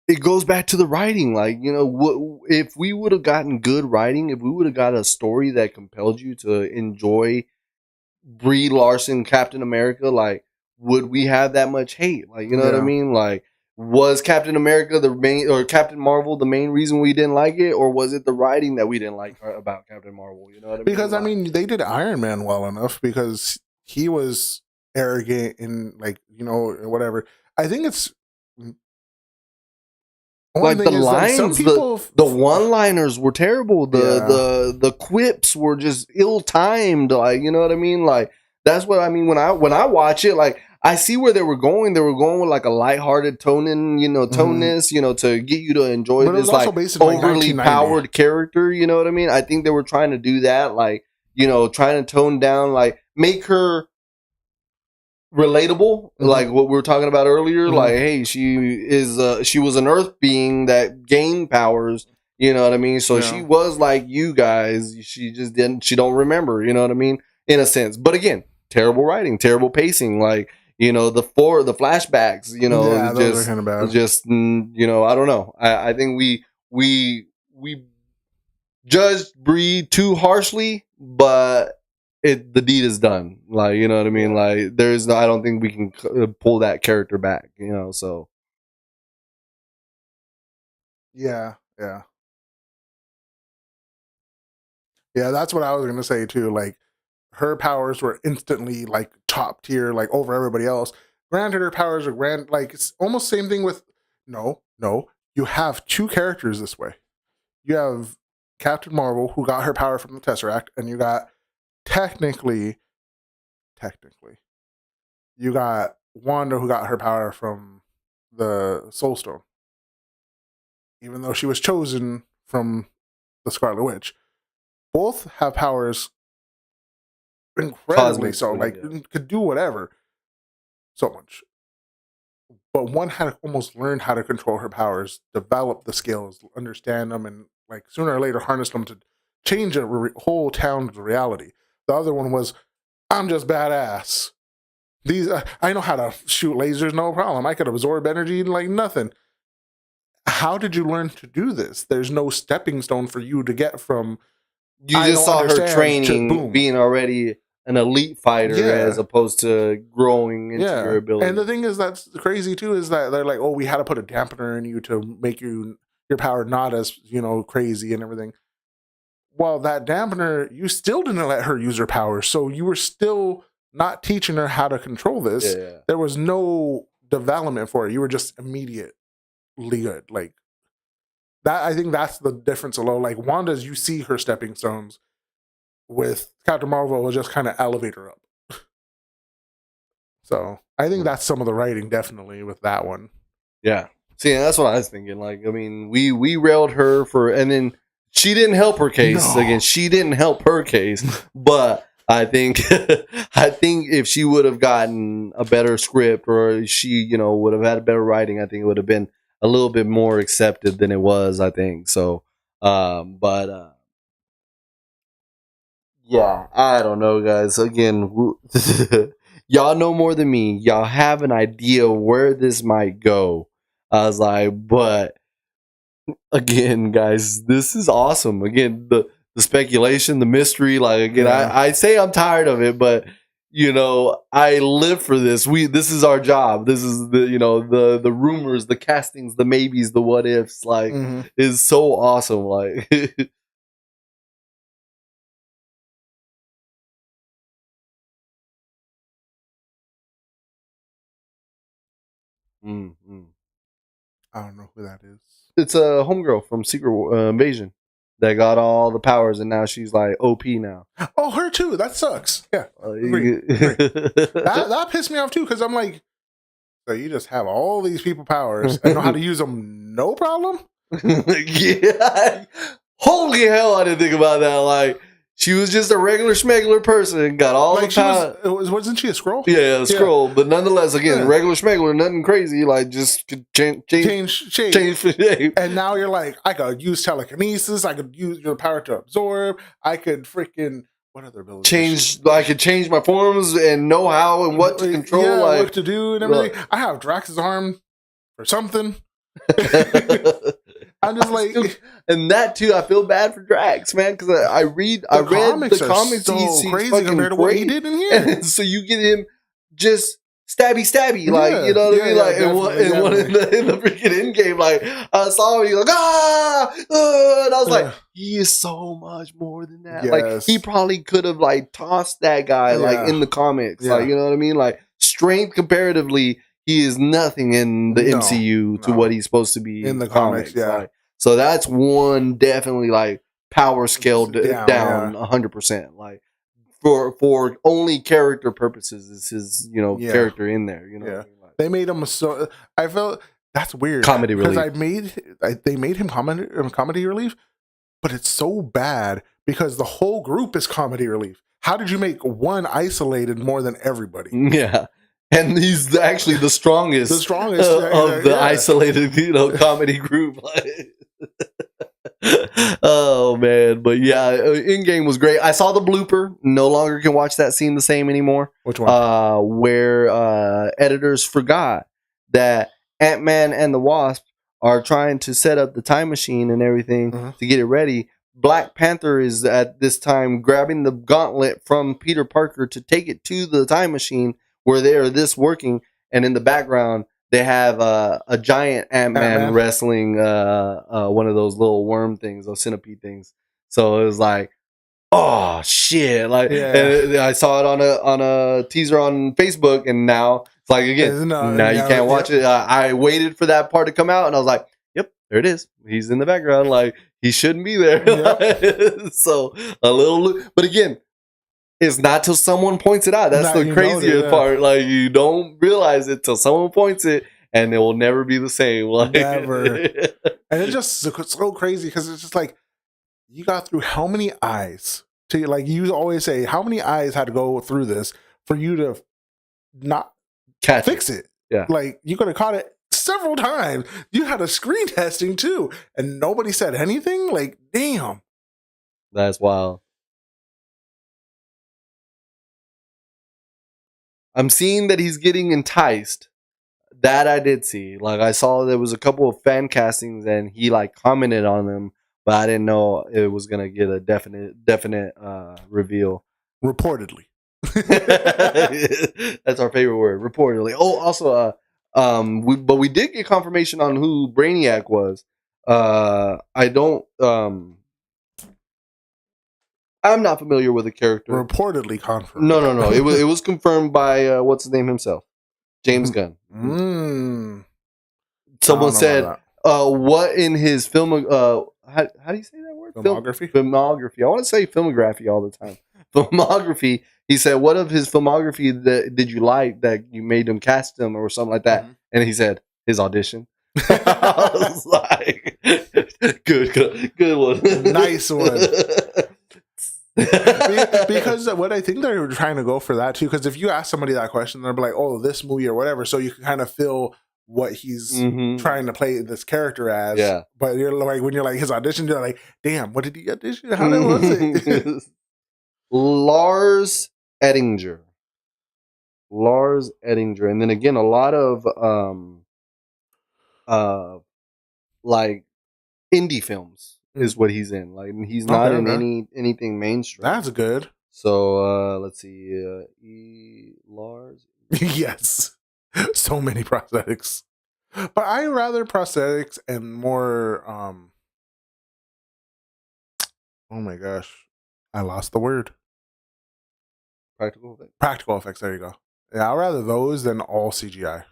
it goes back to the writing. Like, you know, if we would have gotten good writing, if we would have got a story that compelled you to enjoy Brie Larson, Captain America, like, would we have that much hate? Like, you know what I mean? Like, was Captain America the main, or Captain Marvel the main reason we didn't like it, or was it the writing that we didn't like about Captain Marvel? You know what I mean? Because I mean, they did Iron Man well enough because he was arrogant and like, you know, whatever. I think it's like the lines, some people, the one-liners were terrible. The quips were just ill-timed. Like, you know what I mean? Like, that's what I mean when I watch it. Like, I see where they were going. They were going with like a lighthearted toneness, you know, to get you to enjoy this like overly powered character. You know what I mean? I think they were trying to do that, like, you know, trying to tone down, like, make her relatable, like what we were talking about earlier. Like, hey, she was an Earth being that gained powers. You know what I mean? So she was like you guys. She just didn't. She don't remember. You know what I mean? In a sense, but again, terrible writing, terrible pacing. Like, you know, the flashbacks. You know, those are kind of bad. Just you know, I don't know. I think we judged Brie too harshly, but the deed is done. Like, you know what I mean? Like, I don't think we can pull that character back, you know, so. Yeah. That's what I was going to say too. Like, her powers were instantly like top tier, like over everybody else. Granted, her powers are like, it's almost same thing with, no, you have two characters this way. You have Captain Marvel, who got her power from the Tesseract, and you got technically, you got Wanda, who got her power from the Soul Stone. Even though she was chosen from the Scarlet Witch. Both have powers incredibly so, like, could do whatever. So much. But one had almost learned how to control her powers, develop the skills, understand them, and like sooner or later harness them to change a whole town's reality. The other one was, I'm just badass. These I know how to shoot lasers, no problem. I could absorb energy like nothing. How did you learn to do this? There's no stepping stone for you to get from. You just saw her training, being already an elite fighter, as opposed to growing into your ability. And the thing is, that's crazy too, is that they're like, oh, we had to put a dampener in you to make your power not as, you know, crazy and everything. Well, that dampener, you still didn't let her use her power, so you were still not teaching her how to control this. There was no development for it. You were just immediately good. Like that, I think that's the difference alone. Like Wanda's, you see her stepping stones. With Captain Marvel, will just kind of elevate her up. So I think that's some of the writing, definitely, with that one. Yeah. See, that's what I was thinking. Like, I mean, we railed her for, and then she didn't help her case. Again, she didn't help her case. But I think if she would have gotten a better script, or she, you know, would have had a better writing, I think it would have been a little bit more accepted than it was, I think. So, yeah, I don't know, guys. Again, y'all know more than me. Y'all have an idea where this might go. I was like, but again, guys, this is awesome. Again, the speculation, the mystery. Like, again, I say I'm tired of it, but you know, I live for this. This is our job. This is the rumors, the castings, the maybes, the what ifs. Like, is so awesome. Like. I don't know who that is. It's a homegirl from Secret Invasion that got all the powers, and now she's like OP now. Oh, her too. That sucks. Yeah, agree. That pissed me off too, because I'm like, so you just have all these people powers and know how to use them, no problem. Yeah. Holy hell! I didn't think about that. Like, she was just a regular schmegular person, got all the power. Wasn't she a Skrull? Yeah, a Skrull, but nonetheless, again, regular schmegular, nothing crazy. Like, just could change shape. And now you're like, I could use telekinesis. I could use your power to absorb. I could freaking, what other abilities? I could change my forms and know how and what to control. Yeah, what to do and everything. I have Drax's arm or something. I'm just like, and that too, I feel bad for Drax, man, because I read the comics so he's crazy compared to what he did in here. and so you get him just stabby, like, you know what I mean? Like, in the freaking end game, like, I saw him, he like, and I was like, he is so much more than that. Yes. Like, he probably could have, like, tossed that guy, like, in the comics. Like, you know what I mean? Like, strength comparatively, he is nothing in the MCU to what he's supposed to be in the comics. Yeah. Like, so that's one definitely, like, power scaled down 100%. Like, for only character purposes is his, you know, character in there. You know, what I mean? Like, they made him so. I felt that's weird. Comedy relief. Because they made him comedy relief, but it's so bad because the whole group is comedy relief. How did you make one isolated more than everybody? Yeah. And he's actually the strongest, of the isolated, you know, comedy group. Oh man, but yeah, in-game was great. I saw the blooper. No longer can watch that scene the same anymore. Which one? Where editors forgot that Ant-Man and the Wasp are trying to set up the time machine and everything to get it ready. Black Panther is at this time grabbing the gauntlet from Peter Parker to take it to the time machine where they are working, and in the background they have a giant Ant-Man wrestling one of those little worm things, those centipede things. So it was like, oh shit! Like, and I saw it on a teaser on Facebook, and now it's like again, now you can't watch it. I waited for that part to come out, and I was like, yep, there it is. He's in the background. Like, he shouldn't be there. Yep. So a little, but again, it's not till someone points it out. That's the craziest part. Like, you don't realize it till someone points it, and it will never be the same. Like, never. And it's just so crazy because it's just like, you got through how many eyes to, like, you always say, how many eyes had to go through this for you to not fix it? Yeah. Like, you could have caught it several times. You had a screen testing too, and nobody said anything. Like, damn. That's wild. I'm seeing that he's getting enticed. That I did see. Like, I saw there was a couple of fan castings and he like commented on them, but I didn't know it was gonna get a definite reveal. Reportedly. That's our favorite word. Reportedly. Oh, also, we did get confirmation on who Brainiac was. I don't. I'm not familiar with the character. Reportedly confirmed. No. It was confirmed by what's his name himself, James Gunn. Someone said, "What in his film? How do you say that word? Filmography. Filmography. I want to say filmography all the time. Filmography." He said, "What of his filmography did you like that you made him cast him or something like that?" And he said, "His audition." I was like, "Good one, nice one." Because what I think they're trying to go for that too, because if you ask somebody that question, they'll be like, "Oh, this movie or whatever," so you can kind of feel what he's trying to play this character as. Yeah. But you're like, when you're like his audition, you're like, "Damn, what did he audition? How was it?" Lars Ettinger, and then again, a lot of like indie films is what he's in. Like, he's not in anything mainstream. That's good. So let's see, Lars. Yes, so many prosthetics, but I rather prosthetics and more. Oh my gosh, I lost the word. Practical effects. Practical effects. There you go. Yeah, I'd rather those than all CGI.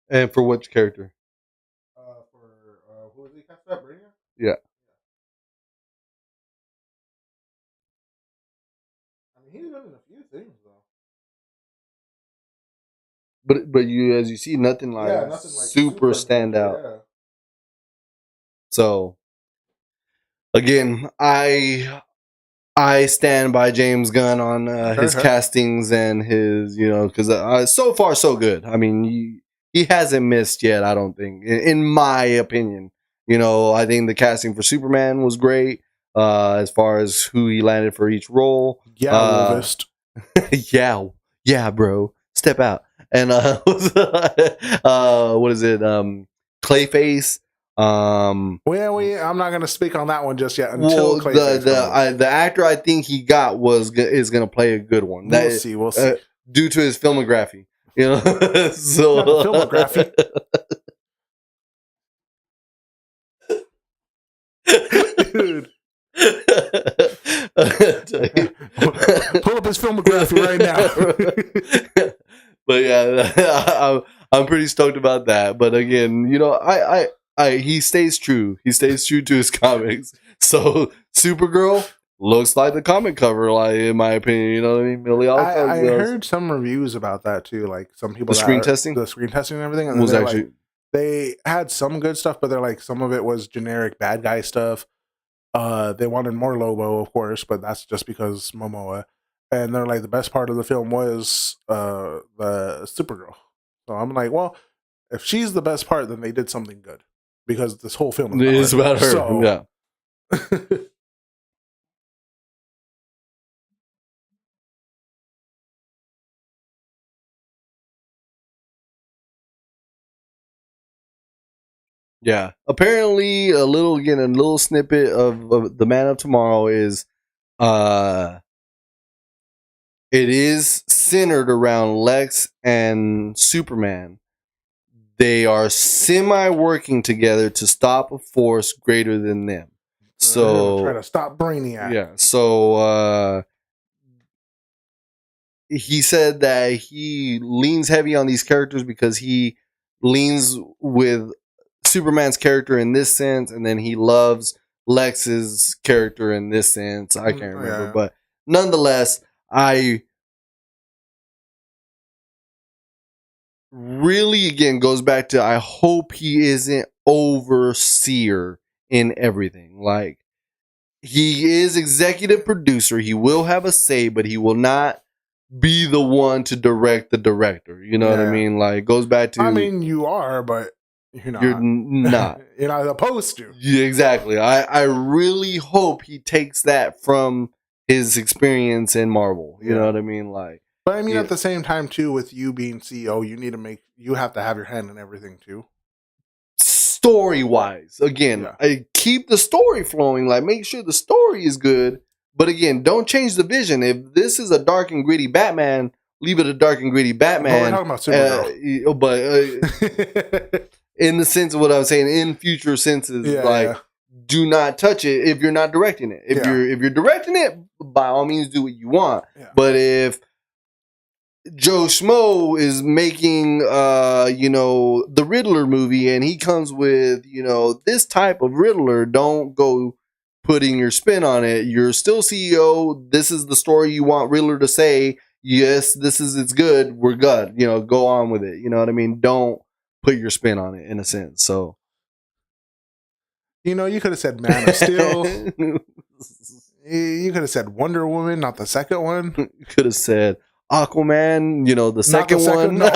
And for which character? Who was he cast that? Brainiac? Yeah. I mean, he's been in a few things though. But you, as you see, nothing like super standout. Yeah. So again, I stand by James Gunn on his castings and his, you know, because so far so good. I mean, he hasn't missed yet. I don't think, in my opinion. You know, I think the casting for Superman was great. As far as who he landed for each role. Yeah, yeah, bro, step out. and what is it? Clayface. I'm not going to speak on that one just yet until Clayface the actor I think he got is going to play a good one. We'll see. Due to his filmography, you know. So filmography. Dude. Pull up his filmography right now. But yeah, I'm pretty stoked about that. But again, you know, he stays true. He stays true to his comics. So Supergirl looks like the comic cover, like in my opinion. You know what I mean? I heard some reviews about that too. Like some people the screen testing and everything, and was actually like, they had some good stuff, but they're like some of it was generic bad guy stuff. They wanted more Lobo, of course, but that's just because Momoa. And they're like the best part of the film was the Supergirl. So I'm like, well, if she's the best part, then they did something good because this whole film is about her. So, yeah. Yeah. Apparently, a little snippet of the Man of Tomorrow is, it is centered around Lex and Superman. They are semi-working together to stop a force greater than them. So try to stop Brainiac. Yeah. So he said that he leans heavy on these characters because he leans with Superman's character in this sense, and then he loves Lex's character in this sense. I can't remember, but nonetheless, I really, again, goes back to I hope he isn't overseer in everything. Like, he is executive producer. He will have a say, but he will not be the one to direct the director. You know what I mean? Like, it goes back to... I mean, you are, but you're not. You're not. You're not supposed to. Yeah, exactly. I really hope he takes that from his experience in Marvel. You know what I mean? Like, but I mean, at the same time, too, with you being CEO, you have to have your hand in everything, too. Story-wise, again, I keep the story flowing. Like, make sure the story is good. But again, don't change the vision. If this is a dark and gritty Batman, leave it a dark and gritty Batman. We're talking about Supergirl. But in the sense of what I'm saying, in future senses, do not touch it if you're not directing it. If you're directing it, by all means, do what you want. Yeah. But if Joe Schmo is making, the Riddler movie, and he comes with, this type of Riddler, don't go putting your spin on it. You're still CEO. This is the story you want Riddler to say. Yes, it's good. We're good. Go on with it. You know what I mean? Don't put your spin on it, in a sense. So, you could have said Man of Steel. You could have said Wonder Woman, not the second one. You could have said Aquaman, the second one. No.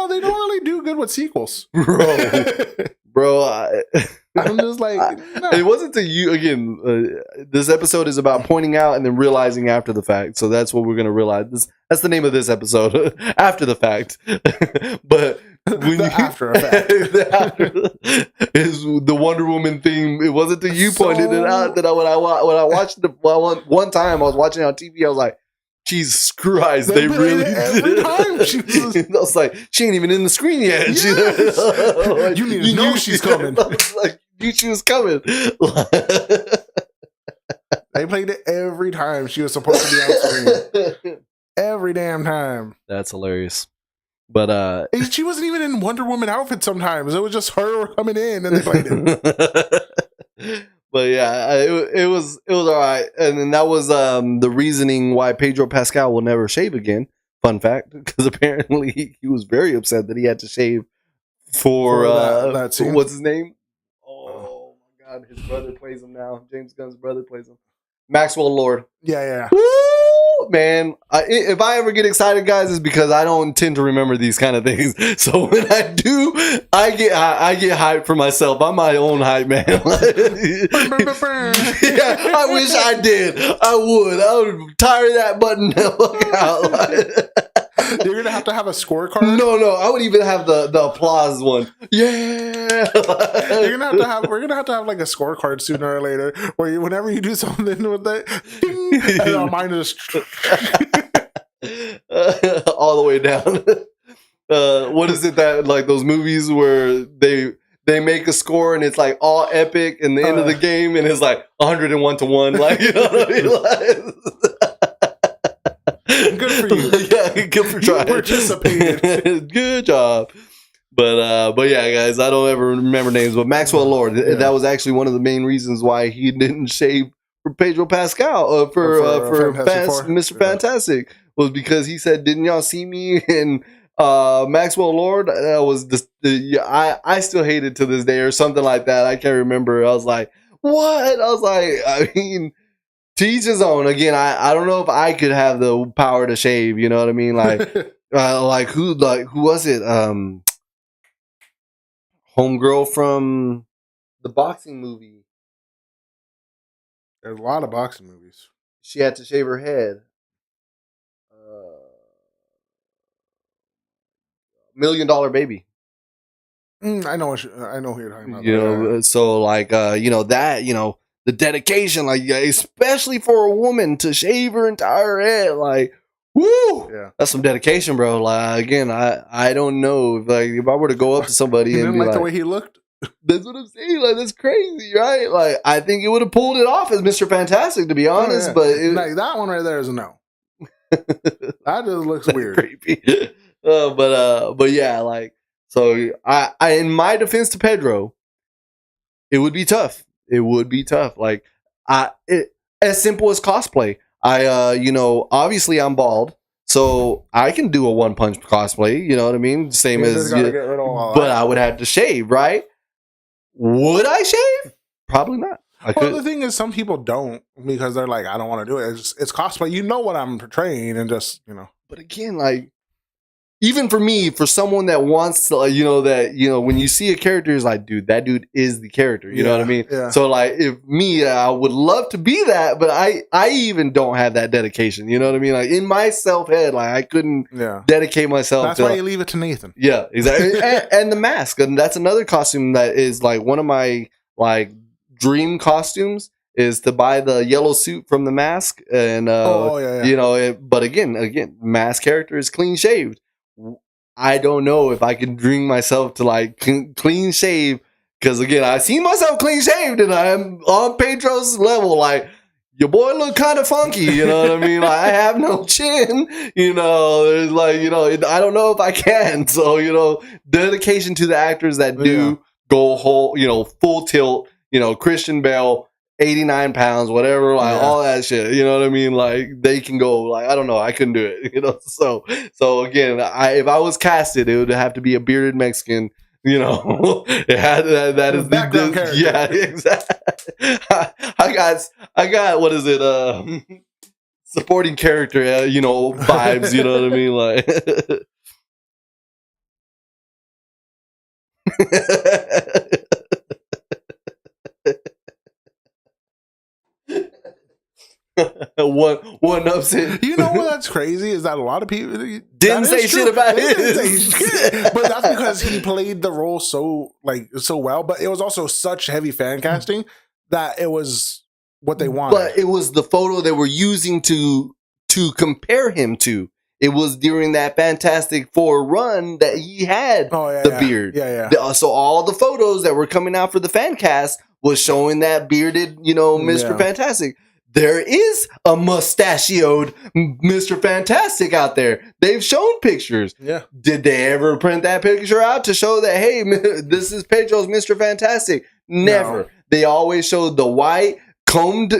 They don't really do good with sequels. Bro, I'm just like, no. It wasn't to you. Again, this episode is about pointing out and then realizing after the fact. So that's what we're going to realize. That's the name of this episode, After the Fact. But when after effect is the Wonder Woman theme. It wasn't that you pointed it out. That when I watched one time I was watching it on TV, I was like, Jesus Christ, they really did it. I was like, she ain't even in the screen yet. Yes. You need to know she's coming. I was like, you knew she was coming. They played it every time she was supposed to be on screen. Every damn time. That's hilarious. But she wasn't even in Wonder Woman outfit sometimes. It was just her coming in and they played it. But yeah, it was all right. And then that was the reasoning why Pedro Pascal will never shave again. Fun fact, because apparently he was very upset that he had to shave for that scene. What's his name? Oh my God, his brother plays him now. James Gunn's brother plays him. Maxwell Lord. Yeah. Woo, man. If I ever get excited, guys, it's because I don't tend to remember these kind of things. So when I do, I get hyped for myself. I'm my own hype man. Yeah, I wish I did. I would tire that button the fuck out. You're gonna have to have a scorecard. No, I would even have the applause one. Yeah. We're gonna have to have like a scorecard sooner or later, where whenever you do something with that, ding, and mine is all the way down. What is it that like those movies where they make a score and it's like all epic and the end of the game and it's like 101 to 1, like, you know what I mean? Good for you. Yeah, good for trying. You participated. Good job. But yeah, guys, I don't ever remember names, but Maxwell Lord, that was actually one of the main reasons why he didn't shave for Pedro Pascal for Mr. Fantastic, was because he said, "Didn't y'all see me?" And Maxwell Lord, that was I still hate it to this day or something like that. I can't remember. I was like, what? I was like, I mean, to each his own. Again, I don't know if I could have the power to shave. You know what I mean? Like, who was it? Homegirl from the boxing movie. There's a lot of boxing movies. She had to shave her head. $1 Million Baby. I know who you're talking about. You know, so like the dedication, like especially for a woman to shave her entire head, like, woo, yeah, that's some dedication, bro. Like, again, I don't know if I were to go up to somebody and didn't be like the way he looked. That's what I'm saying. Like, that's crazy, right? Like, I think it would have pulled it off as Mr. Fantastic, to be honest. But like that one right there is a no. That just looks weird. Creepy. But yeah, like, so I in my defense to Pedro, it would be tough. It would be tough. Like, as simple as cosplay. Obviously I'm bald, so I can do a one punch cosplay. You know what I mean? Same as, but I would have to shave, right? Would I shave? Probably not. The thing is, some people don't because they're like, I don't want to do it. It's cosplay. You know what I'm portraying, and just But again, like, even for me, for someone that wants to, when you see a character, is like, dude, that dude is the character. You know what I mean? Yeah. So, like, if me, I would love to be that, but I even don't have that dedication. You know what I mean? Like, in my self head, like, I couldn't dedicate myself. That's why you leave it to Nathan. Yeah, exactly. and the mask, and that's another costume that is like one of my like dream costumes, is to buy the yellow suit from the mask, and but again, mask character is clean shaved. I don't know if I can bring myself to like clean shave, because again, I see myself clean shaved and I'm on Pedro's level. Like, your boy look kind of funky, you know what I mean? Like, I have no chin, there's like, I don't know if I can. So, dedication to the actors that do go whole, full tilt, Christian Bale, 89 pounds, whatever, like all that shit, you know what I mean? Like, they can go, like, I don't know, I couldn't do it, So again, if I was casted, it would have to be a bearded Mexican, it had that is background character. Yeah, exactly. I got what is it? Supporting character, vibes, you know what I mean? one upset. You know what? That's crazy. Is that a lot of people didn't say shit about it. But that's because he played the role so well. But it was also such heavy fan casting that it was what they wanted. But it was the photo they were using to compare him to. It was during that Fantastic Four run that he had the beard. Yeah. So all the photos that were coming out for the fan cast was showing that bearded, Mr. Fantastic. There is a mustachioed Mr. Fantastic out there. They've shown pictures. Yeah. Did they ever print that picture out to show that, hey, this is Pedro's Mr. Fantastic? Never. No. They always showed the white, combed,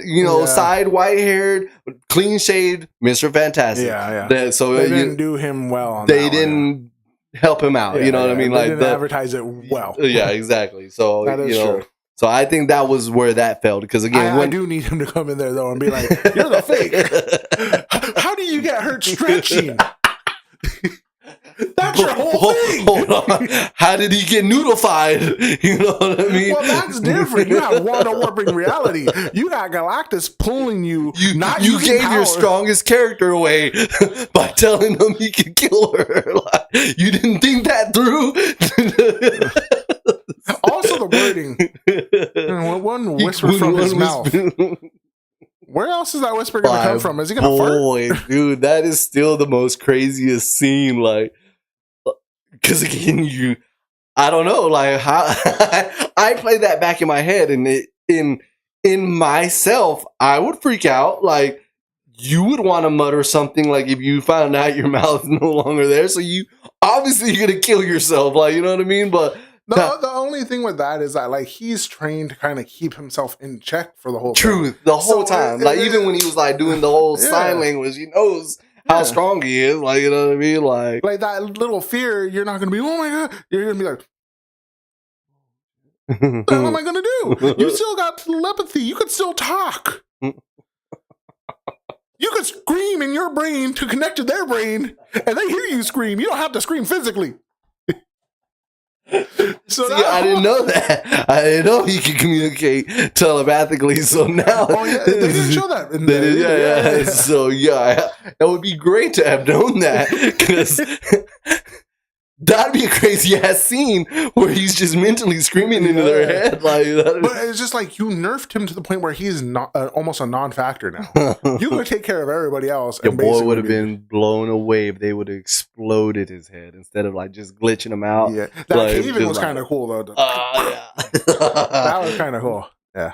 side white-haired, clean-shaved Mr. Fantastic. Yeah. So they didn't do him well on They didn't help him out. You know what I mean? They didn't advertise it well. Yeah, exactly. So, that is true. So I think that was where that failed, because again, I do need him to come in there though and be like, "You're the fake. How do you get hurt stretching? That's That's your whole thing. Hold on. How did he get noodlified? You know what I mean? Well, that's different. You have Wanda warping reality. You got Galactus pulling you. You gave your strongest character away by telling him he could kill her. Like, you didn't think that through. Also, the wording. One whisper from his mouth. Where else is that whisper going to come from? Is he going to fart? Boy, dude, that is still the most craziest scene. Like, because again, I don't know, like how I play that back in my head, and in myself, I would freak out. Like, you would want to mutter something like if you found out your mouth is no longer there. So you obviously you're gonna kill yourself. Like, you know what I mean? But the only thing with that is that, like, he's trained to kind of keep himself in check for the whole thing. The whole time. Like, even when he was like doing the whole sign language, he knows how strong he is. Like, you know what I mean? Like that little fear, you're not gonna be, oh my god, you're gonna be like, what am I gonna do? You still got telepathy. You could still talk. You could scream in your brain to connect to their brain, and they hear you scream. You don't have to scream physically. So see, I didn't know that. I didn't know he could communicate telepathically. So now, they didn't show that. Yeah. So yeah, that would be great to have known that, because that'd be a crazy ass scene where he's just mentally screaming into their head. Like, but it's just like you nerfed him to the point where he's not almost a non-factor now. You could take care of everybody else. Your boy would have been blown away if they would have exploded his head instead of like just glitching him out. Yeah, that like, caving was kind of cool though. Yeah, that was kind of cool. Yeah.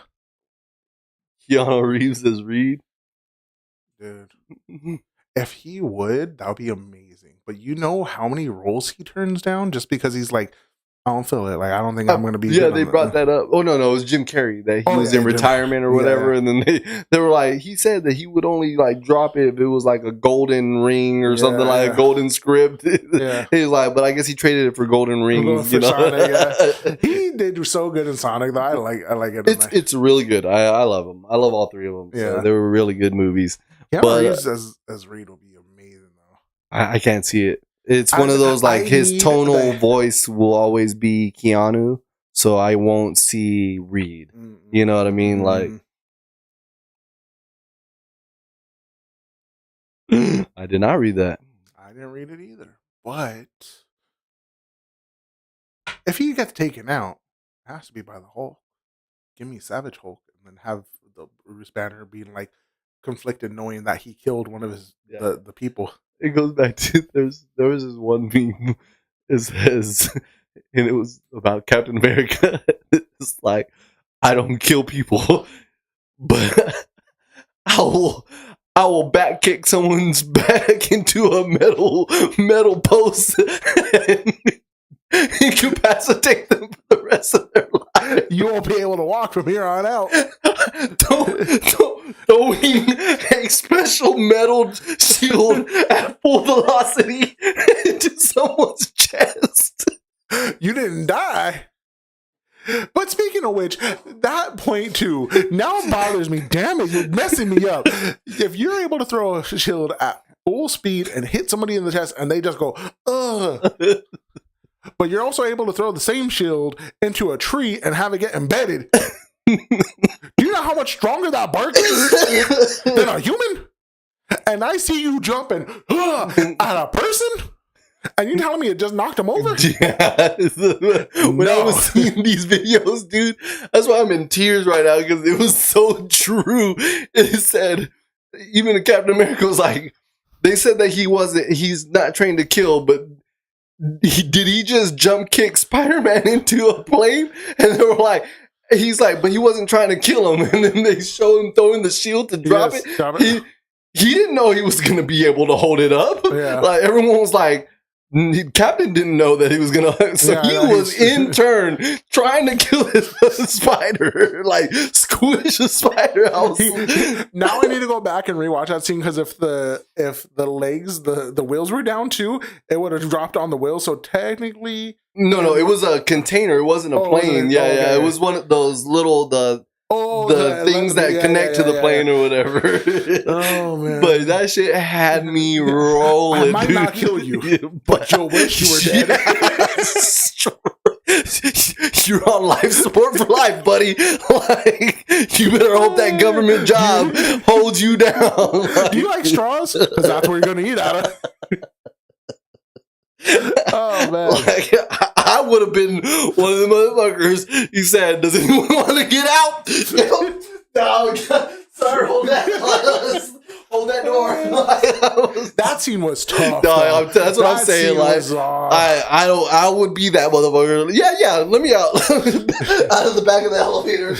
Keanu Reeves as Reed, dude. If he would, that would be amazing. But you know how many roles he turns down just because he's like, I don't feel it. Like, I don't think I'm going to be. Yeah, they brought that up. Oh, no, it was Jim Carrey that he was in retirement or whatever. Yeah. And then they were like, he said that he would only like drop it if it was like a golden ring or something, like a golden script. Yeah. He was like, but I guess he traded it for golden rings. You know? Sonic, He did so good in Sonic though. I like it. It's really good. I love them. I love all three of them. So they were really good movies. Yeah, but as Reed will be amazing though. I can't see it. It's one of those like his tonal voice will always be Keanu, so I won't see Reed. You know what I mean? Like, I did not read that. I didn't read it either. But if he gets taken out, it has to be by the Hulk. Give me Savage Hulk, and then have the Bruce Banner being like conflicted, knowing that he killed one of his the people. It goes back to there was this one meme. It says, and it was about Captain America. It's like, I don't kill people, but I will back kick someone's back into a metal post and incapacitate them for the rest of their life. You won't be able to walk from here on out. Throwing a special metal shield at full velocity into someone's chest. You didn't die. But speaking of which, that point too now bothers me. Damn it, you're messing me up. If you're able to throw a shield at full speed and hit somebody in the chest and they just go, ugh. But you're also able to throw the same shield into a tree and have it get embedded. Do you know how much stronger that bark is than a human? And I see you jumping at a person, and you telling me it just knocked him over? Yeah. When I was seeing these videos, dude, that's why I'm in tears right now, because it was so true. It said, even Captain America was like, they said that he's not trained to kill, but did he just jump kick Spider-Man into a plane? And they were like, he's like, but he wasn't trying to kill him. And then they show him throwing the shield to drop it. He didn't know he was going to be able to hold it up. Yeah. Like, everyone was like, Captain didn't know that he was going to. So he was in turn trying to kill his spider, like squish a spider. Now I need to go back and rewatch that scene, because if the legs, the wheels were down too, it would have dropped on the wheel. So technically, no, it was a container. It wasn't a plane. It was one of those little the things that connect to the plane or whatever. Oh man! But that shit had me rolling. I might not kill you, but you'll wish you were dead. You're on life support for life, buddy. Like, you better hope that government job holds you down. Like, do you like straws? Because that's what you're gonna eat out of. Oh man! Like, I would have been one of the motherfuckers. He said, "Does anyone want to get out?" No, sir, hold that. Hold that door. That scene was tough. No, that's what I'm saying. Like, I would be that motherfucker. Yeah, let me out. Out of the back of the elevator.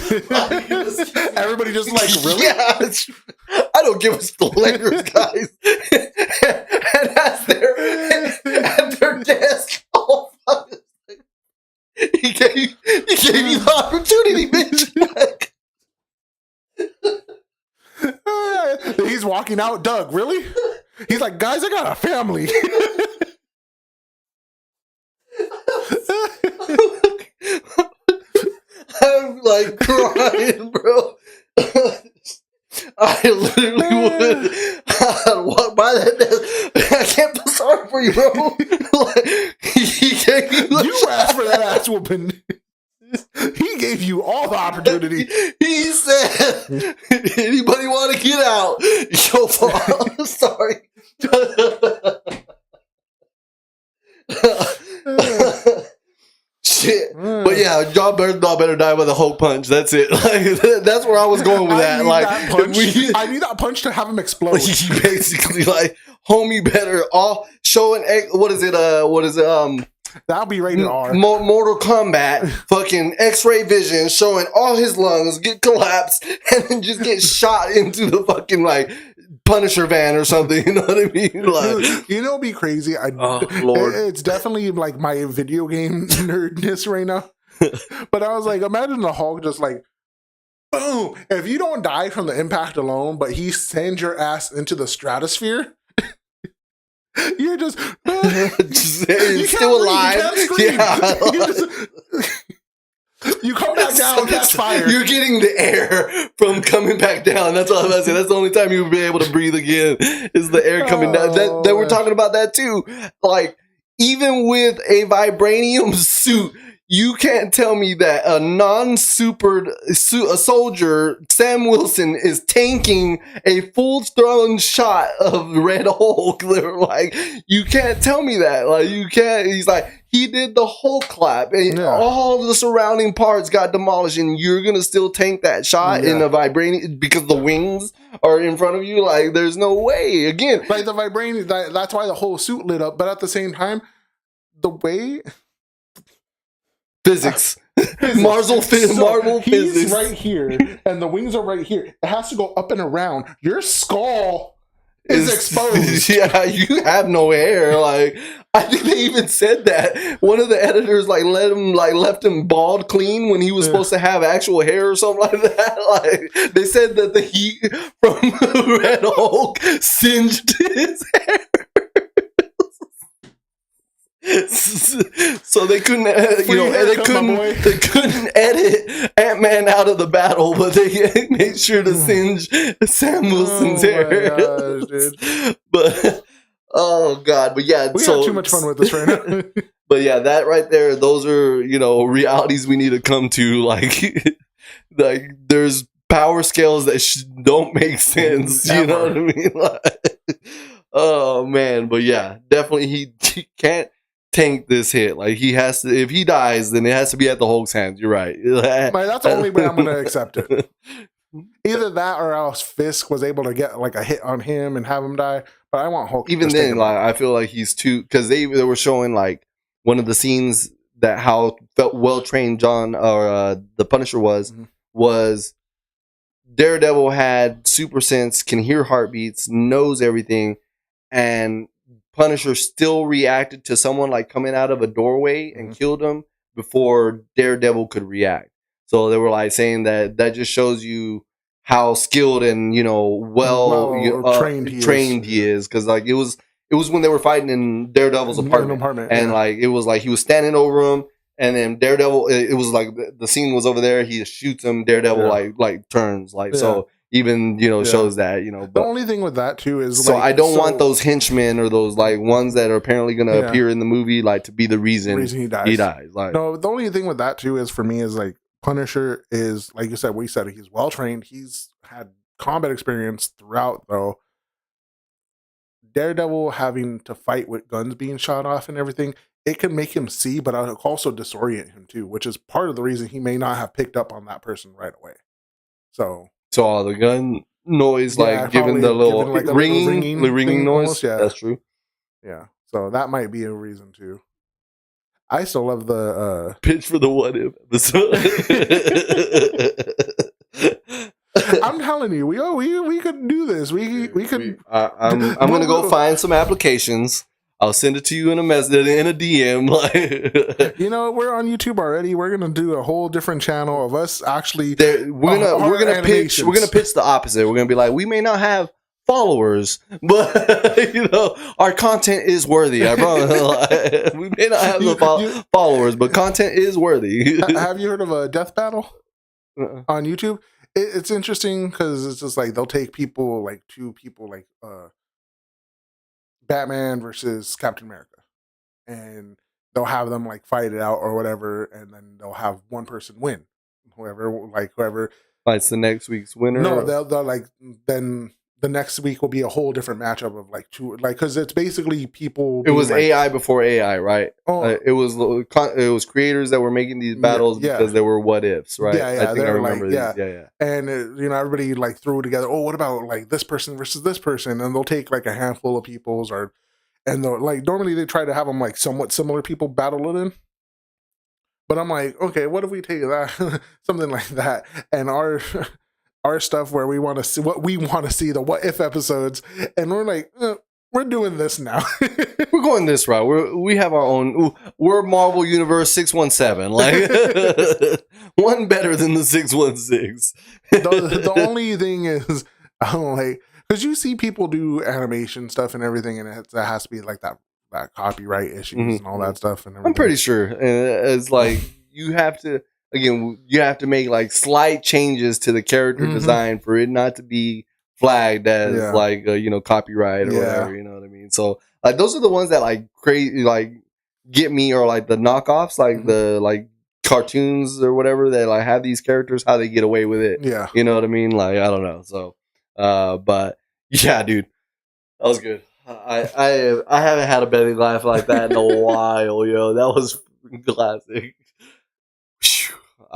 Everybody just like, really? Yeah, I don't give a stilettos, guys. And at their desk, oh fuck. He gave you the opportunity, bitch. He's walking out. Doug, really? He's like, guys, I got a family. I'm like crying, bro. I literally would walk by that desk. I can't feel sorry for you, bro. Like, you asked for that ass whooping. He gave you all the opportunity. He said, "Anybody want to get out?" Yo, I'm sorry. Shit. But yeah, y'all better die with a Hulk punch. That's it. Like, that's where I was going with that. Like, I need that punch to have him explode. Basically, like, homie better all showing. What is it? That'll be rated R. Mortal Kombat, fucking X-ray vision, showing all his lungs get collapsed and then just get shot into the fucking like Punisher van or something. You know what I mean? Like, you know, it'd be crazy. Lord, it's definitely like my video game nerdness right now. But I was like, imagine the Hulk just like, boom! If you don't die from the impact alone, but he sends your ass into the stratosphere. You're just you still alive. Yeah. You come back down, catch fire. You're getting the air from coming back down. That's all I'm about to say. That's the only time you'll be able to breathe again is the air coming down. That we're talking about that too. Like, even with a vibranium suit, you can't tell me that a non-supered a soldier, Sam Wilson, is tanking a full-thrown shot of Red Hulk. They're like, you can't tell me that. Like, you can't. He's like, he did the Hulk clap, and all the surrounding parts got demolished, and you're gonna still tank that shot in a vibranium because the wings are in front of you. Like, there's no way. Again, like the vibranium. That's why the whole suit lit up. But at the same time, the way. Physics. Marvel He's physics. Right here, and the wings are right here. It has to go up and around. Your skull is exposed. Yeah, you have no hair. Like, I think they even said that one of the editors left him bald clean when he was supposed to have actual hair or something like that. Like, they said that the heat from Red Hulk singed his hair. So they couldn't, they couldn't edit Ant-Man out of the battle, but they made sure to singe Sam Wilson's hair. Gosh, dude. But oh god, but yeah, we have too much fun with this right now. But yeah, that right there, those are realities we need to come to. Like there's power scales that don't make sense. You know what I mean? Like, oh man, but yeah, definitely he can't tank this hit. Like, he has to. If he dies, then it has to be at the Hulk's hands. You're right. That's the only way I'm going to accept it. Either that, or else Fisk was able to get like a hit on him and have him die. But I want Hulk. Even then, like, I feel like he's too, because they were showing like one of the scenes that how well trained John or the Punisher was Daredevil had super sense, can hear heartbeats, knows everything, and Punisher still reacted to someone like coming out of a doorway and killed him before Daredevil could react. So they were like saying that just shows you how skilled and trained he is. Because like it was when they were fighting in Daredevil's apartment, and like it was like he was standing over him, and then Daredevil, it was like the scene was over there. He shoots him. Daredevil like turns so even shows that The But only thing with that too is so I don't want those henchmen or those like ones that are apparently going to appear in the movie like to be the reason he dies. Like, no, the only thing with that too is for me is like Punisher is like you said. He's well trained. He's had combat experience throughout though. Daredevil having to fight with guns being shot off and everything, it can make him see, but it'll also disorient him too, which is part of the reason he may not have picked up on that person right away. So all the gun noise, like giving the little ringing noise. Almost, yeah. That's true. Yeah. So that might be a reason too. I still love the pitch for the what if episode. I'm telling you, we could do this. We could. I'm gonna go find some applications. I'll send it to you in a message in a DM. Like, we're on YouTube already. We're gonna do a whole different channel of us actually. We're gonna pitch the opposite. We're gonna be like, we may not have followers, but our content is worthy. I promise. We may not have the followers, but content is worthy. Have you heard of a death battle on YouTube? It's interesting because it's just like they'll take people like two people like Batman versus Captain America, and they'll have them like fight it out or whatever, and then they'll have one person win. Whoever fights the next week's winner. No, they'll like then the next week will be a whole different matchup of like two, like because it's basically people. It was like, AI before AI, right? Oh, it was creators that were making these battles because they were what ifs, right? Yeah, I think I remember these. Yeah. And everybody like threw together. Oh, what about like this person versus this person? And they'll take like a handful of people's and they'll like normally they try to have them like somewhat similar people battle it in. But I'm like, okay, what if we take that something like that and our stuff where we want to see what we want to see, the what if episodes, and we're like, we're doing this now. We're going this route. We have our own. We're Marvel Universe 617, like one better than the 616. The only thing is, I'm like, because you see people do animation stuff and everything, and it has to be like that copyright issues and all that stuff. And everything. I'm pretty sure it's like you have to. Again, you have to make like slight changes to the character design for it not to be flagged as like copyright or whatever. You know what I mean? So like those are the ones that like crazy like get me, or like the knockoffs, like the like cartoons or whatever that like have these characters, how they get away with it. Yeah, you know what I mean? Like I don't know. So, but yeah, dude, that was good. I haven't had a belly laugh like that in a while, yo. That was classic.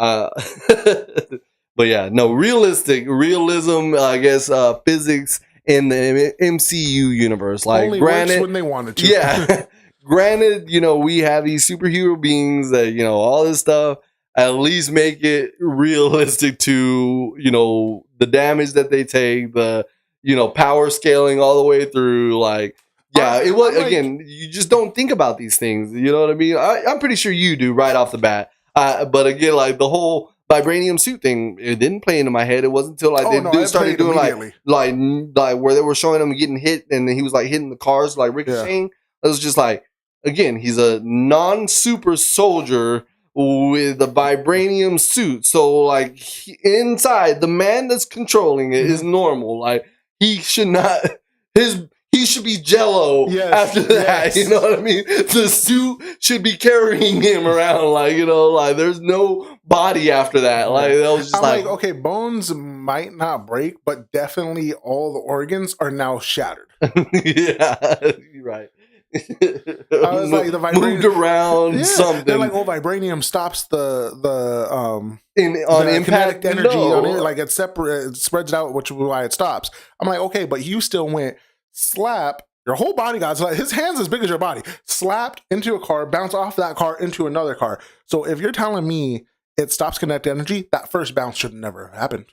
But yeah, no, realism, I guess, physics in the MCU universe. Like, only granted, works when they wanted to. Yeah, granted, we have these superhero beings that all this stuff. At least make it realistic to the damage that they take, the power scaling all the way through. Like, yeah, it was again. You just don't think about these things. You know what I mean? I'm pretty sure you do right off the bat. But again, like the whole vibranium suit thing, it didn't play into my head. It wasn't until like they started doing like where they were showing him getting hit, and he was like hitting the cars like ricocheting. It was just like, again, he's a non-super soldier with a vibranium suit. So like inside, the man that's controlling it is normal. Like he should not he should be Jello after that. You know what I mean? The suit should be carrying him around, like like there's no body after that. Like that was just I'm like, okay, bones might not break, but definitely all the organs are now shattered. Yeah, you're right. I was like, the vibranium moved around something. They're like, vibranium stops the impact energy on it. Like it spreads it out, which is why it stops. I'm like, okay, but you still went. Slap your whole body, guys. Like his hands as big as your body. Slapped into a car, bounce off that car into another car. So if you're telling me it stops kinetic energy, that first bounce should never have happened.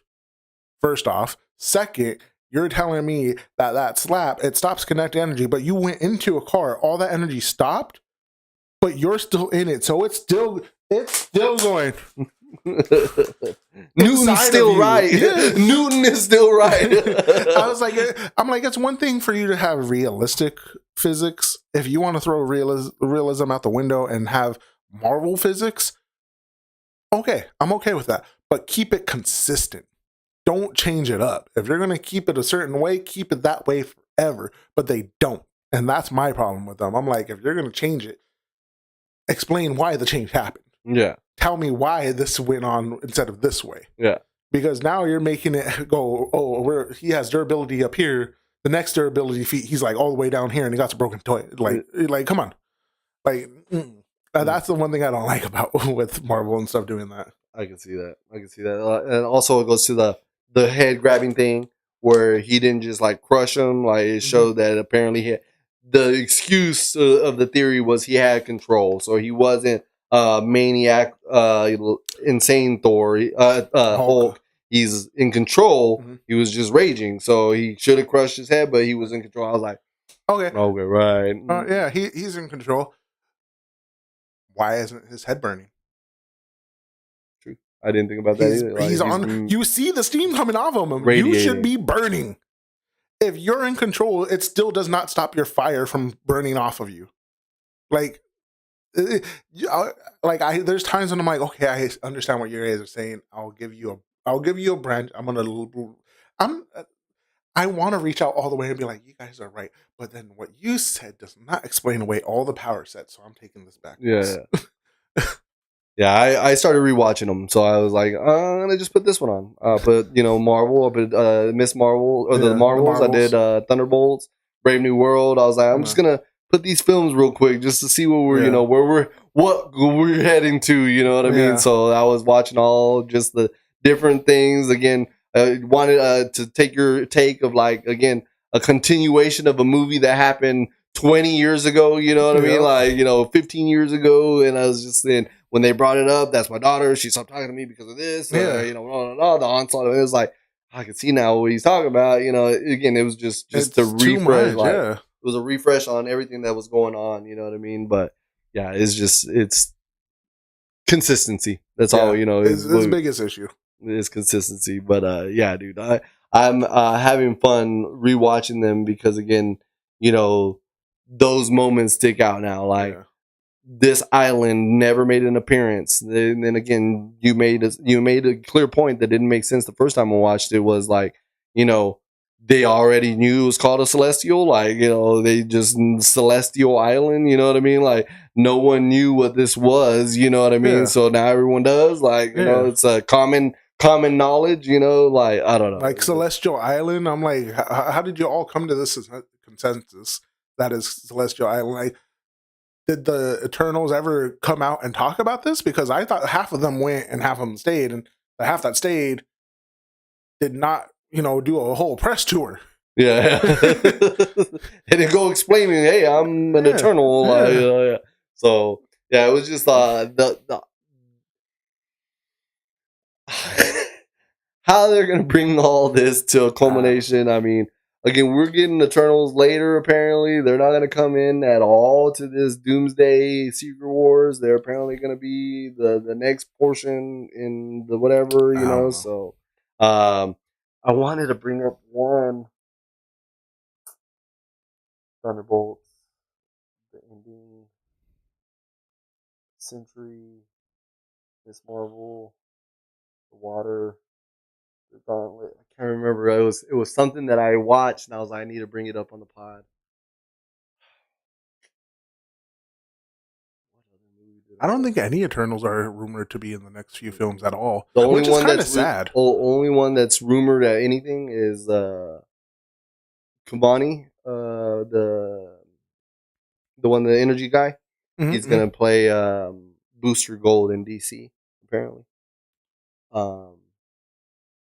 First off, second, you're telling me that slap it stops kinetic energy, but you went into a car, all that energy stopped, but you're still in it, so it's still going. Newton's still right. Newton is still right. I'm like, it's one thing for you to have realistic physics. If you want to throw realism out the window and have Marvel physics, okay, I'm okay with that. But keep it consistent. Don't change it up. If you're gonna keep it a certain way, keep it that way forever. But they don't. And that's my problem with them. I'm like, if you're gonna change it, explain why the change happened. Yeah. Tell me why this went on instead of this way. Yeah. Because now you're making it go, oh, he has durability up here. The next durability feat, he's like all the way down here, and he got a broken toy. Like, come on, like that's the one thing I don't like about with Marvel and stuff doing that. I can see that. And also it goes to the head grabbing thing where he didn't just like crush him. Like it showed that apparently the excuse of the theory was he had control, so he wasn't maniac, insane Thor, Hulk. He's in control. He was just raging, so he should have crushed his head, but he was in control. I was like, okay, right, yeah, he's in control. Why isn't his head burning? True, I didn't think about that either. Like, he's on. You see the steam coming off of him. Radiating. You should be burning. If you're in control, it still does not stop your fire from burning off of you. Like, there's times when I'm like, okay, I understand what you guys are saying. I'll give you a branch. I want to reach out all the way and be like, you guys are right. But then what you said does not explain away all the power sets. So I'm taking this back. Yeah. Yeah, I started rewatching them, so I was like, I'm gonna just put this one on. But Marvel, but Miss Marvel or the Marvels. I did Thunderbolts, Brave New World. I was like, I'm just gonna put these films real quick just to see what what we're heading to. You know what I mean? So I was watching all just the different things again. Wanted to take your take of like again a continuation of a movie that happened 20 years ago. You know what I mean? Like 15 years ago, and I was just saying. When they brought it up, that's my daughter. She stopped talking to me because of this. The onslaught. It was like I can see now what he's talking about. Again, it was just to refresh. It was a refresh on everything that was going on. You know what I mean? But yeah, it's consistency. That's all. It's the biggest issue. Is consistency. But yeah, dude, I'm having fun rewatching them because again, those moments stick out now. Like. This island never made an appearance. And then again, you made a clear point that didn't make sense the first time I watched it. Was like, they already knew it was called a celestial. Like, they just celestial island. You know what I mean? Like, no one knew what this was. You know what I mean? Yeah. So now everyone does. Like, it's a common knowledge. Like I don't know. Like celestial island. I'm like, how did you all come to this consensus that is celestial island? Like. Did the Eternals ever come out and talk about this? Because I thought half of them went and half of them stayed, and the half that stayed did not, do a whole press tour. Yeah, and then go explaining, "Hey, I'm an Eternal." Yeah. So yeah, it was just the how they're gonna bring all this to a culmination. I mean. Again, we're getting Eternals later, apparently. They're not going to come in at all to this Doomsday Secret Wars. They're apparently going to be the next portion in the whatever, So, I wanted to bring up one Thunderbolts, the ending, Sentry, Miss Marvel, the Water, the Gauntlet. I can't remember. It was something that I watched, and I was like, I need to bring it up on the pod. I don't think any Eternals are rumored to be in the next few films at all. The only which is kind of sad. Only one that's rumored at anything is Kubani, the one, the energy guy. Mm-hmm, he's gonna play Booster Gold in DC, apparently.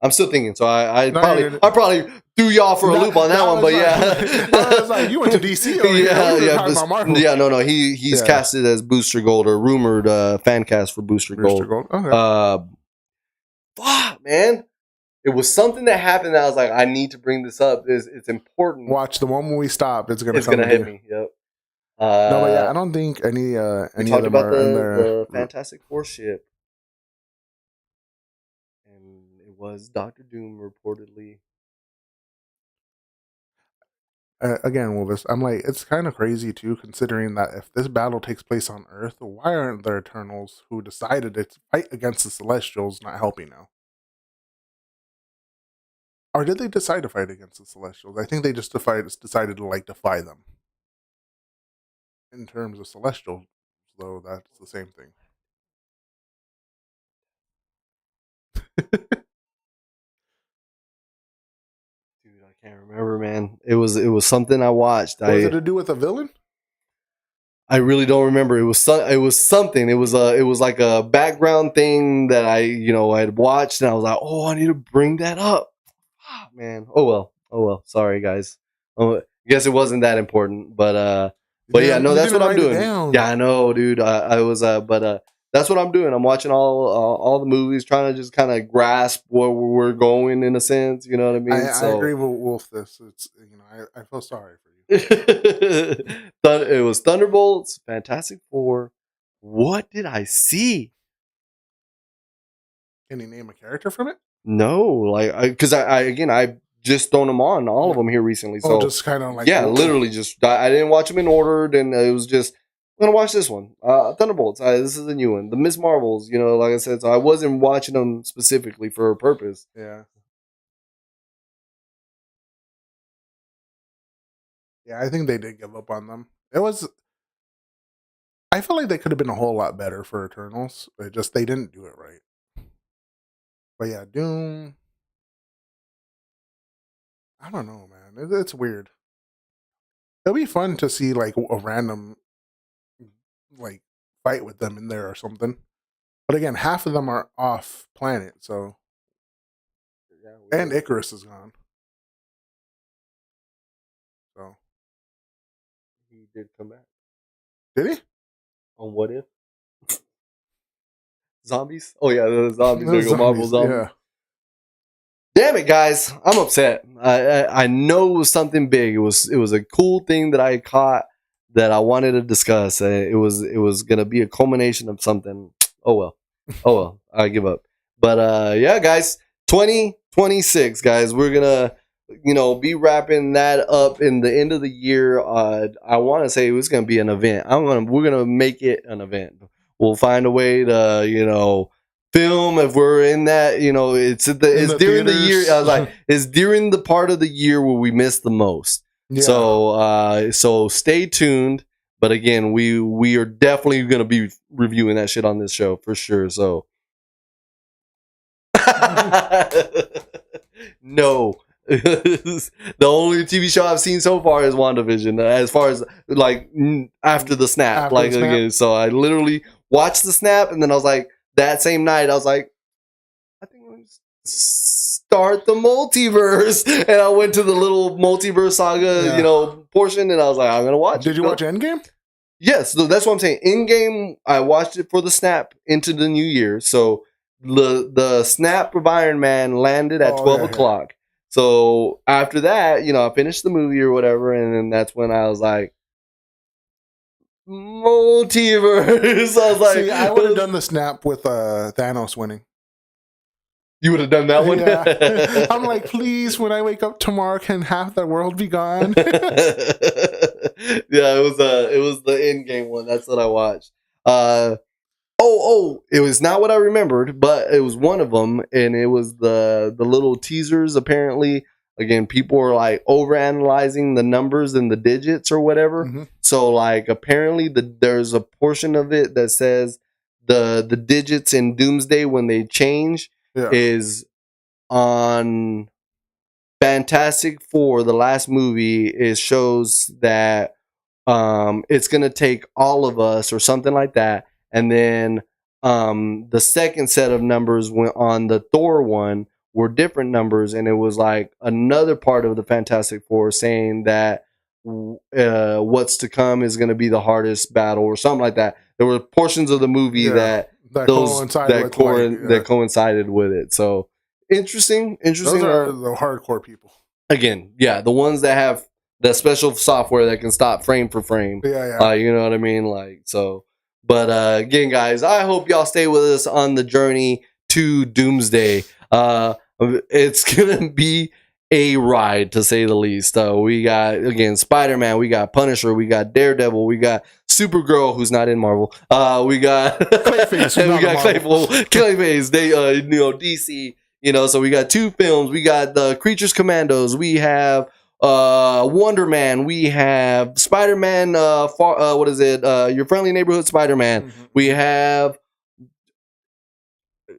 I'm still thinking, so I probably threw y'all for a loop on that one, but I was like, you went to DC. No, he's casted as Booster Gold or rumored fan cast for Booster Gold. Okay. Fuck, man, it was something that happened that I was like, I need to bring this up. It's important. Watch the one when we stop. It's gonna hit me. Yep. No, but yeah, I don't think any of them about are in there. The Fantastic Four ship. Was Dr. Doom reportedly? Again, Wilvis, I'm like, it's kind of crazy too, considering that if this battle takes place on Earth, why aren't the Eternals who decided to fight against the Celestials not helping now? Or did they decide to fight against the Celestials? I think they just decided to like defy them. In terms of Celestials, though, that's the same thing. Dude, I can't remember, man. It was something I watched. Was it to do with a villain? I really don't remember. It was something. It was like a background thing that I had watched, and I was like, oh, I need to bring that up. Oh, man. Oh well. Sorry, guys. I guess it wasn't that important, but yeah, no, that's what I'm doing. Yeah, I know, dude. I was but that's what I'm doing. I'm watching all the movies, trying to just kind of grasp where we're going in a sense. You know what I mean? I agree with Wolf. It's I feel sorry for you. It was Thunderbolts, Fantastic Four. What did I see? Can you name a character from it? No, like because I just thrown them on all of them here recently. So just kind of like literally just I didn't watch them in order, and it was just I'm gonna watch this one, Thunderbolts. This is a new one, the Miss Marvels. Like I said, so I wasn't watching them specifically for a purpose. Yeah. Yeah, I think they did give up on them. I feel like they could have been a whole lot better for Eternals. But they didn't do it right. But yeah, Doom. I don't know, man. It's weird. It'll be fun to see like a random like fight with them in there or something. But again, half of them are off planet, so and Icarus is gone. So he did come back. Did he? On What If? Zombies? Oh yeah, the zombies. There go Marvel zombies. Yeah. Damn it, guys! I'm upset. I know it was something big. It was a cool thing that I caught that I wanted to discuss. It was gonna be a culmination of something. Oh well. I give up. But yeah, guys, 2026, guys. We're gonna be wrapping that up in the end of the year. I want to say it was gonna be an event. We're gonna make it an event. We'll find a way to film if we're in that. It's during the year. I was like, it's during the part of the year where we miss the most. Yeah. So stay tuned. But again, we are definitely going to be reviewing that shit on this show for sure. So no. The only TV show I've seen so far is WandaVision. As far as like after the snap, again, so I literally watched the snap, and then I was like, that same night, I was like, I think I'm start the multiverse, and I went to the little multiverse saga, portion, and I was like, I'm gonna watch. Did you watch Endgame? Yes, so that's what I'm saying. Endgame, I watched it for the snap into the new year. So the snap of Iron Man landed at 12 o'clock. Yeah. So after that, I finished the movie or whatever, and then that's when I was like, multiverse. I was like, see, I would have done the snap with Thanos winning. You would have done that one? Yeah. I'm like, please, when I wake up tomorrow, can half the world be gone? Yeah, it was the Endgame one. That's what I watched. It was not what I remembered, but it was one of them, and it was the little teasers. Apparently, again, people are like overanalyzing the numbers and the digits or whatever. Mm-hmm. So, like, apparently, there's a portion of it that says the digits in Doomsday when they change is on Fantastic Four. The last movie, it shows that it's gonna take all of us or something like that, and then the second set of numbers went on the Thor one were different numbers, and it was like another part of the Fantastic Four saying that what's to come is going to be the hardest battle or something like that. There were portions of the movie that coincided with it. So interesting. Those are the hardcore people. Again, yeah, the ones that have the special software that can stop frame for frame. Yeah. You know what I mean? Like, so. But again, guys, I hope y'all stay with us on the journey to Doomsday. It's gonna be a ride, to say the least. We got, again, Spider-Man, we got Punisher, we got Daredevil, we got Supergirl, who's not in Marvel. We got Clayface, and we got Clayface. They, DC. So we got 2 films. We got the Creatures Commandos. We have Wonder Man. We have Spider-Man. What is it? Your Friendly Neighborhood Spider-Man. Mm-hmm. We have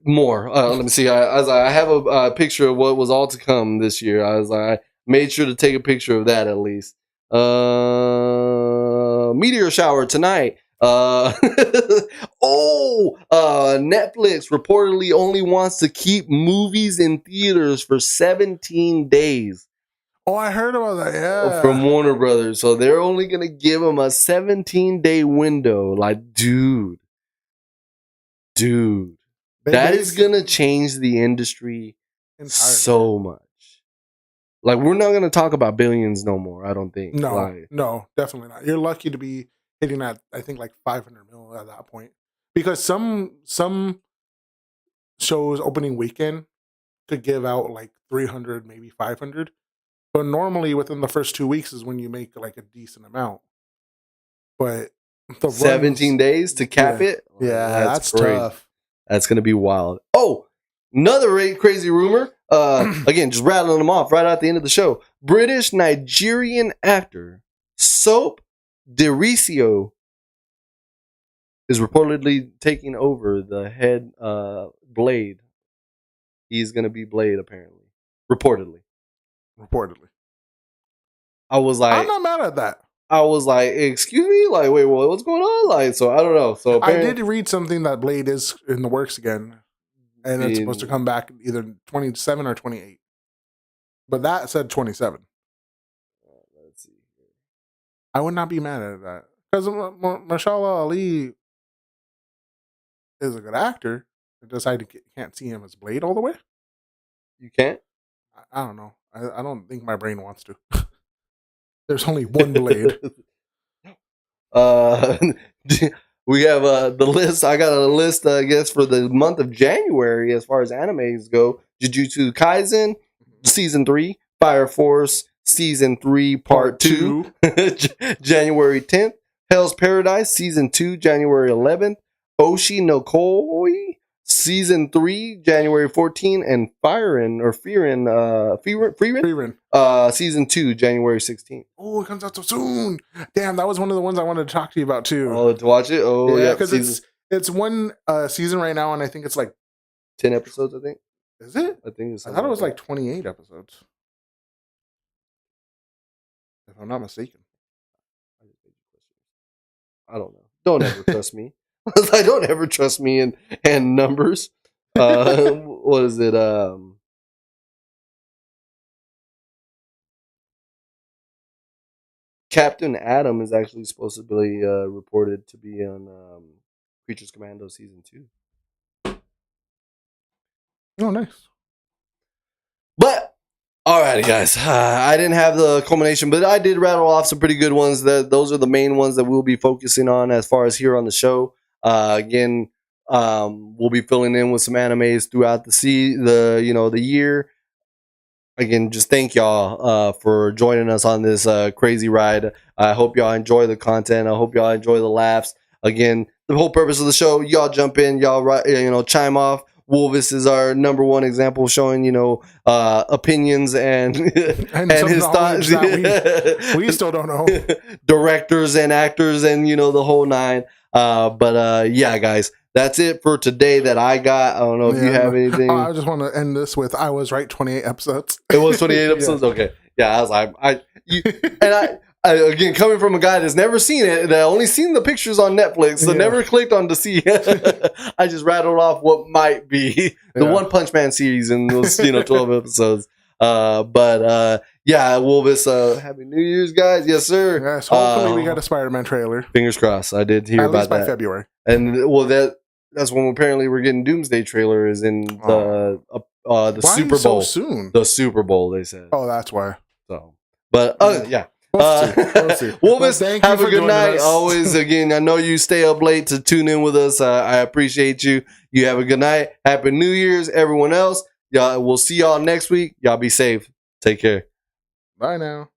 more. Let me see. I have a picture of what was all to come this year. I made sure to take a picture of that at least. Meteor shower tonight. Netflix reportedly only wants to keep movies in theaters for 17 days. Oh, I heard about that. Yeah, from Warner Brothers. So they're only gonna give them a 17-day window. Like, dude, that is gonna change the industry entirely. So much. Like, we're not gonna talk about billions no more. I don't think. No, definitely not. You're lucky to be hitting that. I think like 500 mil at that point, because some shows opening weekend could give out like 300, maybe 500. But normally within the first 2 weeks is when you make like a decent amount. But the 17 days to cap it? Yeah, that's tough. That's going to be wild. Oh, another crazy rumor. Again, just rattling them off right at the end of the show. British Nigerian actor Soap Dericio is reportedly taking over the head Blade. He's going to be Blade, apparently. Reportedly. I was like, I'm not mad at that. I was like, excuse me? Like, wait, what's going on? Like, so I don't know. So I did read something that Blade is in the works again. And it's supposed to come back either 27 or 28. But that said 27. Let's see. I would not be mad at that. Because Mashallah Ali is a good actor. I decided can't see him as Blade all the way. You can't? I don't know. I don't think my brain wants to. There's only one Blade. We have the list. I got a list, I guess, for the month of January as far as animes go. Jujutsu Kaisen, Season 3. Fire Force, Season 3, Part 2. January 10th. Hell's Paradise, Season 2, January 11th. Oshi no Koi, Season 3, January 14th. And Frieren, Season 2, January 16th. Oh, it comes out so soon. Damn, that was one of the ones I wanted to talk to you about too. Oh, to watch it? Oh, yeah. Because it's one season right now, and I think it's like 10 episodes, I think. Is it? I think it's. I thought it was like 28 episodes. If I'm not mistaken. I don't know. Don't ever trust me. I don't ever trust me in numbers. What is it? Captain Atom is actually supposed to be reported to be on Creatures Commando Season 2. Oh, nice. But alrighty, guys. I didn't have the culmination, but I did rattle off some pretty good ones. Those are the main ones that we'll be focusing on as far as here on the show. Again, we'll be filling in with some animes throughout the year. Again, just thank y'all for joining us on this crazy ride. I hope y'all enjoy the content. I hope y'all enjoy the laughs. Again, the whole purpose of the show, y'all jump in, y'all chime off. Wolvis is our number one example of showing, opinions and his thoughts. We still don't know. Directors and actors and, the whole nine. Yeah, guys, that's it for today that I got. I don't know if you have anything. I just want to end this with, I was right, 28 episodes. It was 28 episodes? Yeah. Okay. Yeah, I was like, I again, coming from a guy that's never seen it, that only seen the pictures on Netflix, so never clicked on to see. I just rattled off what might be the One Punch Man series in those 12 episodes. Yeah, Wolvis, happy New Year's, guys. Yes, sir. Yes, hopefully we got a Spider-Man trailer. Fingers crossed. I did hear about that. By February. And that's when apparently we're getting Doomsday trailer is in the Super Bowl. So soon? The Super Bowl, they said. Oh, that's why. So, but yeah. We'll see. Wolvis, have a good night. Always, again, I know you stay up late to tune in with us. I appreciate you. You have a good night. Happy New Year's, everyone else. Y'all, we'll see y'all next week. Y'all be safe. Take care. Bye now.